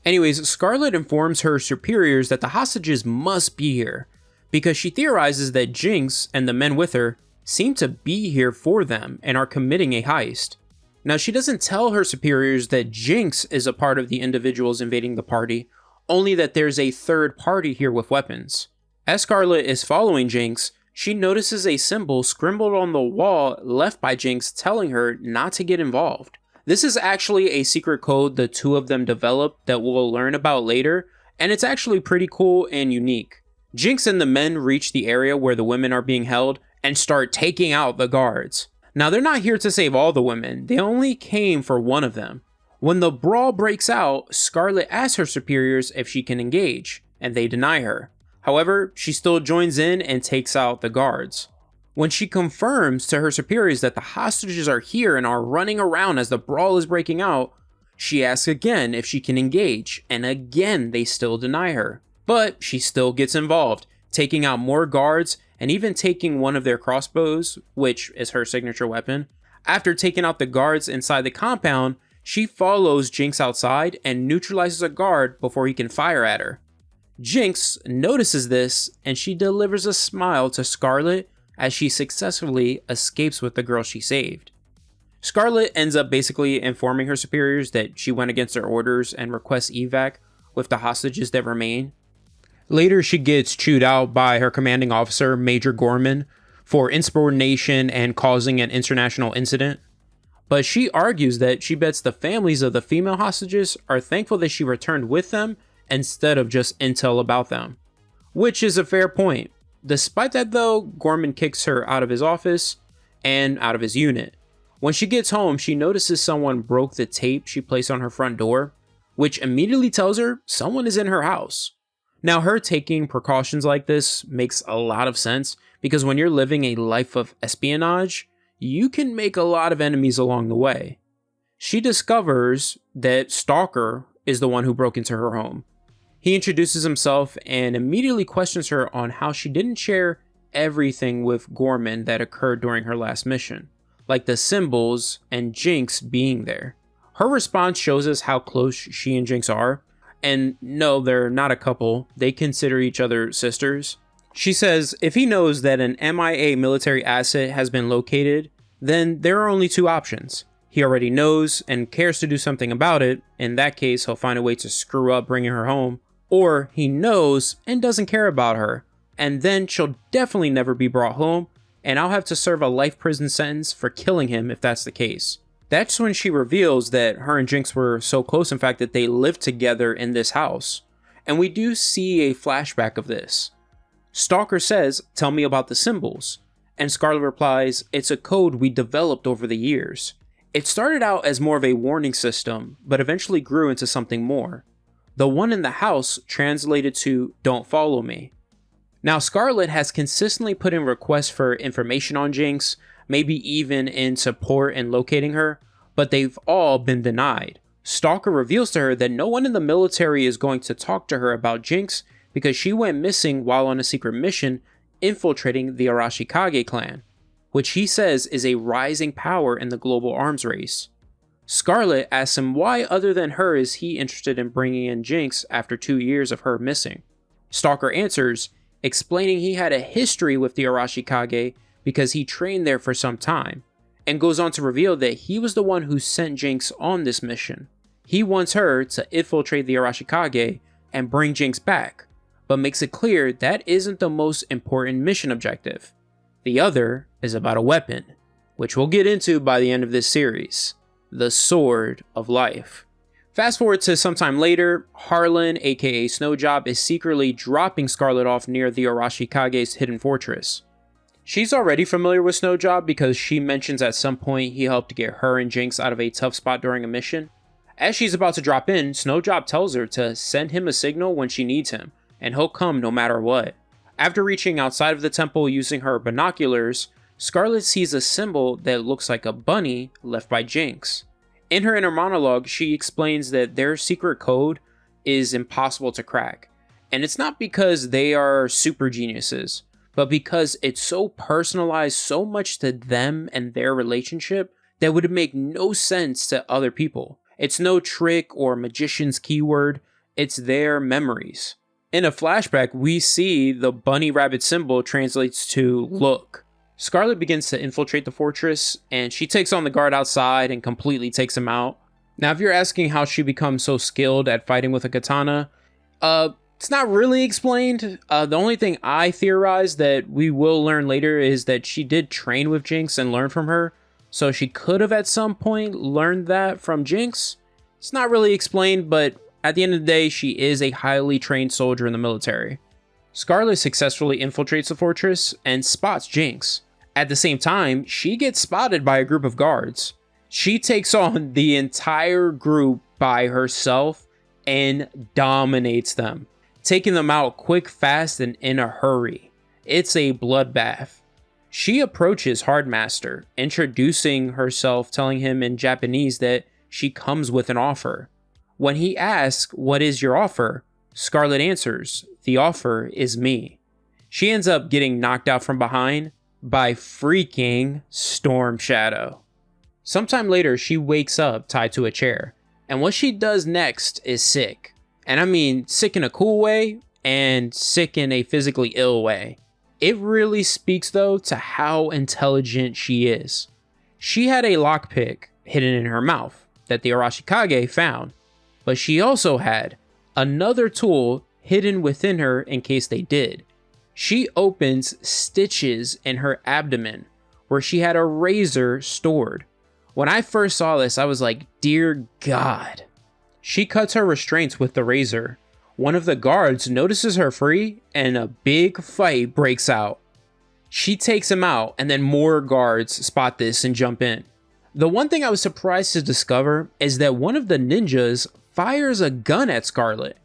Anyways, Scarlett informs her superiors that the hostages must be here, because she theorizes that Jinx and the men with her seem to be here for them and are committing a heist. Now, she doesn't tell her superiors that Jinx is a part of the individuals invading the party, only that there's a third party here with weapons. As Scarlett is following Jinx, she notices a symbol scribbled on the wall left by Jinx telling her not to get involved. This is actually a secret code the two of them developed that we'll learn about later, and it's actually pretty cool and unique. Jinx and the men reach the area where the women are being held and start taking out the guards. Now, they're not here to save all the women, they only came for one of them. When the brawl breaks out, Scarlett asks her superiors if she can engage, and they deny her. However, she still joins in and takes out the guards. When she confirms to her superiors that the hostages are here and are running around as the brawl is breaking out, she asks again if she can engage, and again they still deny her. But she still gets involved, taking out more guards and even taking one of their crossbows, which is her signature weapon. After taking out the guards inside the compound, she follows Jinx outside and neutralizes a guard before he can fire at her. Jinx notices this and she delivers a smile to Scarlett as she successfully escapes with the girl she saved. Scarlett ends up basically informing her superiors that she went against their orders and requests evac with the hostages that remain. Later, she gets chewed out by her commanding officer, Major Gorman, for insubordination and causing an international incident. But she argues that she bets the families of the female hostages are thankful that she returned with them instead of just intel about them, which is a fair point. Despite that though, Gorman kicks her out of his office and out of his unit. When she gets home, she notices someone broke the tape she placed on her front door, which immediately tells her someone is in her house. Now, her taking precautions like this makes a lot of sense because when you're living a life of espionage, you can make a lot of enemies along the way. She discovers that Stalker is the one who broke into her home. He introduces himself and immediately questions her on how she didn't share everything with Gorman that occurred during her last mission, like the symbols and Jinx being there. Her response shows us how close she and Jinx are, and no, they're not a couple, they consider each other sisters. She says if he knows that an MIA military asset has been located, then there are only two options. He already knows and cares to do something about it, in that case he'll find a way to screw up bringing her home, or he knows and doesn't care about her, and then she'll definitely never be brought home, and I'll have to serve a life prison sentence for killing him if that's the case. That's when she reveals that her and Jinx were so close, in fact, that they lived together in this house. And we do see a flashback of this. Stalker says, "Tell me about the symbols." And Scarlett replies, "It's a code we developed over the years. It started out as more of a warning system, but eventually grew into something more. The one in the house translated to 'Don't follow me.'" Now, Scarlett has consistently put in requests for information on Jinx, maybe even in support in locating her, but they've all been denied. Stalker reveals to her that no one in the military is going to talk to her about Jinx because she went missing while on a secret mission infiltrating the Arashikage clan, which he says is a rising power in the global arms race. Scarlett asks him why other than her is he interested in bringing in Jinx after 2 years of her missing. Stalker answers, explaining he had a history with the Arashikage because he trained there for some time, and goes on to reveal that he was the one who sent Jinx on this mission. He wants her to infiltrate the Arashikage and bring Jinx back, but makes it clear that isn't the most important mission objective. The other is about a weapon, which we'll get into by the end of this series, the Sword of Life. Fast forward to sometime later, Harlan, aka Snowjob, is secretly dropping Scarlett off near the Arashikage's hidden fortress. She's already familiar with Snowjob because she mentions at some point he helped get her and Jinx out of a tough spot during a mission. As she's about to drop in, Snowjob tells her to send him a signal when she needs him, and he'll come no matter what. After reaching outside of the temple using her binoculars, Scarlett sees a symbol that looks like a bunny left by Jinx. In her inner monologue, she explains that their secret code is impossible to crack, and it's not because they are super geniuses, but because it's so personalized so much to them and their relationship that would make no sense to other people. It's no trick or magician's keyword, it's their memories. In a flashback, we see the bunny rabbit symbol translates to look. Scarlett begins to infiltrate the fortress, and she takes on the guard outside and completely takes him out. Now, if you're asking how she becomes so skilled at fighting with a katana, it's not really explained. The only thing I theorize that we will learn later is that she did train with Jinx and learn from her, so she could have at some point learned that from Jinx. It's not really explained, but at the end of the day, she is a highly trained soldier in the military. Scarlett successfully infiltrates the fortress and spots Jinx. At the same time, she gets spotted by a group of guards. She takes on the entire group by herself and dominates them, taking them out quick, fast, and in a hurry. It's a bloodbath. She approaches Hardmaster, introducing herself, telling him in Japanese that she comes with an offer. When he asks, "What is your offer?" Scarlett answers, "The offer is me." She ends up getting knocked out from behind by freaking Storm Shadow. Sometime later, she wakes up tied to a chair, and what she does next is sick. And I mean sick in a cool way and sick in a physically ill way. It really speaks though to how intelligent she is. She had a lockpick hidden in her mouth that the Arashikage found, but she also had another tool hidden within her in case they did. She opens stitches in her abdomen where she had a razor stored. When I first saw this, I was like, dear God. She cuts her restraints with the razor. One of the guards notices her free and a big fight breaks out. She takes him out and then more guards spot this and jump in. The one thing I was surprised to discover is that one of the ninjas fires a gun at Scarlett.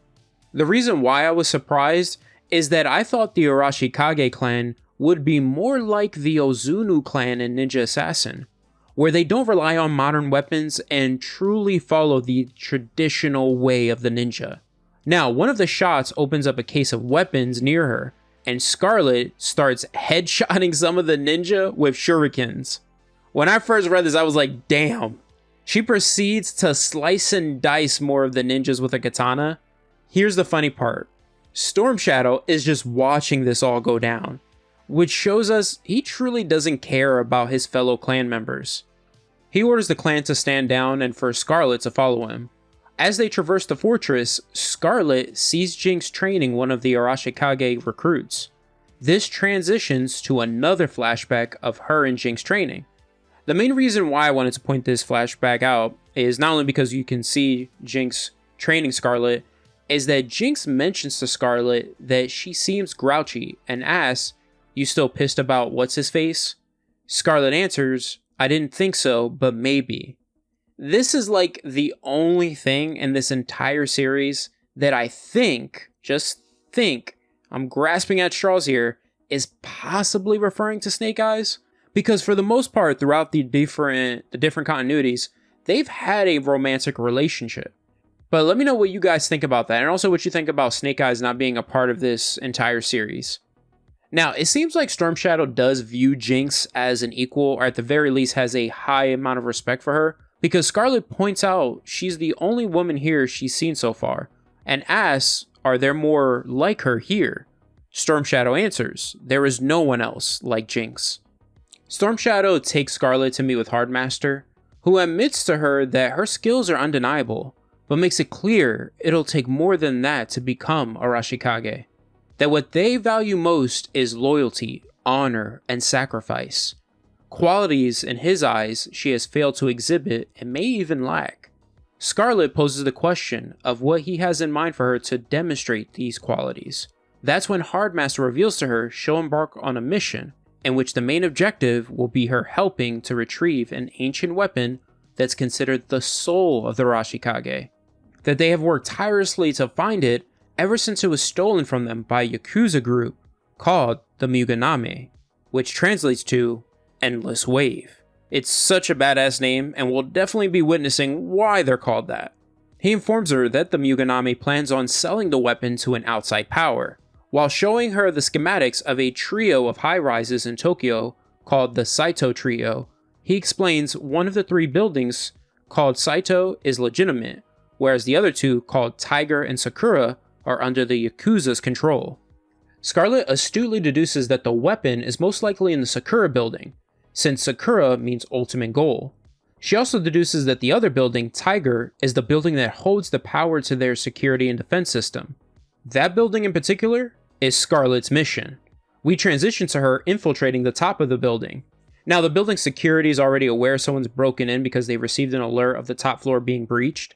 The reason why I was surprised is that I thought the Arashikage clan would be more like the Ozunu clan in Ninja Assassin, where they don't rely on modern weapons and truly follow the traditional way of the ninja. Now, one of the shots opens up a case of weapons near her, and Scarlett starts headshotting some of the ninja with shurikens. When I first read this, I was like, damn. She proceeds to slice and dice more of the ninjas with a katana. Here's the funny part. Storm Shadow is just watching this all go down, which shows us he truly doesn't care about his fellow clan members. He orders the clan to stand down and for Scarlett to follow him. As they traverse the fortress, Scarlett sees Jinx training one of the Arashikage recruits. This transitions to another flashback of her and Jinx training. The main reason why I wanted to point this flashback out is not only because you can see Jinx training Scarlett, is that Jinx mentions to Scarlett that she seems grouchy and asks, "You still pissed about what's-his-face?" Scarlett answers, "I didn't think so, but maybe." This is like the only thing in this entire series that I think, just think, I'm grasping at straws here, is possibly referring to Snake Eyes. Because for the most part, throughout the different continuities, they've had a romantic relationship. But let me know what you guys think about that, and also what you think about Snake Eyes not being a part of this entire series. Now, it seems like Storm Shadow does view Jinx as an equal, or at the very least has a high amount of respect for her, because Scarlett points out she's the only woman here she's seen so far, and asks, are there more like her here? Storm Shadow answers, there is no one else like Jinx. Storm Shadow takes Scarlett to meet with Hardmaster, who admits to her that her skills are undeniable, but makes it clear it'll take more than that to become Arashikage. That what they value most is loyalty, honor, and sacrifice. Qualities in his eyes she has failed to exhibit and may even lack. Scarlett poses the question of what he has in mind for her to demonstrate these qualities. That's when Hardmaster reveals to her she'll embark on a mission in which the main objective will be her helping to retrieve an ancient weapon that's considered the soul of the Arashikage. That they have worked tirelessly to find it ever since it was stolen from them by a Yakuza group called the Muganame, which translates to Endless Wave. It's such a badass name, and we'll definitely be witnessing why they're called that. He informs her that the Muganame plans on selling the weapon to an outside power, while showing her the schematics of a trio of high-rises in Tokyo called the Saito Trio. He explains one of the three buildings, called Saito, is legitimate, whereas the other two, called Tiger and Sakura, are under the Yakuza's control. Scarlett astutely deduces that the weapon is most likely in the Sakura building, since Sakura means ultimate goal. She also deduces that the other building, Tiger, is the building that holds the power to their security and defense system. That building in particular is Scarlett's mission. We transition to her infiltrating the top of the building. Now, the building security is already aware someone's broken in because they received an alert of the top floor being breached.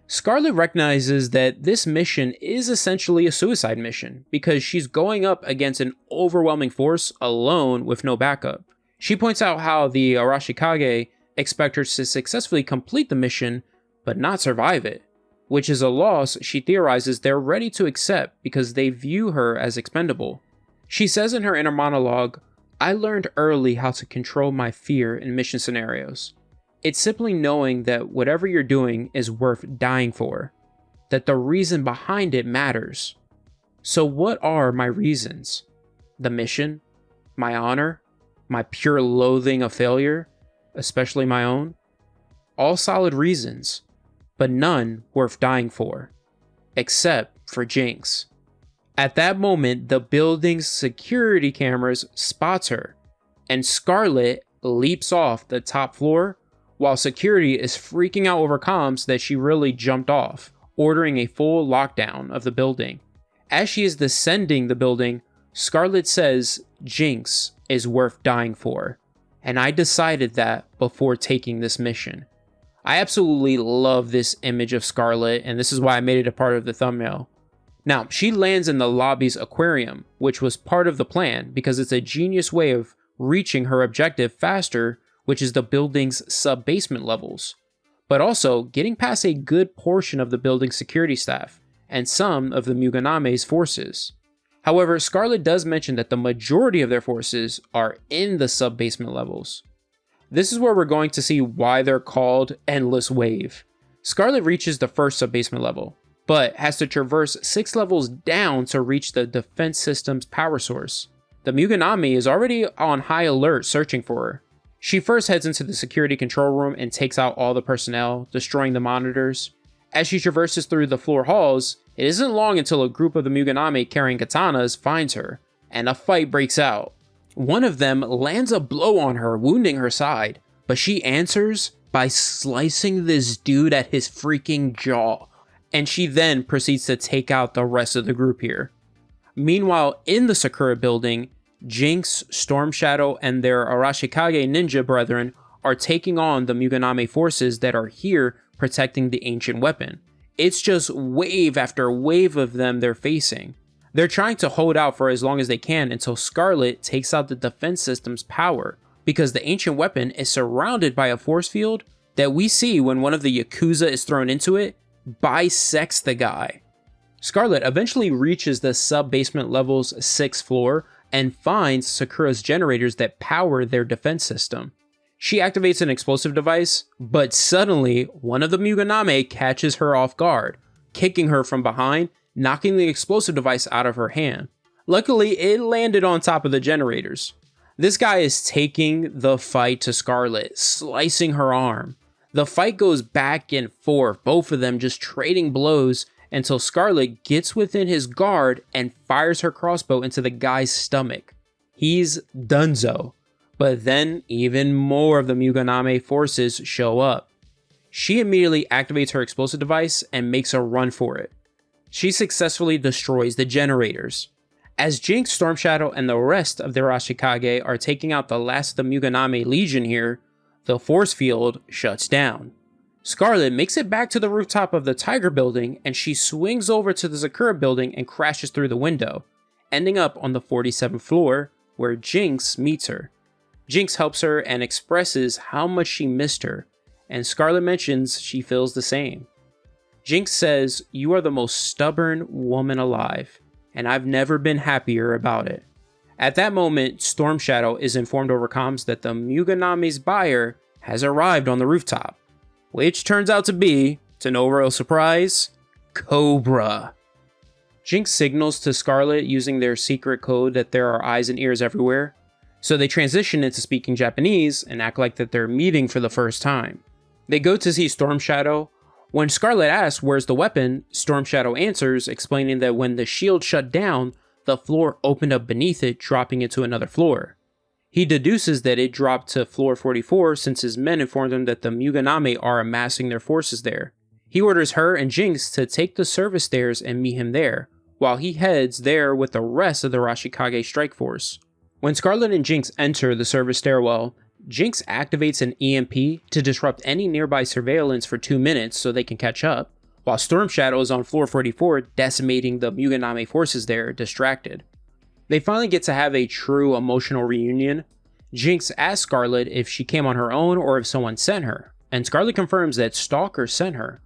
Scarlett recognizes that this mission is essentially a suicide mission because she's going up against an overwhelming force alone with no backup. She points out how the Arashikage expect her to successfully complete the mission, but not survive it, which is a loss she theorizes they're ready to accept because they view her as expendable. She says in her inner monologue, "I learned early how to control my fear in mission scenarios. It's simply knowing that whatever you're doing is worth dying for, that the reason behind it matters. So what are my reasons? The mission? My honor? My pure loathing of failure? Especially my own? All solid reasons, but none worth dying for. Except for Jinx." At that moment, the building's security cameras spots her, and Scarlett leaps off the top floor, while security is freaking out over comms that she really jumped off, ordering a full lockdown of the building. As she is descending the building, Scarlett says Jinx is worth dying for, and I decided that before taking this mission. I absolutely love this image of Scarlett, and this is why I made it a part of the thumbnail. Now, she lands in the lobby's aquarium, which was part of the plan because it's a genius way of reaching her objective faster, which is the building's sub-basement levels, but also getting past a good portion of the building's security staff and some of the Muganame's forces. However, Scarlett does mention that the majority of their forces are in the sub-basement levels. This is where we're going to see why they're called Endless Wave. Scarlett reaches the first sub-basement level, but has to traverse 6 levels down to reach the defense system's power source. The Muganame is already on high alert searching for her. She first heads into the security control room and takes out all the personnel, destroying the monitors. As she traverses through the floor halls, it isn't long until a group of the Muganame carrying katanas finds her, and a fight breaks out. One of them lands a blow on her, wounding her side, but she answers by slicing this dude at his freaking jaw, and she then proceeds to take out the rest of the group here. Meanwhile, in the Sakura building, Jinx, Storm Shadow, and their Arashikage ninja brethren are taking on the Muganame forces that are here protecting the ancient weapon. It's just wave after wave of them they're facing. They're trying to hold out for as long as they can until Scarlett takes out the defense system's power, because the ancient weapon is surrounded by a force field that we see when one of the Yakuza is thrown into it, bisects the guy. Scarlett eventually reaches the sub-basement level's 6th floor and finds Sakura's generators that power their defense system. She activates an explosive device, but suddenly one of the Muganame catches her off guard, kicking her from behind, knocking the explosive device out of her hand. Luckily, it landed on top of the generators. This guy is taking the fight to Scarlett, slicing her arm. The fight goes back and forth, both of them just trading blows until Scarlett gets within his guard and fires her crossbow into the guy's stomach. He's donezo. But then even more of the Muganame forces show up. She immediately activates her explosive device and makes a run for it. She successfully destroys the generators. As Jinx, Storm Shadow, and the rest of the Arashikage are taking out the last of the Muganame Legion here, the force field shuts down. Scarlett makes it back to the rooftop of the Tiger building, and she swings over to the Sakura building and crashes through the window, ending up on the 47th floor, where Jinx meets her. Jinx helps her and expresses how much she missed her, and Scarlett mentions she feels the same. Jinx says, "You are the most stubborn woman alive, and I've never been happier about it." At that moment, Storm Shadow is informed over comms that the Muganame's buyer has arrived on the rooftop, which turns out to be, to no real surprise, Cobra. Jinx signals to Scarlett using their secret code that there are eyes and ears everywhere, so they transition into speaking Japanese and act like that they're meeting for the first time. They go to see Storm Shadow. When Scarlett asks where's the weapon, Storm Shadow answers, explaining that when the shield shut down, the floor opened up beneath it, dropping it to another floor. He deduces that it dropped to floor 44 since his men informed him that the Muganame are amassing their forces there. He orders her and Jinx to take the service stairs and meet him there, while he heads there with the rest of the Arashikage strike force. When Scarlett and Jinx enter the service stairwell, Jinx activates an EMP to disrupt any nearby surveillance for 2 minutes so they can catch up, while Storm Shadow is on floor 44 decimating the Muganame forces there, distracted. They finally get to have a true emotional reunion. Jinx asks Scarlett if she came on her own or if someone sent her, and Scarlett confirms that Stalker sent her.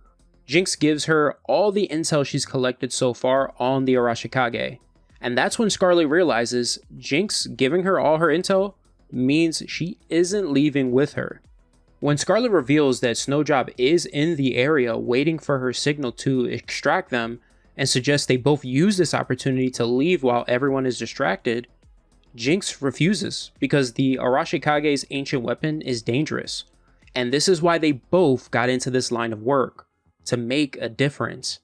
Jinx gives her all the intel she's collected so far on the Arashikage, and that's when Scarlett realizes Jinx giving her all her intel means she isn't leaving with her. When Scarlett reveals that Snowjob is in the area waiting for her signal to extract them, and suggests they both use this opportunity to leave while everyone is distracted, Jinx refuses because the Arashikage's ancient weapon is dangerous, and this is why they both got into this line of work, to make a difference.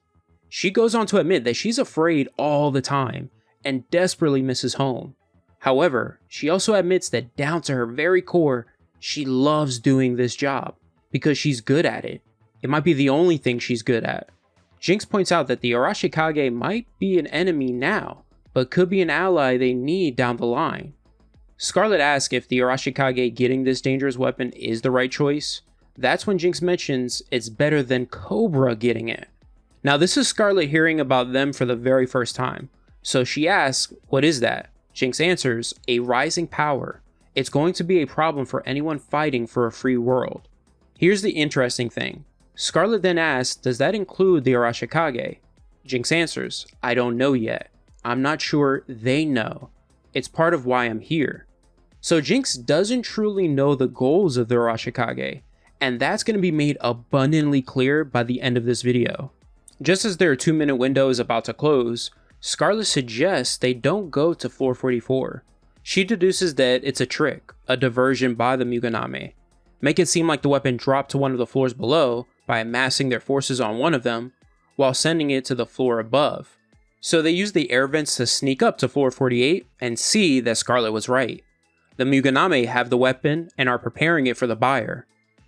She goes on to admit that she's afraid all the time, and desperately misses home. However, she also admits that down to her very core, She loves doing this job because she's good at it. It might be the only thing she's good at. Jinx points out that the Arashikage might be an enemy now, but could be an ally they need down the line. Scarlett asks if the Arashikage getting this dangerous weapon is the right choice. That's when Jinx mentions it's better than Cobra getting it. Now this is Scarlett hearing about them for the very first time. So she asks, what is that? Jinx answers, a rising power. It's going to be a problem for anyone fighting for a free world. Here's the interesting thing. Scarlett then asks, does that include the Arashikage? Jinx answers, I don't know yet. I'm not sure they know. It's part of why I'm here. So Jinx doesn't truly know the goals of the Arashikage, and that's going to be made abundantly clear by the end of this video. Just as their 2-minute window is about to close, Scarlett suggests they don't go to floor 44. She deduces that it's a trick, a diversion by the Muganame. Make it seem like the weapon dropped to one of the floors below by amassing their forces on one of them, while sending it to the floor above. So they use the air vents to sneak up to floor 48 and see that Scarlett was right. The Muganame have the weapon and are preparing it for the buyer.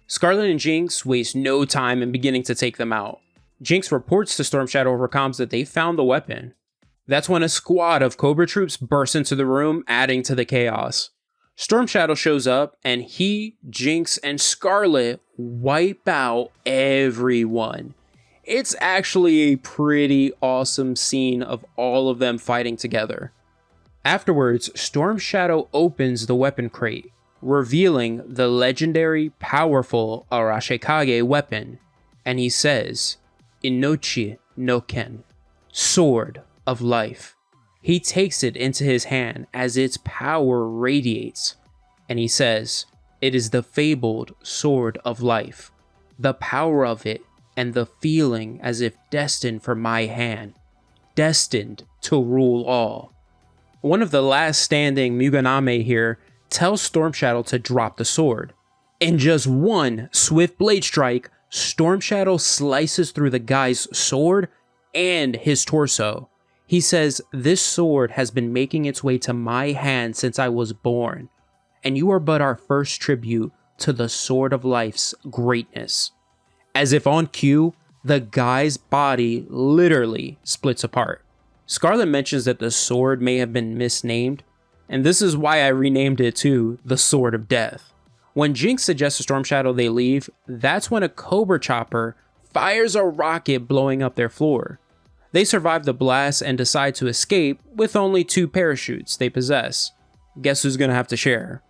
Scarlett and Jinx waste no time in beginning to take them out. Jinx reports to Storm Shadow over comms that they found the weapon. That's when a squad of Cobra troops bursts into the room, adding to the chaos. Storm Shadow shows up and he, Jinx, and Scarlett wipe out everyone. It's actually a pretty awesome scene of all of them fighting together. Afterwards, Storm Shadow opens the weapon crate, revealing the legendary, powerful Arashikage weapon, and he says, Inochi no Ken, Sword of Life. He takes it into his hand as its power radiates, and he says, it is the fabled Sword of Life, the power of it and the feeling as if destined for my hand, destined to rule all. One of the last standing Muganame here tells Storm Shadow to drop the sword. In just one swift blade strike, Storm Shadow slices through the guy's sword and his torso. He says, this sword has been making its way to my hand since I was born, and you are but our first tribute to the Sword of Life's greatness. As if on cue, the guy's body literally splits apart. Scarlett mentions that the sword may have been misnamed, and this is why I renamed it to the Sword of Death. When Jinx suggests to Storm Shadow they leave, that's when a Cobra chopper fires a rocket blowing up their floor. They survive the blast and decide to escape with only 2 parachutes they possess. Guess who's gonna have to share?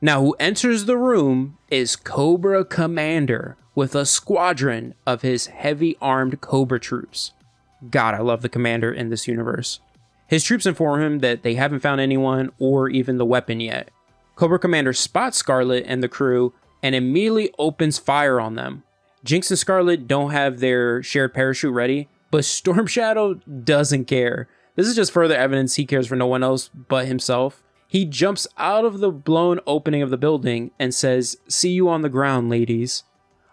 Now who enters the room is Cobra Commander with a squadron of his heavy armed Cobra troops. God, I love the commander in this universe. His troops inform him that they haven't found anyone or even the weapon yet. Cobra Commander spots Scarlett and the crew and immediately opens fire on them. Jinx and Scarlett don't have their shared parachute ready, but Storm Shadow doesn't care. This is just further evidence he cares for no one else but himself. He jumps out of the blown opening of the building and says, "See you on the ground, ladies."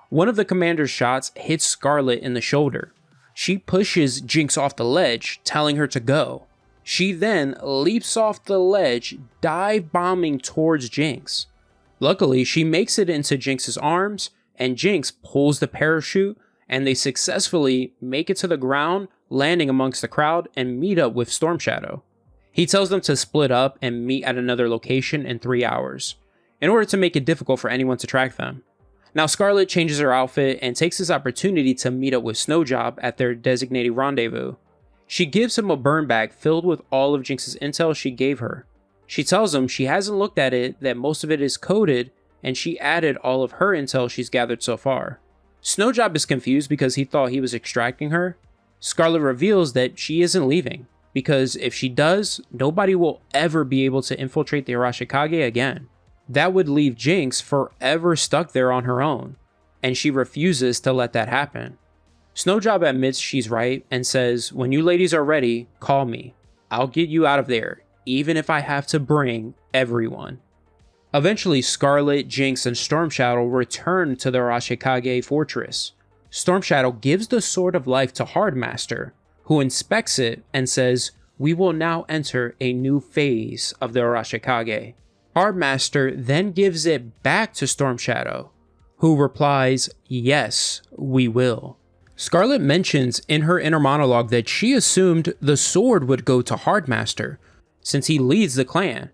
One of the commander's shots hits Scarlett in the shoulder. She pushes Jinx off the ledge, telling her to go. She then leaps off the ledge, dive bombing towards Jinx. Luckily, she makes it into Jinx's arms, and Jinx pulls the parachute, and they successfully make it to the ground, landing amongst the crowd and meet up with Storm Shadow. He tells them to split up and meet at another location in 3 hours, in order to make it difficult for anyone to track them. Now Scarlett changes her outfit and takes this opportunity to meet up with Snowjob at their designated rendezvous. She gives him a burn bag filled with all of Jinx's intel she gave her. She tells him she hasn't looked at it, that most of it is coded, and she added all of her intel she's gathered so far. Snowjob is confused because he thought he was extracting her. Scarlett reveals that she isn't leaving, because if she does, nobody will ever be able to infiltrate the Arashikage again. That would leave Jinx forever stuck there on her own, and she refuses to let that happen. Snowjob admits she's right and says, when you ladies are ready, call me. I'll get you out of there, even if I have to bring everyone. Eventually, Scarlett, Jinx, and Storm Shadow return to the Arashikage fortress. Storm Shadow gives the Sword of Life to Hardmaster, who inspects it and says, we will now enter a new phase of the Arashikage. Hardmaster then gives it back to Storm Shadow, who replies, "Yes, we will." Scarlett mentions in her inner monologue that she assumed the sword would go to Hardmaster, since he leads the clan,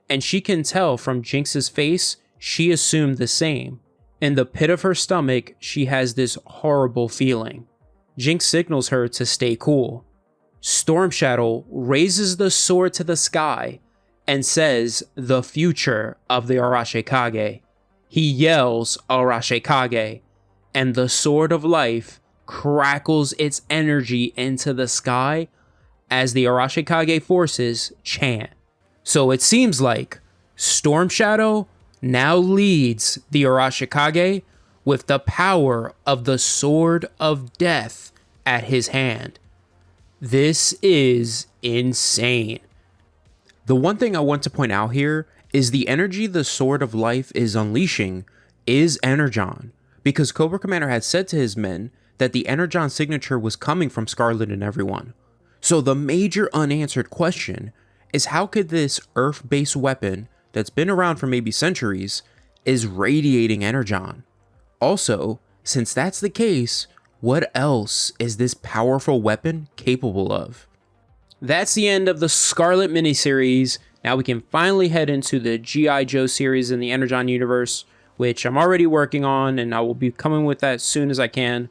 and she can tell from Jinx's face she assumed the same. In the pit of her stomach, she has this horrible feeling. Jinx signals her to stay cool. Storm Shadow raises the sword to the sky and says the future of the Arashikage. He yells Arashikage, and the Sword of Life crackles its energy into the sky as the Arashikage forces chant. So it seems like Storm Shadow now leads the Arashikage with the power of the Sword of Death at his hand. This is insane. The one thing I want to point out here is the energy the Sword of Life is unleashing is Energon, because Cobra Commander had said to his men that the Energon signature was coming from Scarlett and everyone. So the major unanswered question is, how could this Earth-based weapon that's been around for maybe centuries is radiating Energon? Also, since that's the case, what else is this powerful weapon capable of? That's the end of the Scarlett miniseries. Now we can finally head into the G.I. Joe series in the Energon universe, which I'm already working on, and I will be coming with that as soon as I can.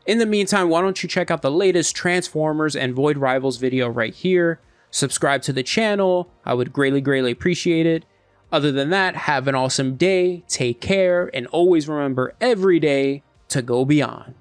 In the meantime, why don't you check out the latest Transformers and Void Rivals video right here. Subscribe to the channel. I would greatly appreciate it. Other than that, have an awesome day, take care, and always remember every day to go beyond.